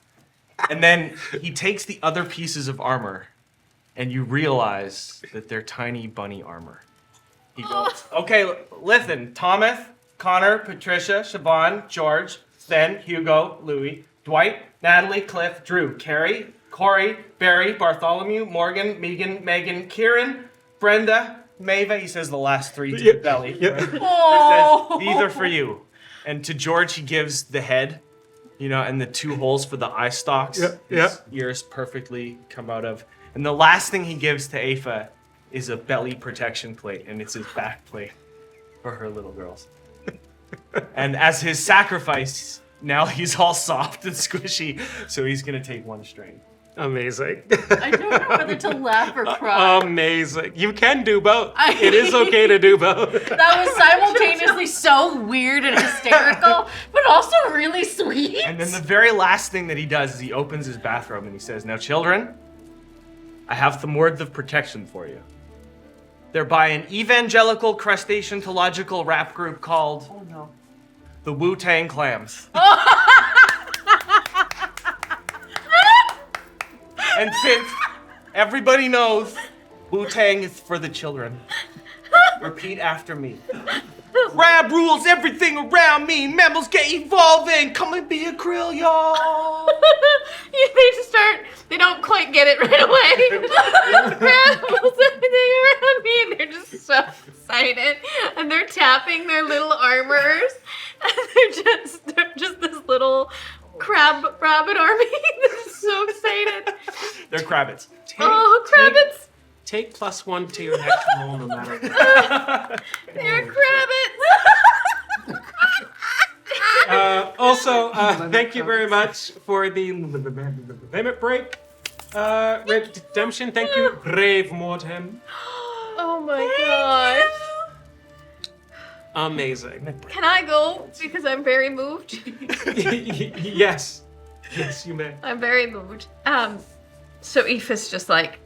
D: And then he takes the other pieces of armor, and you realize that they're tiny bunny armor. He goes, okay, listen, Thomas, Connor, Patricia, Siobhan, George, Sven, Hugo, Louis, Dwight, Natalie, Cliff, Drew, Carrie, Corey, Barry, Bartholomew, Morgan, Megan, Kieran, Brenda, Maeva. He says the last three to the belly.
A: Yeah.
D: Right? He says, these are for you. And to George, he gives the head, and the 2 holes for the eye stalks. His ears perfectly come out of. And the last thing he gives to Aoife is a belly protection plate, and it's his back plate for her little girls. And as his sacrifice, now he's all soft and squishy, so he's gonna take 1 strain.
A: Amazing.
E: I don't know whether to laugh or cry.
A: Amazing. You can do both. It is okay to do both.
E: That was simultaneously so weird and hysterical, but also really sweet.
D: And then the very last thing that he does is he opens his bathrobe and he says, now children, I have some words of protection for you. They're by an evangelical crustacean-tological rap group called the Wu-Tang Clams. And since everybody knows Wu-Tang is for the children, repeat after me. Rap rules everything around me. Mammals get evolving. Come and be a krill, y'all.
B: They don't quite get it right away. Rap rules everything around me, and they're just so excited. And they're tapping their little armors. And they're just this little rabbit army that's so excited.
D: They're crabbits.
B: Crabbits!
A: Take +1 to your next roll, no matter what.
B: They're crabbits!
A: Also, thank you very much for the limit break. Redemption, thank you, Brave Mortem.
B: Oh my gosh.
A: Amazing.
B: Can I go? Because I'm very moved.
A: Yes. Yes, you may.
B: I'm very moved. So Aoife's just like,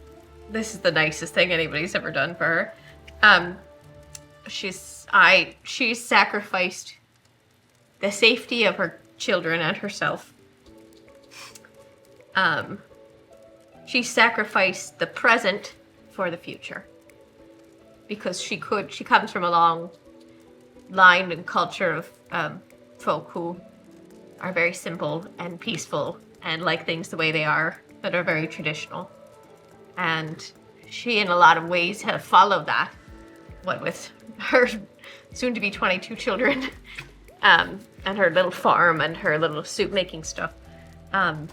B: this is the nicest thing anybody's ever done for her. She's sacrificed the safety of her children and herself. She sacrificed the present for the future. Because she comes from a long line and culture of folk who are very simple and peaceful and like things the way they are, that are very traditional. And she, in a lot of ways, have followed that, what with her soon-to-be 22 children, and her little farm and her little soup-making stuff. And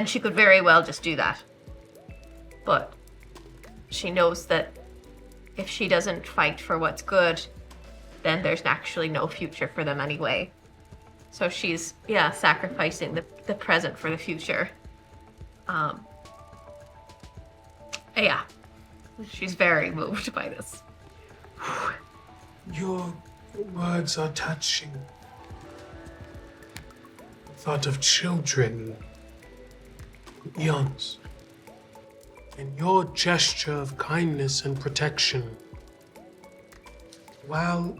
B: she could very well just do that. But she knows that if she doesn't fight for what's good, then there's actually no future for them anyway. So she's, sacrificing the present for the future. She's very moved by this.
F: Your words are touching. Thought of children, youngs, and your gesture of kindness and protection, while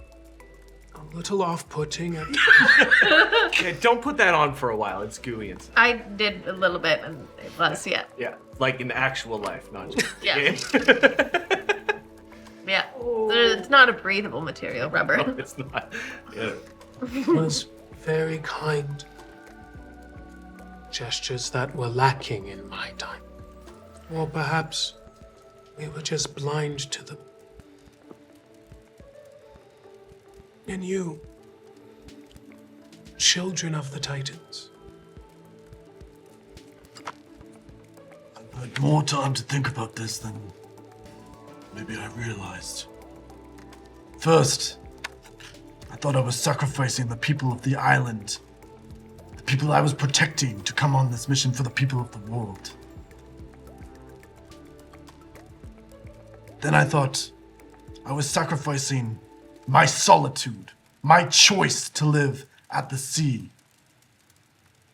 F: a little off-putting.
D: Yeah, don't put that on for a while. It's gooey inside.
B: I did a little bit, and it was,
D: Yeah, like in actual life, not just
B: Yeah.
D: game.
B: Yeah. It's not a breathable material, rubber.
D: No, it's not. Yeah.
F: Was very kind. Gestures that were lacking in my time. Or perhaps we were just blind to them. And you, children of the Titans.
C: I've had more time to think about this than maybe I realized. First, I thought I was sacrificing the people of the island, the people I was protecting, to come on this mission for the people of the world. Then I thought I was sacrificing my solitude, my choice to live at the sea,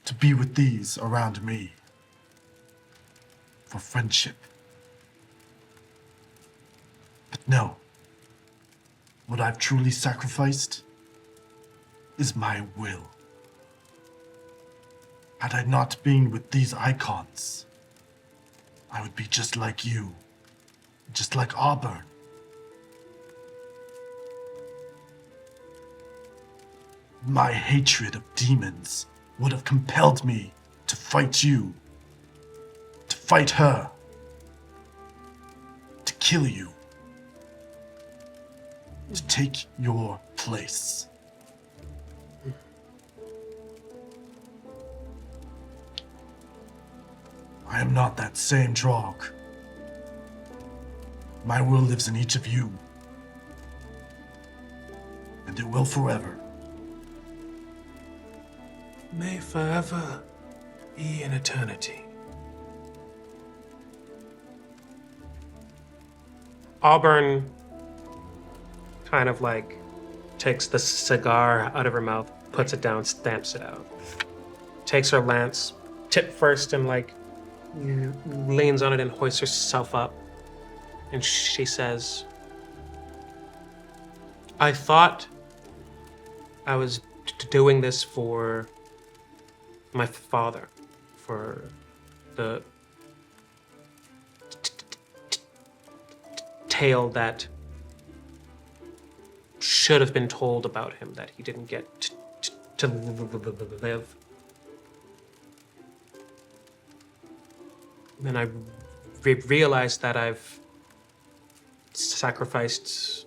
C: to be with these around me. For friendship. But no. What I've truly sacrificed is my will. Had I not been with these icons, I would be just like you. Just like Auburn. My hatred of demons would have compelled me to fight you. To fight her. To kill you. To take your place. I am not that same Drog. My will lives in each of you. And it will forever.
F: May forever be an eternity.
A: Auburn kind of like takes the cigar out of her mouth, puts it down, stamps it out. Takes her lance, tip first, and like leans on it and hoists herself up. And she says, I thought I was doing this for my father, for the tale that should have been told about him that he didn't get to live. And I realized that I've sacrificed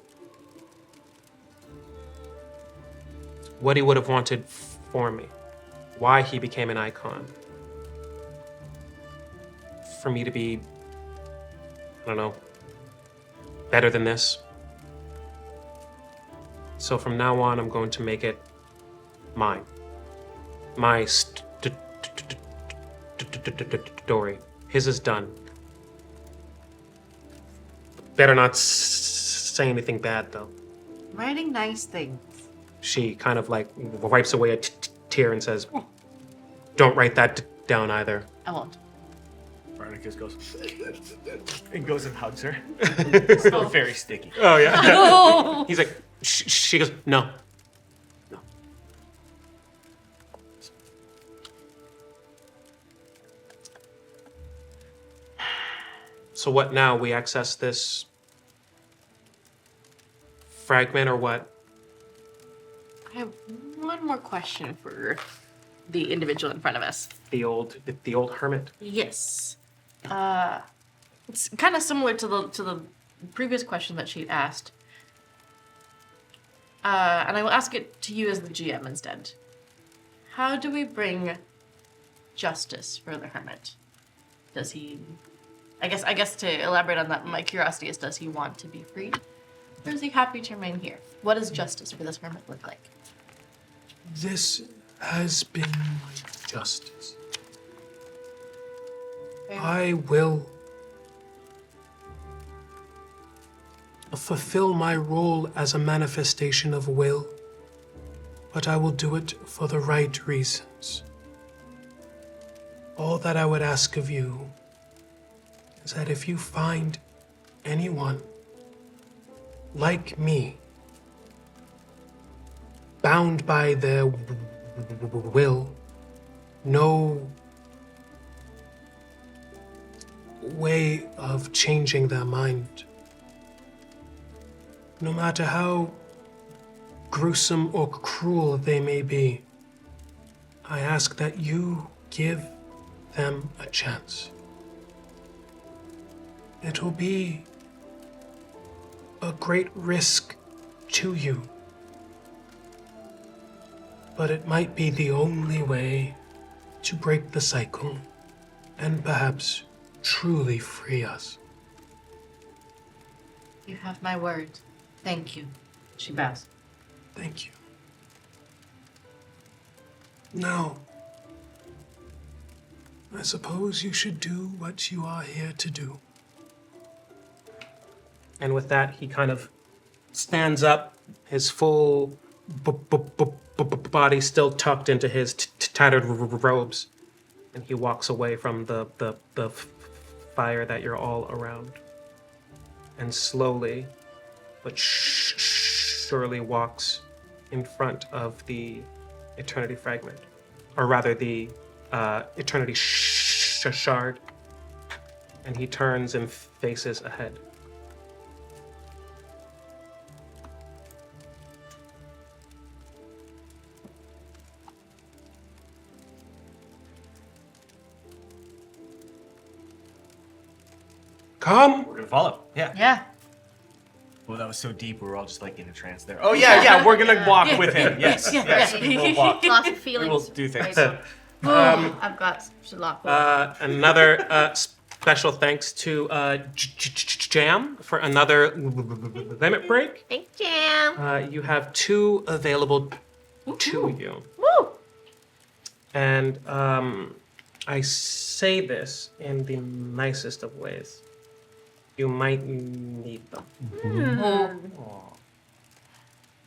A: what he would have wanted for me, why he became an icon. For me to be, I don't know, better than this. So from now on, I'm going to make it mine. My story. His is done. Better not say anything bad, though.
E: Writing nice things.
A: She kind of like wipes away a tear and says, don't write that down either.
E: I won't.
D: Barnicus goes and goes and hugs her. It's still very sticky.
A: Oh, yeah. He's like, she goes, no. No. So what now? We access this fragment or what?
E: I have one more question for the individual in front of us.
A: The old hermit.
E: Yes. It's kind of similar to the previous question that she'd asked. And I will ask it to you as the GM instead. How do we bring justice for the hermit? Does he... I guess to elaborate on that, my curiosity is, does he want to be freed? Or is he happy to remain here? What does justice for this hermit look like?
F: This has been my justice. I will fulfill my role as a manifestation of will, but I will do it for the right reasons. All that I would ask of you is that if you find anyone like me, bound by their will, no way of changing their mind, no matter how gruesome or cruel they may be, I ask that you give them a chance. It will be a great risk to you, but it might be the only way to break the cycle and perhaps truly free us.
E: You have my word. Thank you. She bows.
F: Thank you. Now, I suppose you should do what you are here to do.
A: And with that, he kind of stands up, his full body still tucked into his tattered robes, and he walks away from the fire that you're all around, and slowly but surely walks in front of the Eternity Fragment, or rather the Eternity Shard, and he turns and faces ahead. Come.
D: We're gonna follow. Yeah.
E: Yeah.
D: Well, that was so deep. We were all just like in a trance there. Oh yeah. We're gonna walk with him. Yes. Yes. We will walk.
B: Lots of
D: We
B: feelings.
D: will do things.
B: I've got a lot.
A: Another special thanks to Jam for another limit break.
B: Thanks, Jam.
A: You have 2 available to you.
B: Woo!
A: And I say this in the nicest of ways. You might need them.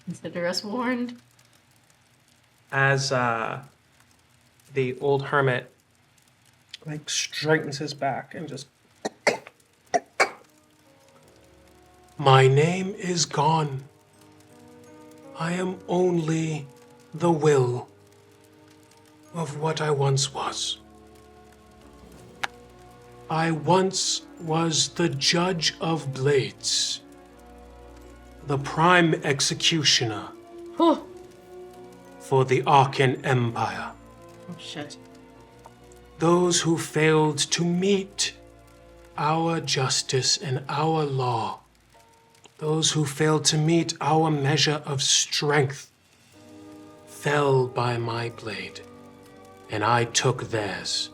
B: Consider us warned.
A: As the old hermit like straightens his back and just... My name is gone. I am only the will of what I once was. I once was the judge of blades, the prime executioner for the Arden Empire.
E: Oh, shit.
A: Those who failed to meet our justice and our law, those who failed to meet our measure of strength, fell by my blade, and I took theirs,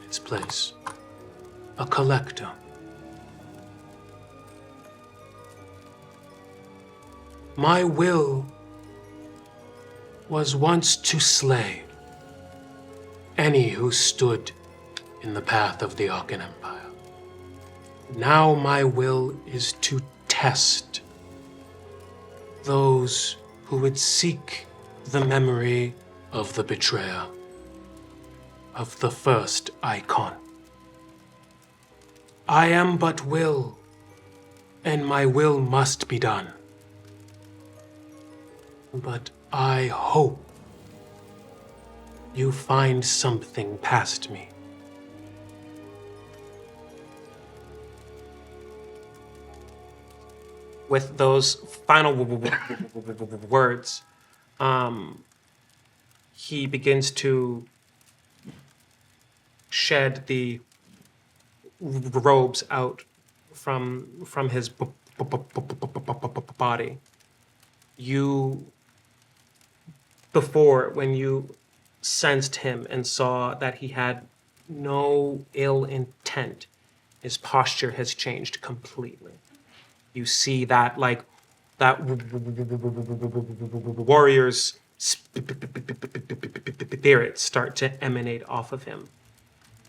A: its place. A collector. My will was once to slay any who stood in the path of the Arden Empire. Now my will is to test those who would seek the memory of the betrayer, of the first icon. I am but will, and my will must be done. But I hope you find something past me. With those final words, he begins to shed the robes out from his body. You, before, when you sensed him and saw that he had no ill intent, his posture has changed completely. You see that, like, that warrior's spirit start to emanate off of him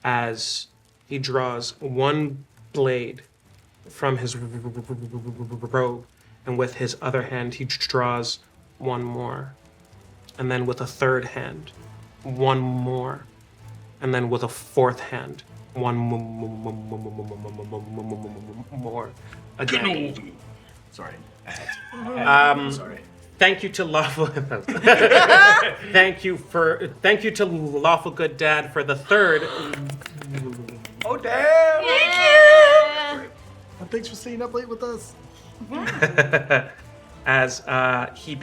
A: as he draws one blade from his robe, and with his other hand he draws one more, and then with a third hand, one more, and then with a fourth hand, one more. Again.
D: Sorry.
A: Sorry. Thank you to Lawful. Thank you to Lawful Good Dad for the third.
D: Oh damn!
C: And thanks for staying up late with us.
A: As he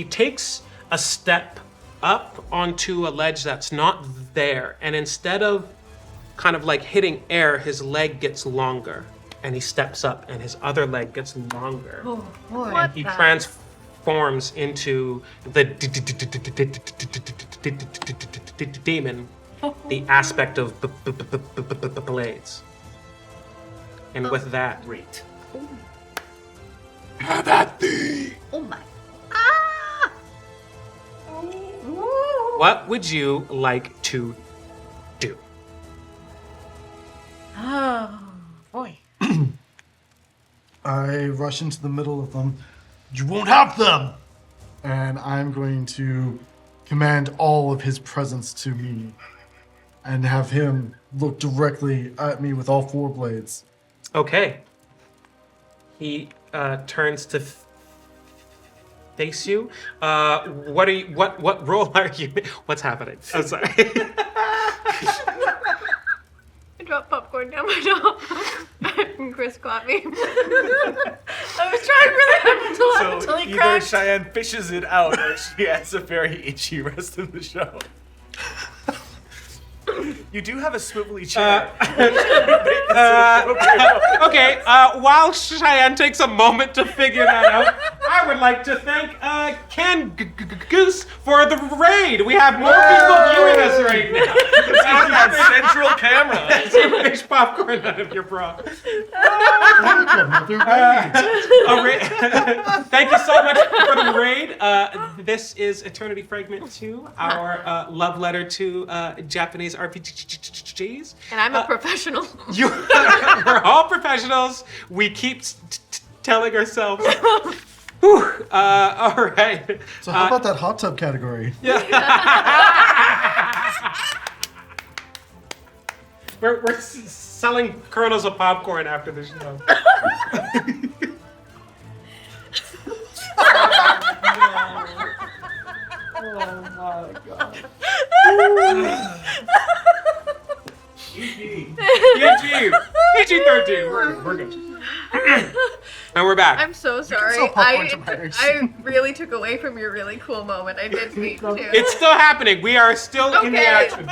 A: takes a step up onto a ledge that's not there, and instead of kind of like hitting air, his leg gets longer, and he steps up, and his other leg gets longer.
E: Oh, boy.
A: And he transforms into the demon, the aspect of the blades. And with that,
D: Great.
C: Have at thee.
B: Oh my.
A: what would you like to do?
E: Oh, boy.
C: I rush into the middle of them. You won't have them! and I'm going to command all of his presence to me and have him look directly at me with all 4 blades.
A: Okay. He turns to face you. What role are you? What's happening? I'm sorry.
B: I dropped popcorn down my jaw. And Chris caught me. I was trying really hard to laugh until he
D: either
B: cracked.
D: Cheyenne fishes it out, or she has a very itchy rest of the show. You do have a swivelly chair.
A: Okay, while Cheyenne takes a moment to figure that out, I would like to thank Ken Goose for the raid. We have more people viewing us right now.
D: It's on that central camera.
A: Fish popcorn out of your bra.
C: Another raid.
A: Thank you so much for the raid. This is Eternity Fragment 2, our love letter to Japanese RPGs.
B: And I'm a professional.
A: We're all professionals. We keep telling ourselves. Whew, all right.
C: So how about that hot tub category?
A: We're selling kernels of popcorn after the show. PG-13. We're good. And we're back.
B: I'm so sorry.
C: sell popcorn to buyers.
B: I really took away from your really cool moment. I didn't mean to.
A: It's still happening. We are still in the
B: Okay.
A: action.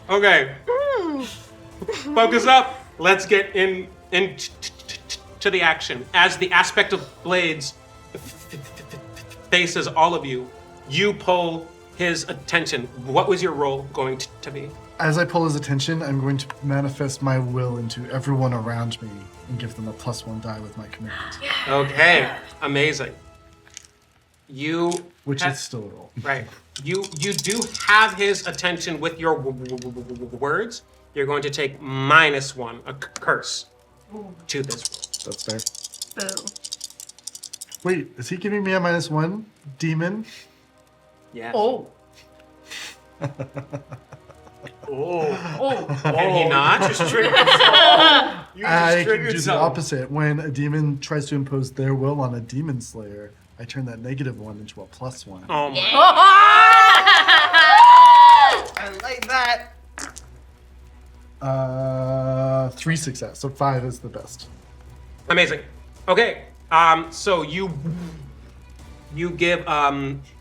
A: Okay. Focus up. Let's get into the action. As the aspect of blades faces all of you, you pull his attention. What was your role going to be?
C: As I pull his attention, I'm going to manifest my will into everyone around me and give them a +1 die with my command,
A: Okay. Amazing. You
C: which
A: ha-
C: is still a roll.
A: Right. You do have his attention with your words. You're going to take -1, a curse, to this roll.
C: That's fair.
B: Boo.
C: Wait, is he giving me a -1 demon?
A: Yes.
E: Oh.
A: Can he not?
D: Just triggered yourself. You
C: I
D: just
C: can
D: triggered
C: do the
D: something.
C: opposite. When a demon tries to impose their will on a demon slayer, I turn that -1 into a +1.
A: Oh my.
D: I like that.
C: 3 success, so 5 is the best.
A: Amazing. Okay. So you give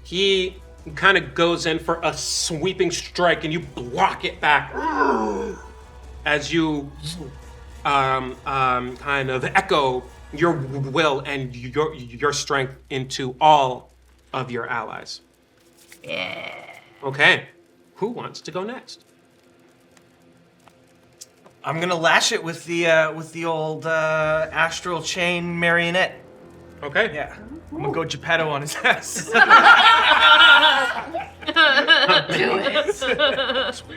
A: he kind of goes in for a sweeping strike and you block it back as you kind of echo your will and your strength into all of your allies.
B: Yeah.
A: Okay. Who wants to go next?
D: I'm gonna lash it with the old astral chain marionette.
A: Okay.
D: Yeah. I'm gonna go Geppetto on his ass.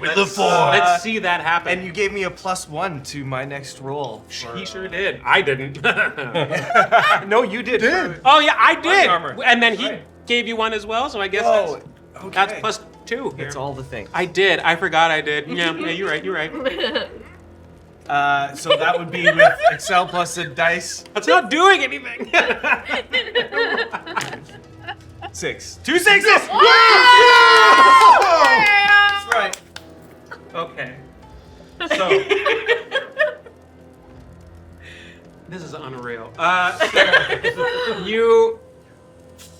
C: With the 4.
A: Let's see that happen.
D: And you gave me a +1 to my next roll.
A: He sure did. I didn't.
D: No, you did.
A: Oh yeah, I did.
D: armor.
A: And then he
D: Right.
A: gave you one as well, so I guess
D: Oh,
A: that's
D: okay.
A: +2.
D: It's all the things.
A: I did. I forgot I did. Yeah, you're right. You're right.
D: So that would be with Excel plus a dice.
A: That's not doing anything.
D: 6. 2 6s!
B: Yeah!
D: That's right.
A: Okay. So this is unreal. You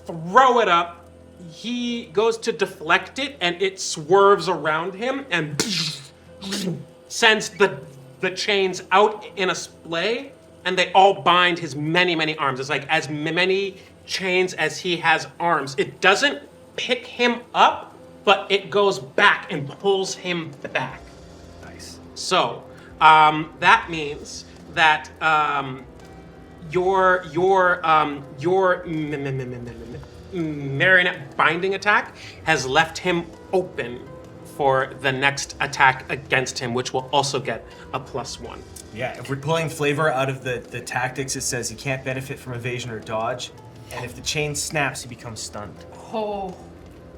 A: throw it up. He goes to deflect it, and it swerves around him and sends the chains out in a splay, and they all bind his many arms. It's like as many chains as he has arms. It doesn't pick him up, but it goes back and pulls him back.
D: Nice.
A: So that means that your marionette binding attack has left him open for the next attack against him, which will also get a +1.
D: Yeah, if we're pulling flavor out of the tactics, it says he can't benefit from evasion or dodge. And if the chain snaps, he becomes stunned.
E: Oh.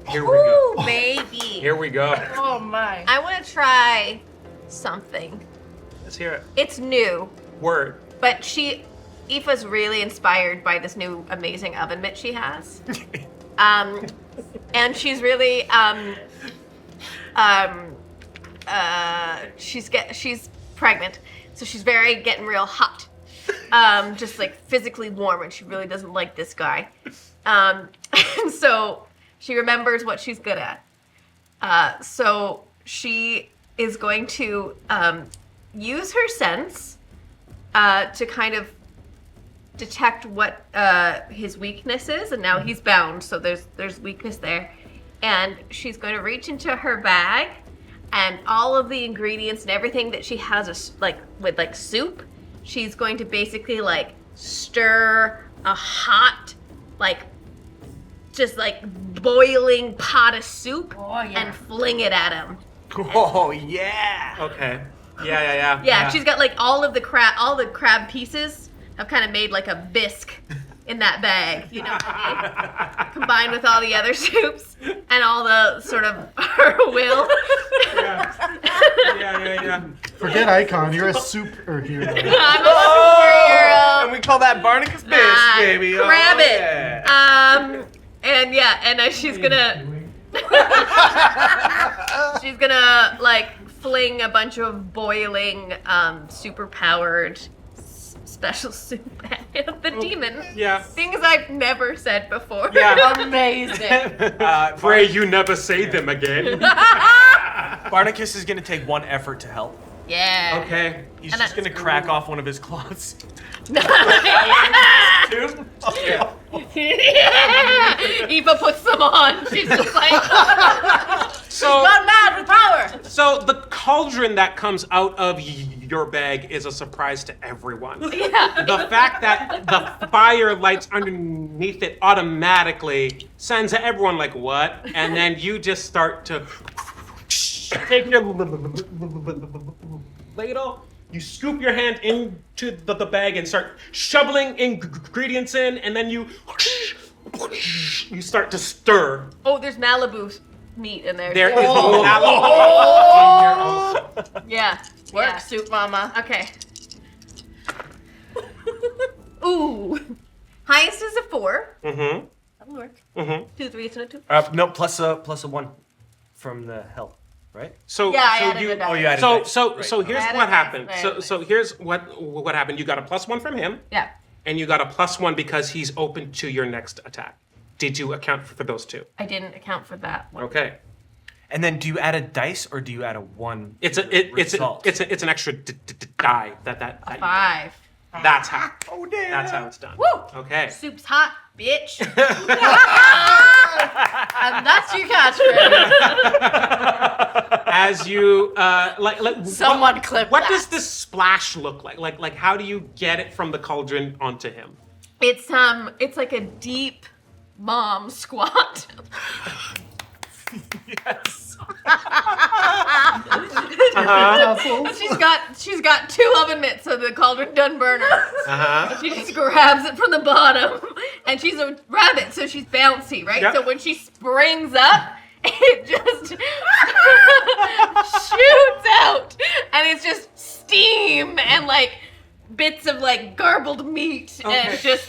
A: Here we go.
B: Ooh, baby.
A: Here we go.
E: Oh my.
B: I want to try something.
A: Let's hear it.
B: It's new,
A: Word.
B: but Aoife's really inspired by this new amazing oven mitt she has. And she's really she's pregnant, so she's getting real hot. Just like physically warm, and she really doesn't like this guy. And so she remembers what she's good at. So she is going to use her sense to kind of detect what his weakness is, and now he's bound, so there's weakness there. And she's going to reach into her bag, and all of the ingredients and everything that she has, with soup, she's going to basically like stir a hot, just boiling pot of soup and fling it at him.
D: Oh, yeah.
A: Okay. Yeah.
B: Yeah, she's got like all the crab pieces have kind of made like a bisque in that bag, you know what I mean? Combined with all the other soups and all the sort of her will.
A: Yeah.
C: Forget Icon, you're a superhero.
B: I'm a superhero.
D: And we call that Barnicus Bisque, baby.
B: Grab
D: Oh,
B: it.
D: yeah.
B: And she's gonna like fling a bunch of boiling, super powered special soup at the demon.
A: Yeah.
B: Things I've never said before.
A: Yeah.
E: Amazing.
A: Pray you never say them again.
D: Barnicus is going to take one effort to help.
B: Yeah.
A: Okay.
D: He's
B: And
D: just going to crack off one of his claws.
B: Eva puts them on. She's just like,
A: So,
E: Got mad with power.
A: so the cauldron that comes out of your bag is a surprise to everyone.
B: yeah.
A: The fact that the fire lights underneath it automatically sends everyone like, what? And then you just start to take your ladle, you scoop your hand into the bag and start shoveling ingredients in, and then you start to stir.
B: Oh, there's Malibu meat in there.
A: There is
B: too.
A: mallow in here also.
B: Yeah.
E: Work,
B: Yeah.
E: soup mama.
B: Okay. Ooh. Highest is a 4.
A: Mm-hmm.
B: That'll work.
A: Mm-hmm.
B: 2 3s and a 2.
D: No, plus a 1 from the help, right?
A: So,
B: Yeah, I
A: so
B: added
A: you,
B: a die.
D: Oh, you added
A: so,
D: dice.
A: so,
D: Right.
A: so here's
B: Added
A: what
B: dice,
A: happened.
B: added
A: So here's what happened. You got a +1 from him,
B: Yeah.
A: and you got a +1 because he's open to your next attack. Did you account for those two?
B: I didn't account for that one.
A: Okay.
D: And then do you add a dice or do you add a 1?
A: It's an extra die that you
B: 5.
A: That's how.
D: Oh, damn.
A: That's how it's done.
B: Woo!
A: Okay.
B: Soup's hot, bitch.
E: And that's your catchphrase.
A: As you
E: Someone clip
A: What
E: that.
A: does this splash look like? Like how do you get it from the cauldron onto him?
B: It's like a deep mom squat.
D: Yes.
B: She's got 2 oven mitts, so the cauldron doesn't burn her. She just grabs it from the bottom, and she's a rabbit, so she's bouncy, right?
A: Yep.
B: So when she springs up, it just shoots out, and it's just steam and like bits of like garbled meat and just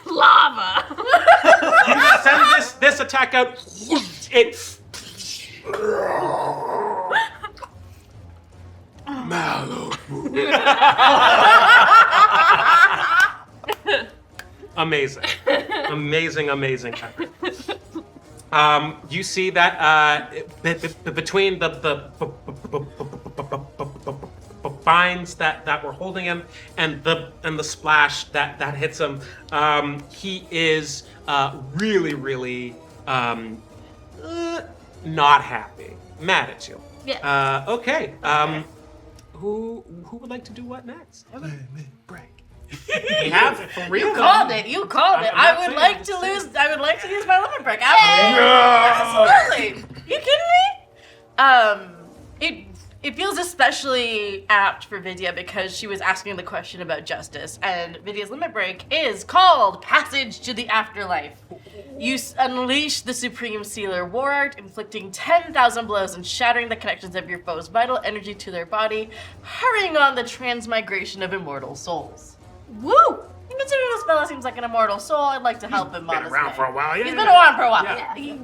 B: lava.
A: You send this attack out. It. Amazing. Amazing effort. You see that between the vines that were holding him and the splash that hits him, he is really not happy, mad at you.
B: Yeah.
A: Okay. Who would like to do what next? We have 3
E: You
A: of them.
E: called it. You called it.
A: I'm
E: I
A: not
E: would
A: saying
E: like
A: it,
E: to
A: I'm
E: lose. I would like to use my limit break. Absolutely. Absolutely. You kidding me? It feels especially apt for Vidya because she was asking the question about justice, and Vidya's limit break is called Passage to the Afterlife. You unleash the Supreme Sealer War Art, inflicting 10,000 blows and shattering the connections of your foe's vital energy to their body, hurrying on the transmigration of immortal souls. Woo! And considering this fella seems like an immortal soul, I'd like to help him, honestly.
G: Been around for a while.
E: He's been around for a while.
B: Yeah.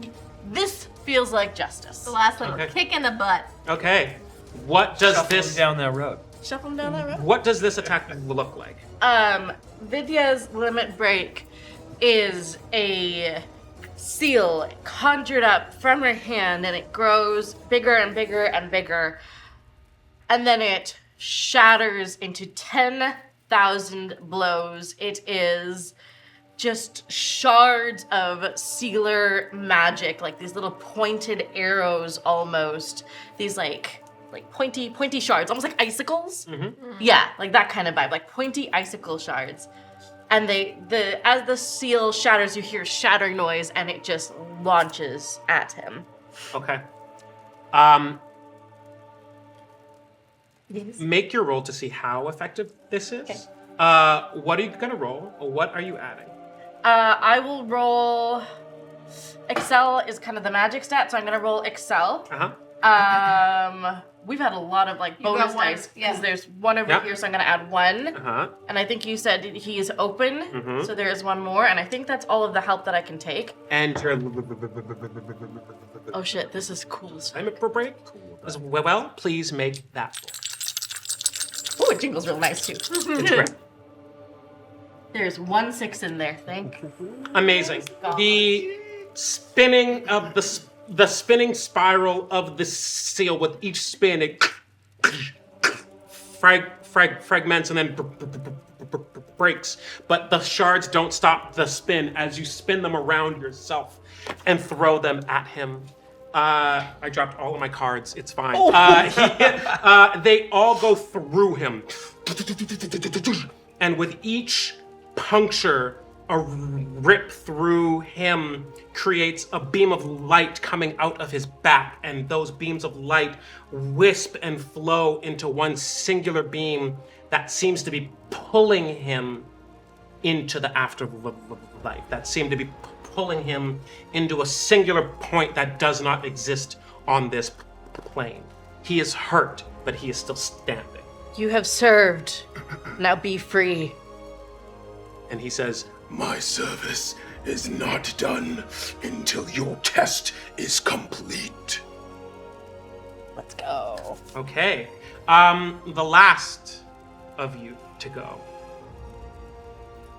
E: This feels like justice.
B: The last little
A: Okay.
B: kick in the butt.
A: Okay. What does
D: Shuffling
A: this
D: down that road.
E: Shuffle him down that road.
A: What does this attack look like?
E: Vidya's limit break is a seal conjured up from her hand, and it grows bigger and bigger and bigger, and then it shatters into 10,000 blows. It is just shards of sealer magic, like these little pointed arrows almost. These like pointy shards, almost like icicles. Yeah, like that kind of vibe, like pointy icicle shards. And as the seal shatters, you hear shattering noise, and it just launches at him.
A: Okay. Make your roll to see how effective this is.
E: Okay.
A: What are you gonna roll? Or what are you adding?
E: I will roll. Excel is kind of the magic stat, so I'm gonna roll Excel. We've had a lot of like
B: got
E: bonus
B: one,
E: dice because
B: yeah.
E: there's one over
A: Yep.
E: here, so I'm gonna add one.
A: Uh-huh.
E: And I think you said he is open, so there is one more, and I think that's all of the help that I can take.
A: And your
E: Oh shit, this is cool as fuck.
A: limit break as well. Please make that.
E: Oh, it jingles real nice too.
A: It's great.
E: There's 1 6 in there, thank you.
A: Amazing.
E: God.
A: The spinning of the spinning spiral of the seal with each spin, it fragments and then breaks. But the shards don't stop the spin as you spin them around yourself and throw them at him. I dropped all of my cards. It's fine. They all go through him. And with each puncture, a rip through him creates a beam of light coming out of his back, and those beams of light wisp and flow into one singular beam that seems to be pulling him into the afterlife, that seemed to be pulling him into a singular point that does not exist on this plane. He is hurt, but he is still standing.
E: You have served. Now be free.
A: And he says,
G: My service is not done until your test is complete.
E: Let's go.
A: okay. The last of you to go.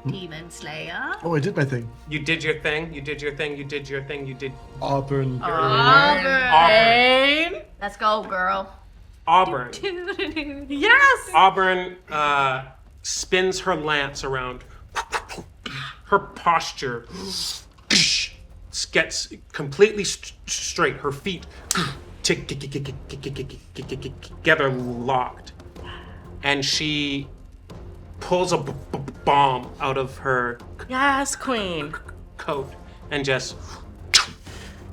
B: Demon Slayer.
C: Oh, I did my thing.
A: You did your thing, you did your thing, you did your thing, you did
C: Auburn.
A: Auburn.
B: Let's go, girl.
A: Auburn.
E: Yes!
A: Auburn spins her lance around. Her posture gets completely straight. Her feet together locked. And she pulls a bomb out of her
E: Yes, queen.
A: coat and just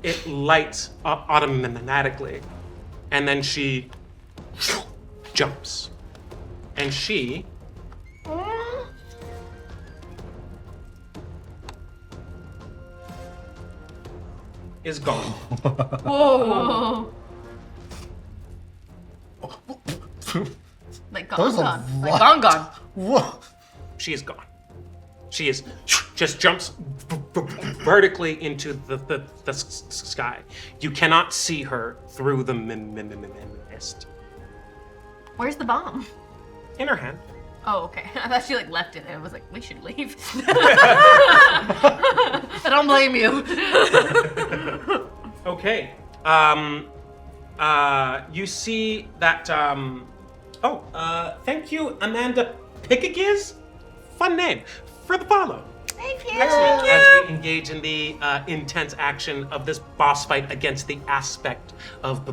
A: it lights up automatically, and then she jumps, and she is gone.
B: Whoa. Like
C: That was a
B: gone.
C: lot.
E: Gone.
C: Whoa.
A: She is gone. She is just jumps vertically into the sky. You cannot see her through the mist.
B: Where's the bomb?
A: In her hand.
B: Oh, okay. I thought she like left it and I was like, we should leave.
E: I don't blame you.
A: Okay. You see that. Thank you, Amanda Pickagiz. Fun name for the follow.
B: Thank you.
A: Excellent. As we engage in the intense action of this boss fight against the aspect of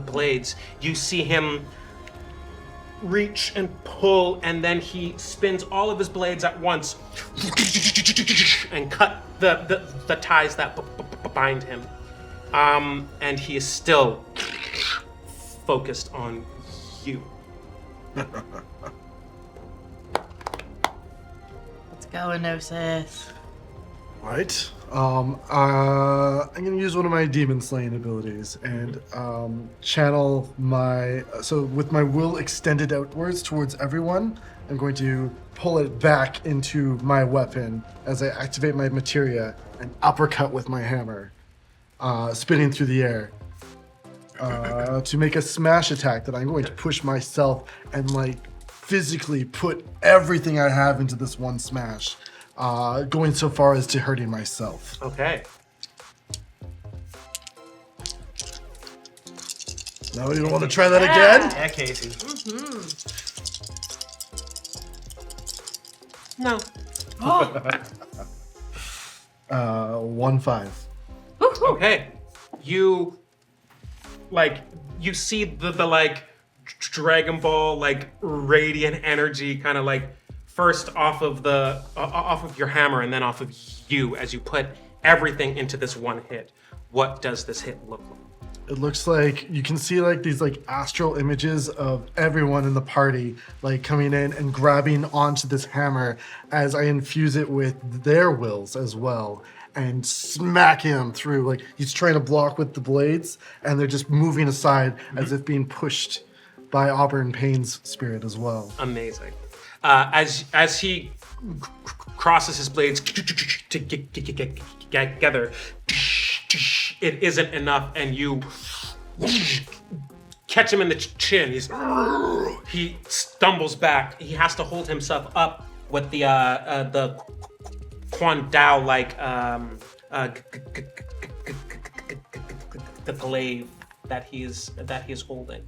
A: blades, you see him reach and pull, and then he spins all of his blades at once and cut the ties that bind him. And he is still focused on you.
E: Let's go, Enosis.
C: Right. I'm gonna use one of my demon slaying abilities and channel my. So with my will extended outwards towards everyone, I'm going to pull it back into my weapon as I activate my materia and uppercut with my hammer, spinning through the air. To make a smash attack that I'm going to push myself and like physically put everything I have into this one smash, going so far as to hurting myself.
A: Okay.
C: No, you don't want to try that again?
D: Yeah, Casey.
A: No.
C: 1-5.
A: Okay. You see the like Dragon Ball like radiant energy kind of like first off of your hammer and then off of you as you put everything into this one hit. What does this hit look like?
C: It looks like you can see like these like astral images of everyone in the party like coming in and grabbing onto this hammer as I infuse it with their wills as well and smack him through. Like he's trying to block with the blades and they're just moving aside as if being pushed by Auburn Payne's spirit as well.
A: Amazing. As he crosses his blades to get together, it isn't enough, and you catch him in the chin. He stumbles back. He has to hold himself up with the Quan Dao like the glaive that he's holding,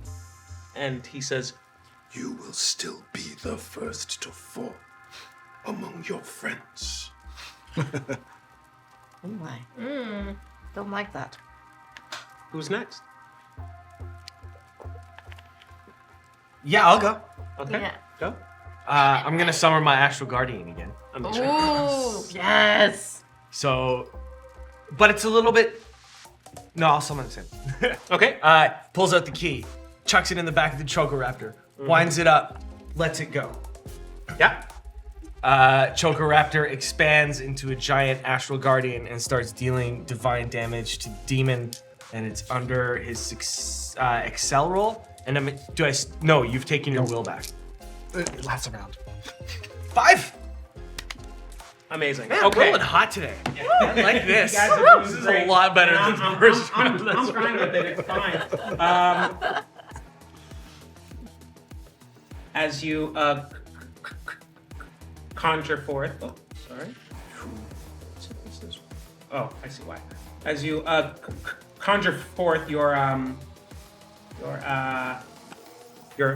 A: and he says,
G: You will still be the first to fall among your friends.
E: Oh my. Don't like that.
A: "Who's next?"
D: Yeah, I'll go.
A: Okay,
B: Yeah.
A: go.
D: I'm gonna summon my Astral Guardian again.
A: Amazing.
B: Ooh.
E: Yes.
D: So, but it's a little bit. No, I'll summon this in.
A: Okay.
D: Pulls out the key, chucks it in the back of the Chocoraptor, winds it up, lets it go.
A: Yeah.
D: Chocoraptor expands into a giant Astral Guardian and starts dealing divine damage to Demon, and it's under his Excel roll. And no, you've taken your will back.
C: Last round.
D: 5.
A: Amazing.
D: Man, I'm
A: Okay.
D: rolling hot today. I like this.
A: You guys are doing
D: This is
A: great.
D: a lot better than the first one.
A: I'm fine with it. It's fine. As you conjure forth. Oh, sorry. Oh, I see why. As you conjure forth your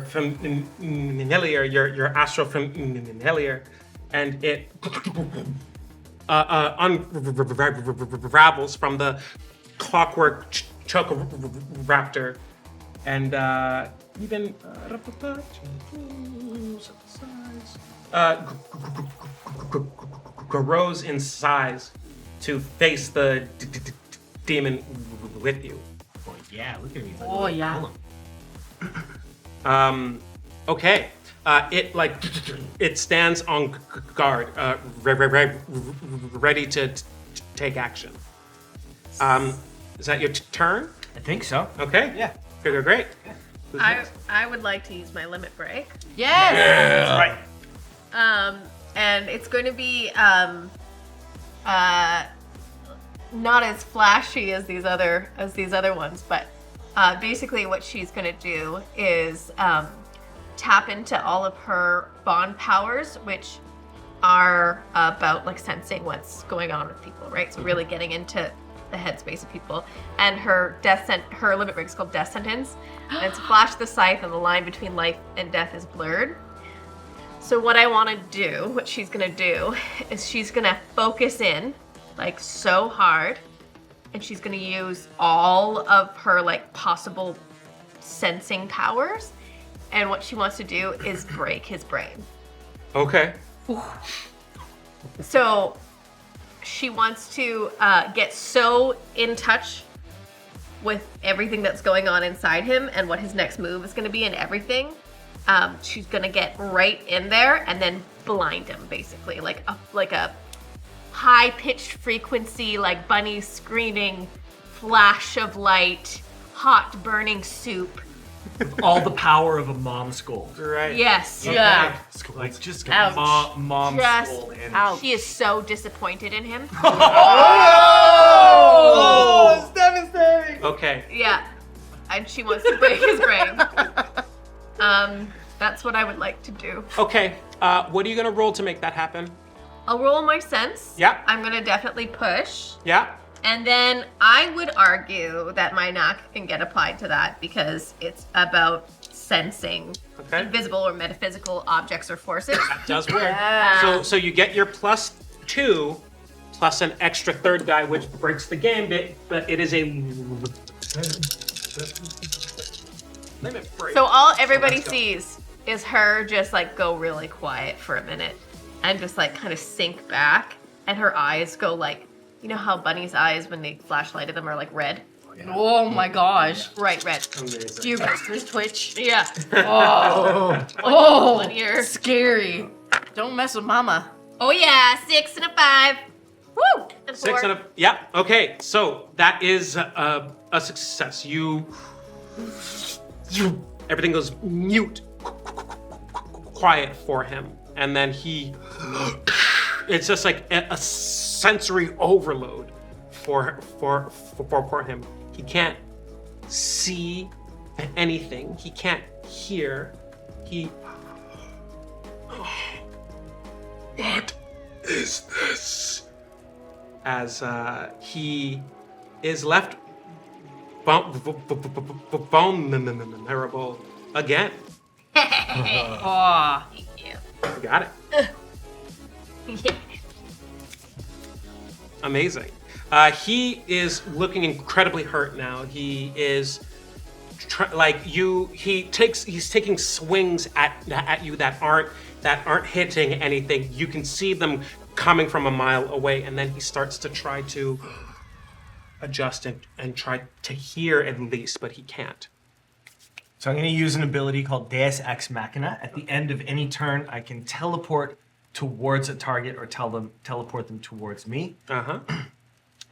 A: familiar, your astral familiar, and it unravels from the clockwork Chocoraptor, and even grows in size to face the demon with you.
D: Oh, yeah, look at me.
E: Oh yeah.
A: Okay. It stands on guard, ready to take action. Is that your turn?
D: I think so.
A: Okay.
D: Yeah.
A: Great.
B: I would like to use my limit break.
E: Yes.
D: Right.
B: And it's going to be not as flashy as these other ones, but basically what she's going to do is tap into all of her bond powers, which are about like sensing what's going on with people, right? So really getting into the headspace of people. And her her limit break is called Death Sentence, and it's flash the scythe, and the line between life and death is blurred. So what I want to do, what she's gonna do, is she's gonna focus in like so hard, and she's gonna use all of her like possible sensing powers, and what she wants to do is break his brain.
A: Okay.
B: So she wants to get so in touch with everything that's going on inside him and what his next move is going to be and everything, she's going to get right in there and then blind him, basically, like a high-pitched frequency, like bunny screaming, flash of light, hot burning soup.
D: All the power of a mom scold.
A: Right.
B: Yes.
E: Yeah.
D: Like just
E: Ouch.
D: mom
B: Just
D: scold in.
E: Ouch.
B: She is so disappointed in him.
D: Oh, it's devastating.
A: Okay.
B: Yeah. And she wants to break his brain. That's what I would like to do.
A: Okay. What are you gonna roll to make that happen?
B: I'll roll my sense.
A: Yeah.
B: I'm gonna definitely push.
A: Yeah.
B: And then I would argue that my knack can get applied to that because it's about sensing
A: Okay.
B: invisible or metaphysical objects or forces.
A: Does work. So you get your +2 plus an extra third die, which breaks the game bit, but it is a limit break.
B: So all everybody
A: let's go.
B: sees is her just like go really quiet for a minute and just like kind of sink back, and her eyes go like, you know how bunnies' eyes when they flashlighted them are like red?
E: Oh my gosh.
B: Right, red.
A: Amazing.
E: Do your whiskers twitch?
B: Yeah.
E: Oh,
B: One ear.
E: scary. Don't mess with mama.
B: Oh yeah, 6 and a 5. Woo! And
A: 6
B: 4.
A: and a yeah. Okay, so that is a success. You everything goes mute, quiet for him, and then it's just like a sensory overload for him. He can't see anything. He can't hear.
G: What is this?
A: As he is left vulnerable again.
E: Aw.
B: Thank you.
A: You got it. Amazing. He is looking incredibly hurt now. He is he's taking swings at you that aren't hitting anything. You can see them coming from a mile away, and then he starts to try to adjust and try to hear at least, but he can't.
D: So I'm going to use an ability called Deus Ex Machina. At the end of any turn, I can teleport towards a target or teleport them towards me.
A: Uh-huh.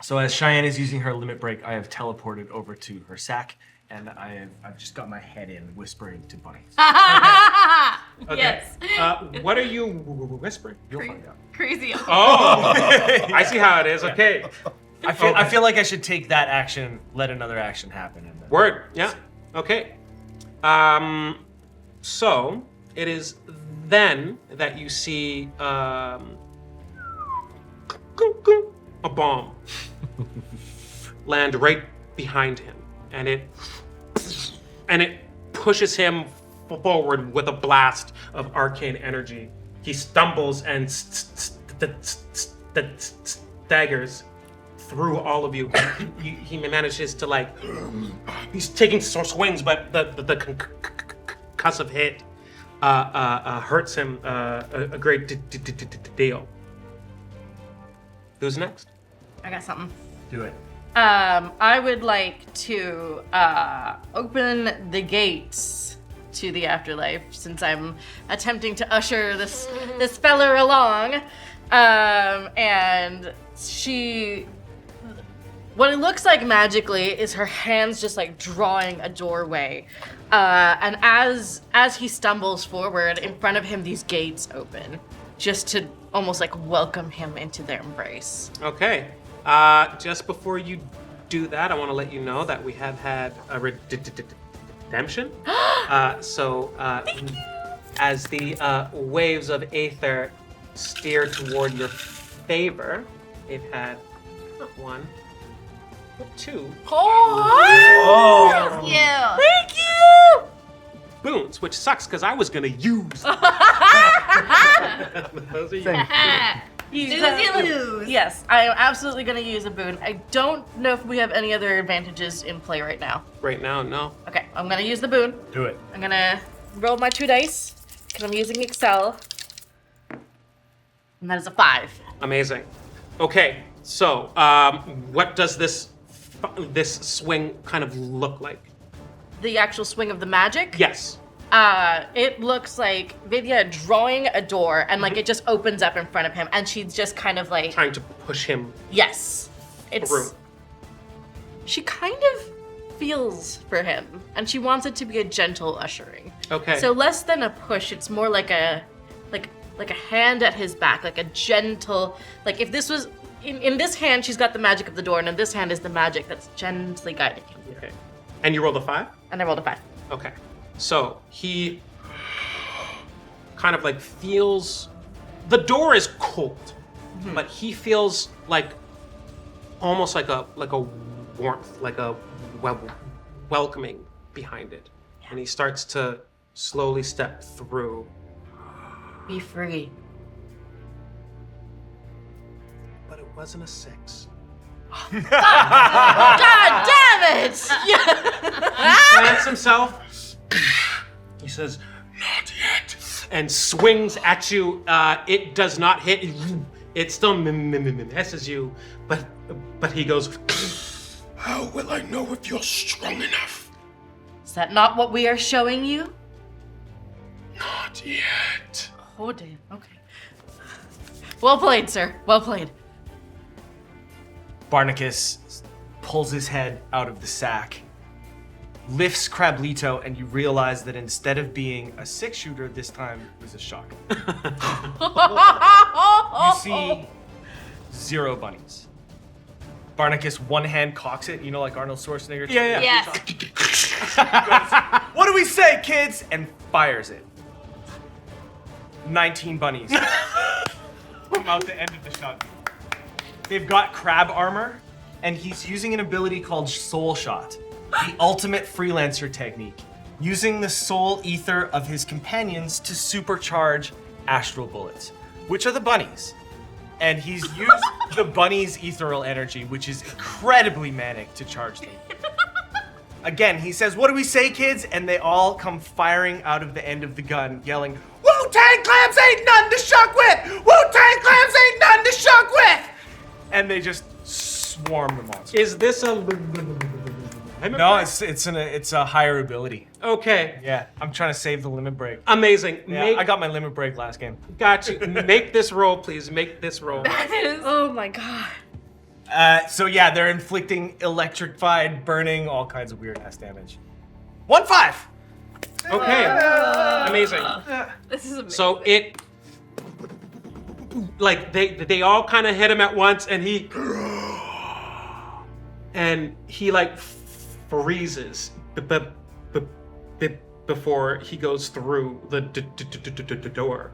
D: So as Cheyenne is using her limit break, I have teleported over to her sack, and I've just got my head in whispering to Bunny.
A: Okay.
B: Yes.
A: What are you whispering?
D: You'll find out.
B: Crazy.
A: Oh, I see how it is. Okay.
D: I feel like I should take that action, let another action happen. And then...
A: Word. Yeah. Okay. So it is then that you see a bomb land right behind him, and it pushes him forward with a blast of arcane energy. He stumbles and staggers through all of you. He manages to he's taking swings, but the concussive hit hurts him a great deal. Who's next?
E: I got something.
D: Do it.
E: I would like to open the gates to the afterlife since I'm attempting to usher this feller along. And what it looks like magically is her hands just like drawing a doorway. And as he stumbles forward, in front of him these gates open, just to almost like welcome him into their embrace.
A: Okay. Just before you do that, I want to let you know that we have had a redemption. As the waves of aether steer toward your favor, they've had not one, but two
E: Oh!
B: Yeah.
E: Thank you!
A: boons, which sucks because I was gonna use. Those are you.
B: Snooze, you lose.
E: Yes, I am absolutely going to use a boon. I don't know if we have any other advantages in play right now.
A: Right now, no.
E: Okay, I'm going to use the boon.
D: Do it.
E: I'm going to roll my 2 dice because I'm using Excel. And that is a 5.
A: Amazing. Okay, so what does this this swing kind of look like?
E: The actual swing of the magic?
A: Yes.
E: It looks like Vidya drawing a door and like it just opens up in front of him and she's just kind of like
A: Trying to push him
E: yes. It's
A: through.
E: she kind of feels for him and she wants it to be a gentle ushering.
A: Okay.
E: So less than a push, it's more like a hand at his back, like a gentle like if this was in this hand she's got the magic of the door and in this hand is the magic that's gently guiding him.
A: Okay. And you rolled a 5?
E: And I rolled a 5.
A: Okay. So he kind of like feels the door is cold, but he feels like almost like a warmth, like a welcoming behind it. And he starts to slowly step through.
E: Be free.
A: But it wasn't a 6.
E: God damn it!
A: He plants himself. He says, "Not yet," and swings at you. It does not hit. It still messes you, but he goes.
G: How will I know if you're strong enough?
E: Is that not what we are showing you?
G: Not yet.
E: Oh damn, okay. Well played, sir. Well played.
D: Barnicus pulls his head out of the sack, lifts Crablito, and you realize that instead of being a 6-shooter, this time it was a shotgun. You see 0 bunnies. Barnicus one hand cocks it, you know, like Arnold Schwarzenegger.
A: Yeah.
B: Yes.
D: What do we say, kids? And fires it. 19 bunnies come out the end of the shotgun. They've got crab armor, and he's using an ability called Soul Shot, the ultimate freelancer technique, using the soul ether of his companions to supercharge astral bullets, which are the bunnies. And he's used the bunnies' ethereal energy, which is incredibly manic, to charge them. Again, he says, "What do we say, kids?" And they all come firing out of the end of the gun, yelling, "Wu-Tang Clams ain't none to shuck with! Wu-Tang Clams ain't none to shuck with!" And they just swarm the monster.
A: Is this a?
D: No, it's a higher ability.
A: Okay.
D: Yeah, I'm trying to save the limit break.
A: Amazing.
D: Yeah, I got my limit break last game.
A: Got you. Make this roll, please. Make this roll.
E: Oh my god.
D: So yeah, they're inflicting electrified, burning, all kinds of weird ass damage. 1-5.
A: Okay. Amazing.
B: This is amazing.
A: So it, like they all kind of hit him at once, and he like freezes before he goes through the door,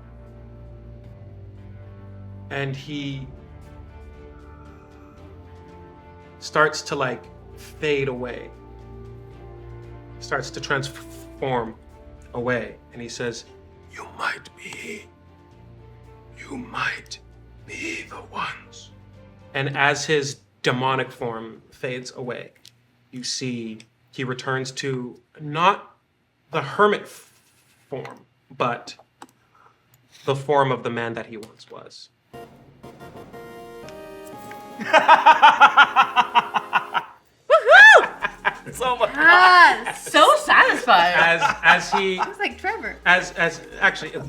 A: and he starts to like fade away, starts to transform away, and he says,
G: You might be the ones.
A: and as his demonic form fades away, you see he returns to not the hermit form, but the form of the man that he once was.
D: So much.
E: So satisfying.
A: As he
B: It's like Trevor.
A: as actually it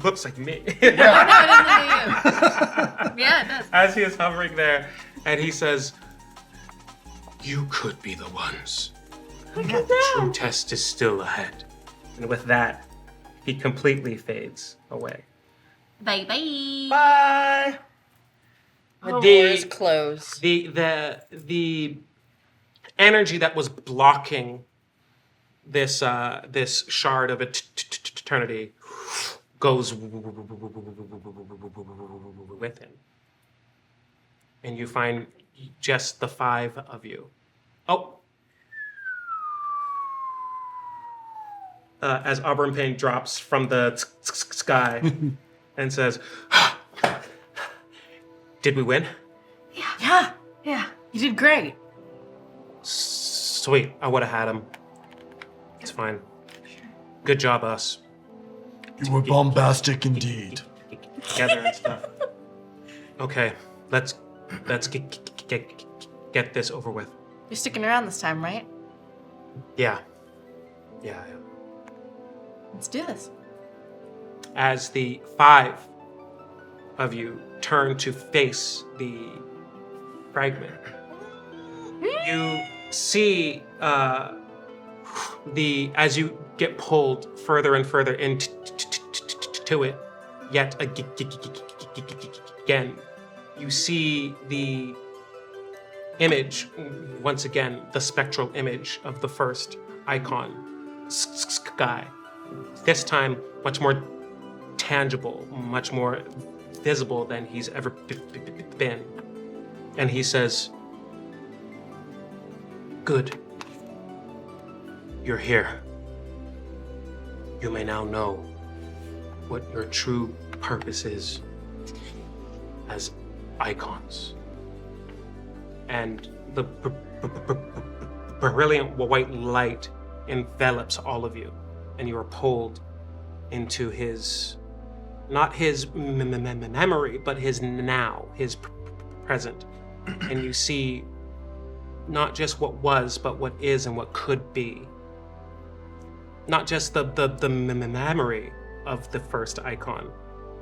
A: looks like me.
B: No, it doesn't look like you. Yeah, it does.
A: As he is hovering there, and he says,
G: You could be the ones.
A: "The true test is still ahead." And with that, he completely fades away.
B: Bye bye.
D: Bye.
E: Doors closed.
A: The energy that was blocking this this shard of eternity goes with him, and you find just the 5 of you. Oh. As Auburn Payne drops from the sky and says, "Did we win?"
E: Yeah. You did great.
A: Sweet. I would have had him. It's fine. Good job, us.
C: You were bombastic indeed.
A: Together and stuff. Okay, let's get get this over with.
E: You're sticking around this time, right?
A: Yeah.
E: Let's do this.
A: As the 5 of you turn to face the fragment, you see as you get pulled further and further into it, yet again, you see the image, once again, the spectral image of the first icon, Sky. This time, much more tangible, much more visible than he's ever been. And he says, "Good. You're here. You may now know what your true purpose is as icons." And the brilliant white light envelops all of you, and you are pulled into his, not his memory, but his now, his present. And you see not just what was, but what is and what could be. Not just the memory of the first icon,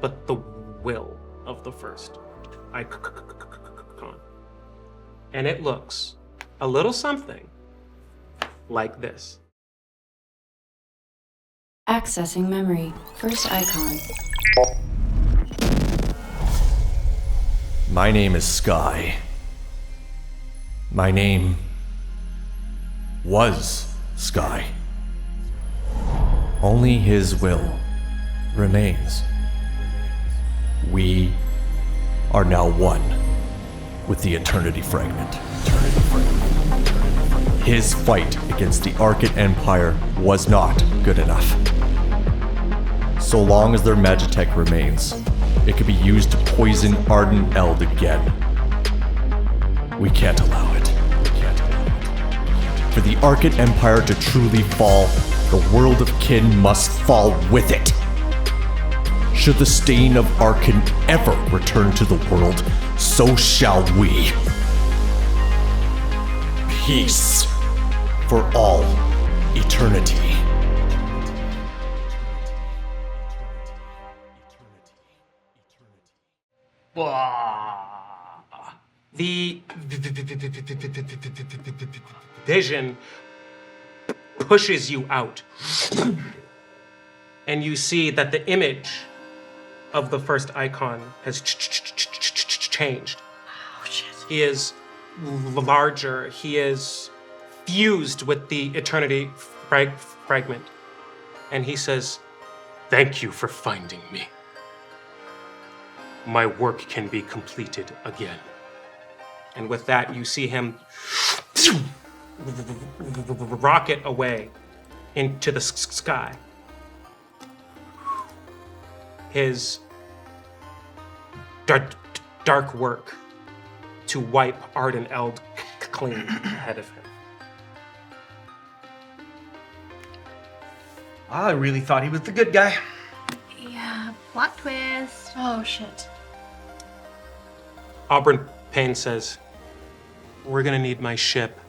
A: but the will of the first icon. And it looks a little something like this.
H: Accessing memory. First icon.
I: My name is Sky. My name was Sky. Only his will remains. We are now one with the Eternity Fragment. His fight against the Arcade Empire was not good enough. So long as their Magitech remains, it could be used to poison Arden Eld again. We can't allow it. For the Arcade Empire to truly fall, the world of kin must fall with it. Should the stain of Arkin ever return to the world, so shall we. Peace for all eternity.
A: The vision pushes you out, and you see that the image of the first icon has changed.
E: Oh, shit.
A: He is larger. He is fused with the Eternity Fragment. And he says, "Thank you for finding me. My work can be completed again." And with that, you see him rocket away into the sky. His dark work to wipe Arden Eld clean ahead of him.
D: I really thought he was the good guy.
B: Yeah, plot twist.
E: Oh, shit.
A: Auburn Payne says, "We're gonna need my ship."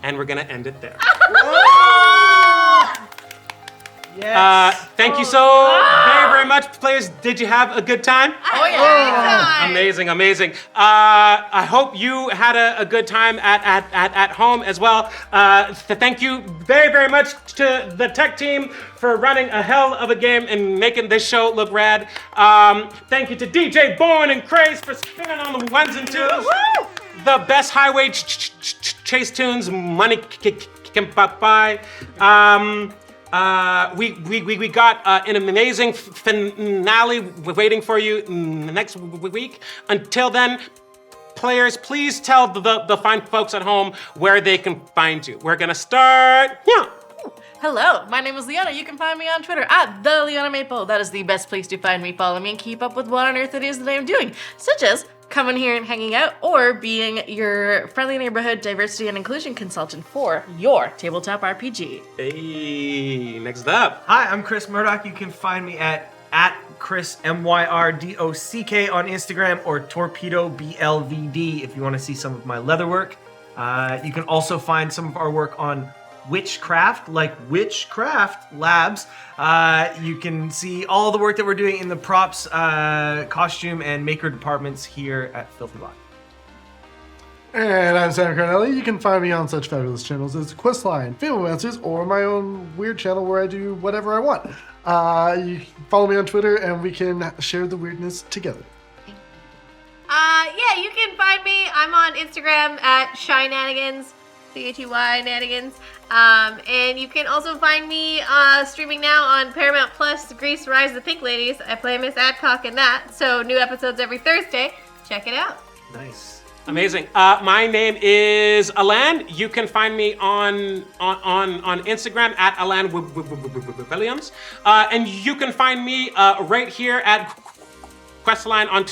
A: And we're gonna end it there.
D: Yes.
A: Thank you so very much, players. Did you have a good time?
E: Oh, yeah.
A: Amazing, amazing. I hope you had a good time at home as well. Thank you very, very much to the tech team for running a hell of a game and making this show look rad. Thank you to DJ Born and Crazed for spinning on the ones and twos. The best highway chase tunes money can buy. We got an amazing finale waiting for you next week. Until then, players, please tell the fine folks at home where they can find you. We're gonna start. Yeah.
E: Hello, my name is Leona. You can find me on Twitter at the Leona Maple. That is the best place to find me. Follow me and keep up with what on earth it is that I am doing, such as coming here and hanging out, or being your friendly neighborhood diversity and inclusion consultant for your tabletop RPG.
A: Hey, next up.
D: Hi, I'm Chris Murdoch. You can find me at Chris MYRDOCK on Instagram, or Torpedo BLVD if you want to see some of my leather work. You can also find some of our work on Witchcraft, like Witchcraft Labs. You can see all the work that we're doing in the props, costume, and maker departments here at Filthy Lot.
C: And I'm Sam Cargnelli. You can find me on such fabulous channels as Questline, Fablemasters, or my own weird channel where I do whatever I want. You can follow me on Twitter and we can share the weirdness together.
B: Yeah, you can find me. I'm on Instagram at Cheyenne, C-H-E-Y Nanigans. And you can also find me streaming now on Paramount Plus, Grease Rise of the Pink Ladies. I play Miss Adcock in that, so new episodes every Thursday. Check it out.
D: Nice.
A: Amazing. My name is Alain. You can find me on Instagram at Alain Williams. And you can find me right here at Questline on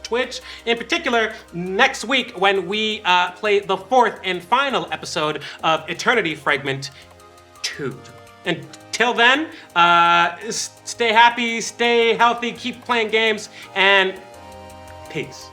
A: Twitch. In particular, next week when we play the 4th and final episode of Eternity Fragment 2. Until then, stay happy, stay healthy, keep playing games, and peace.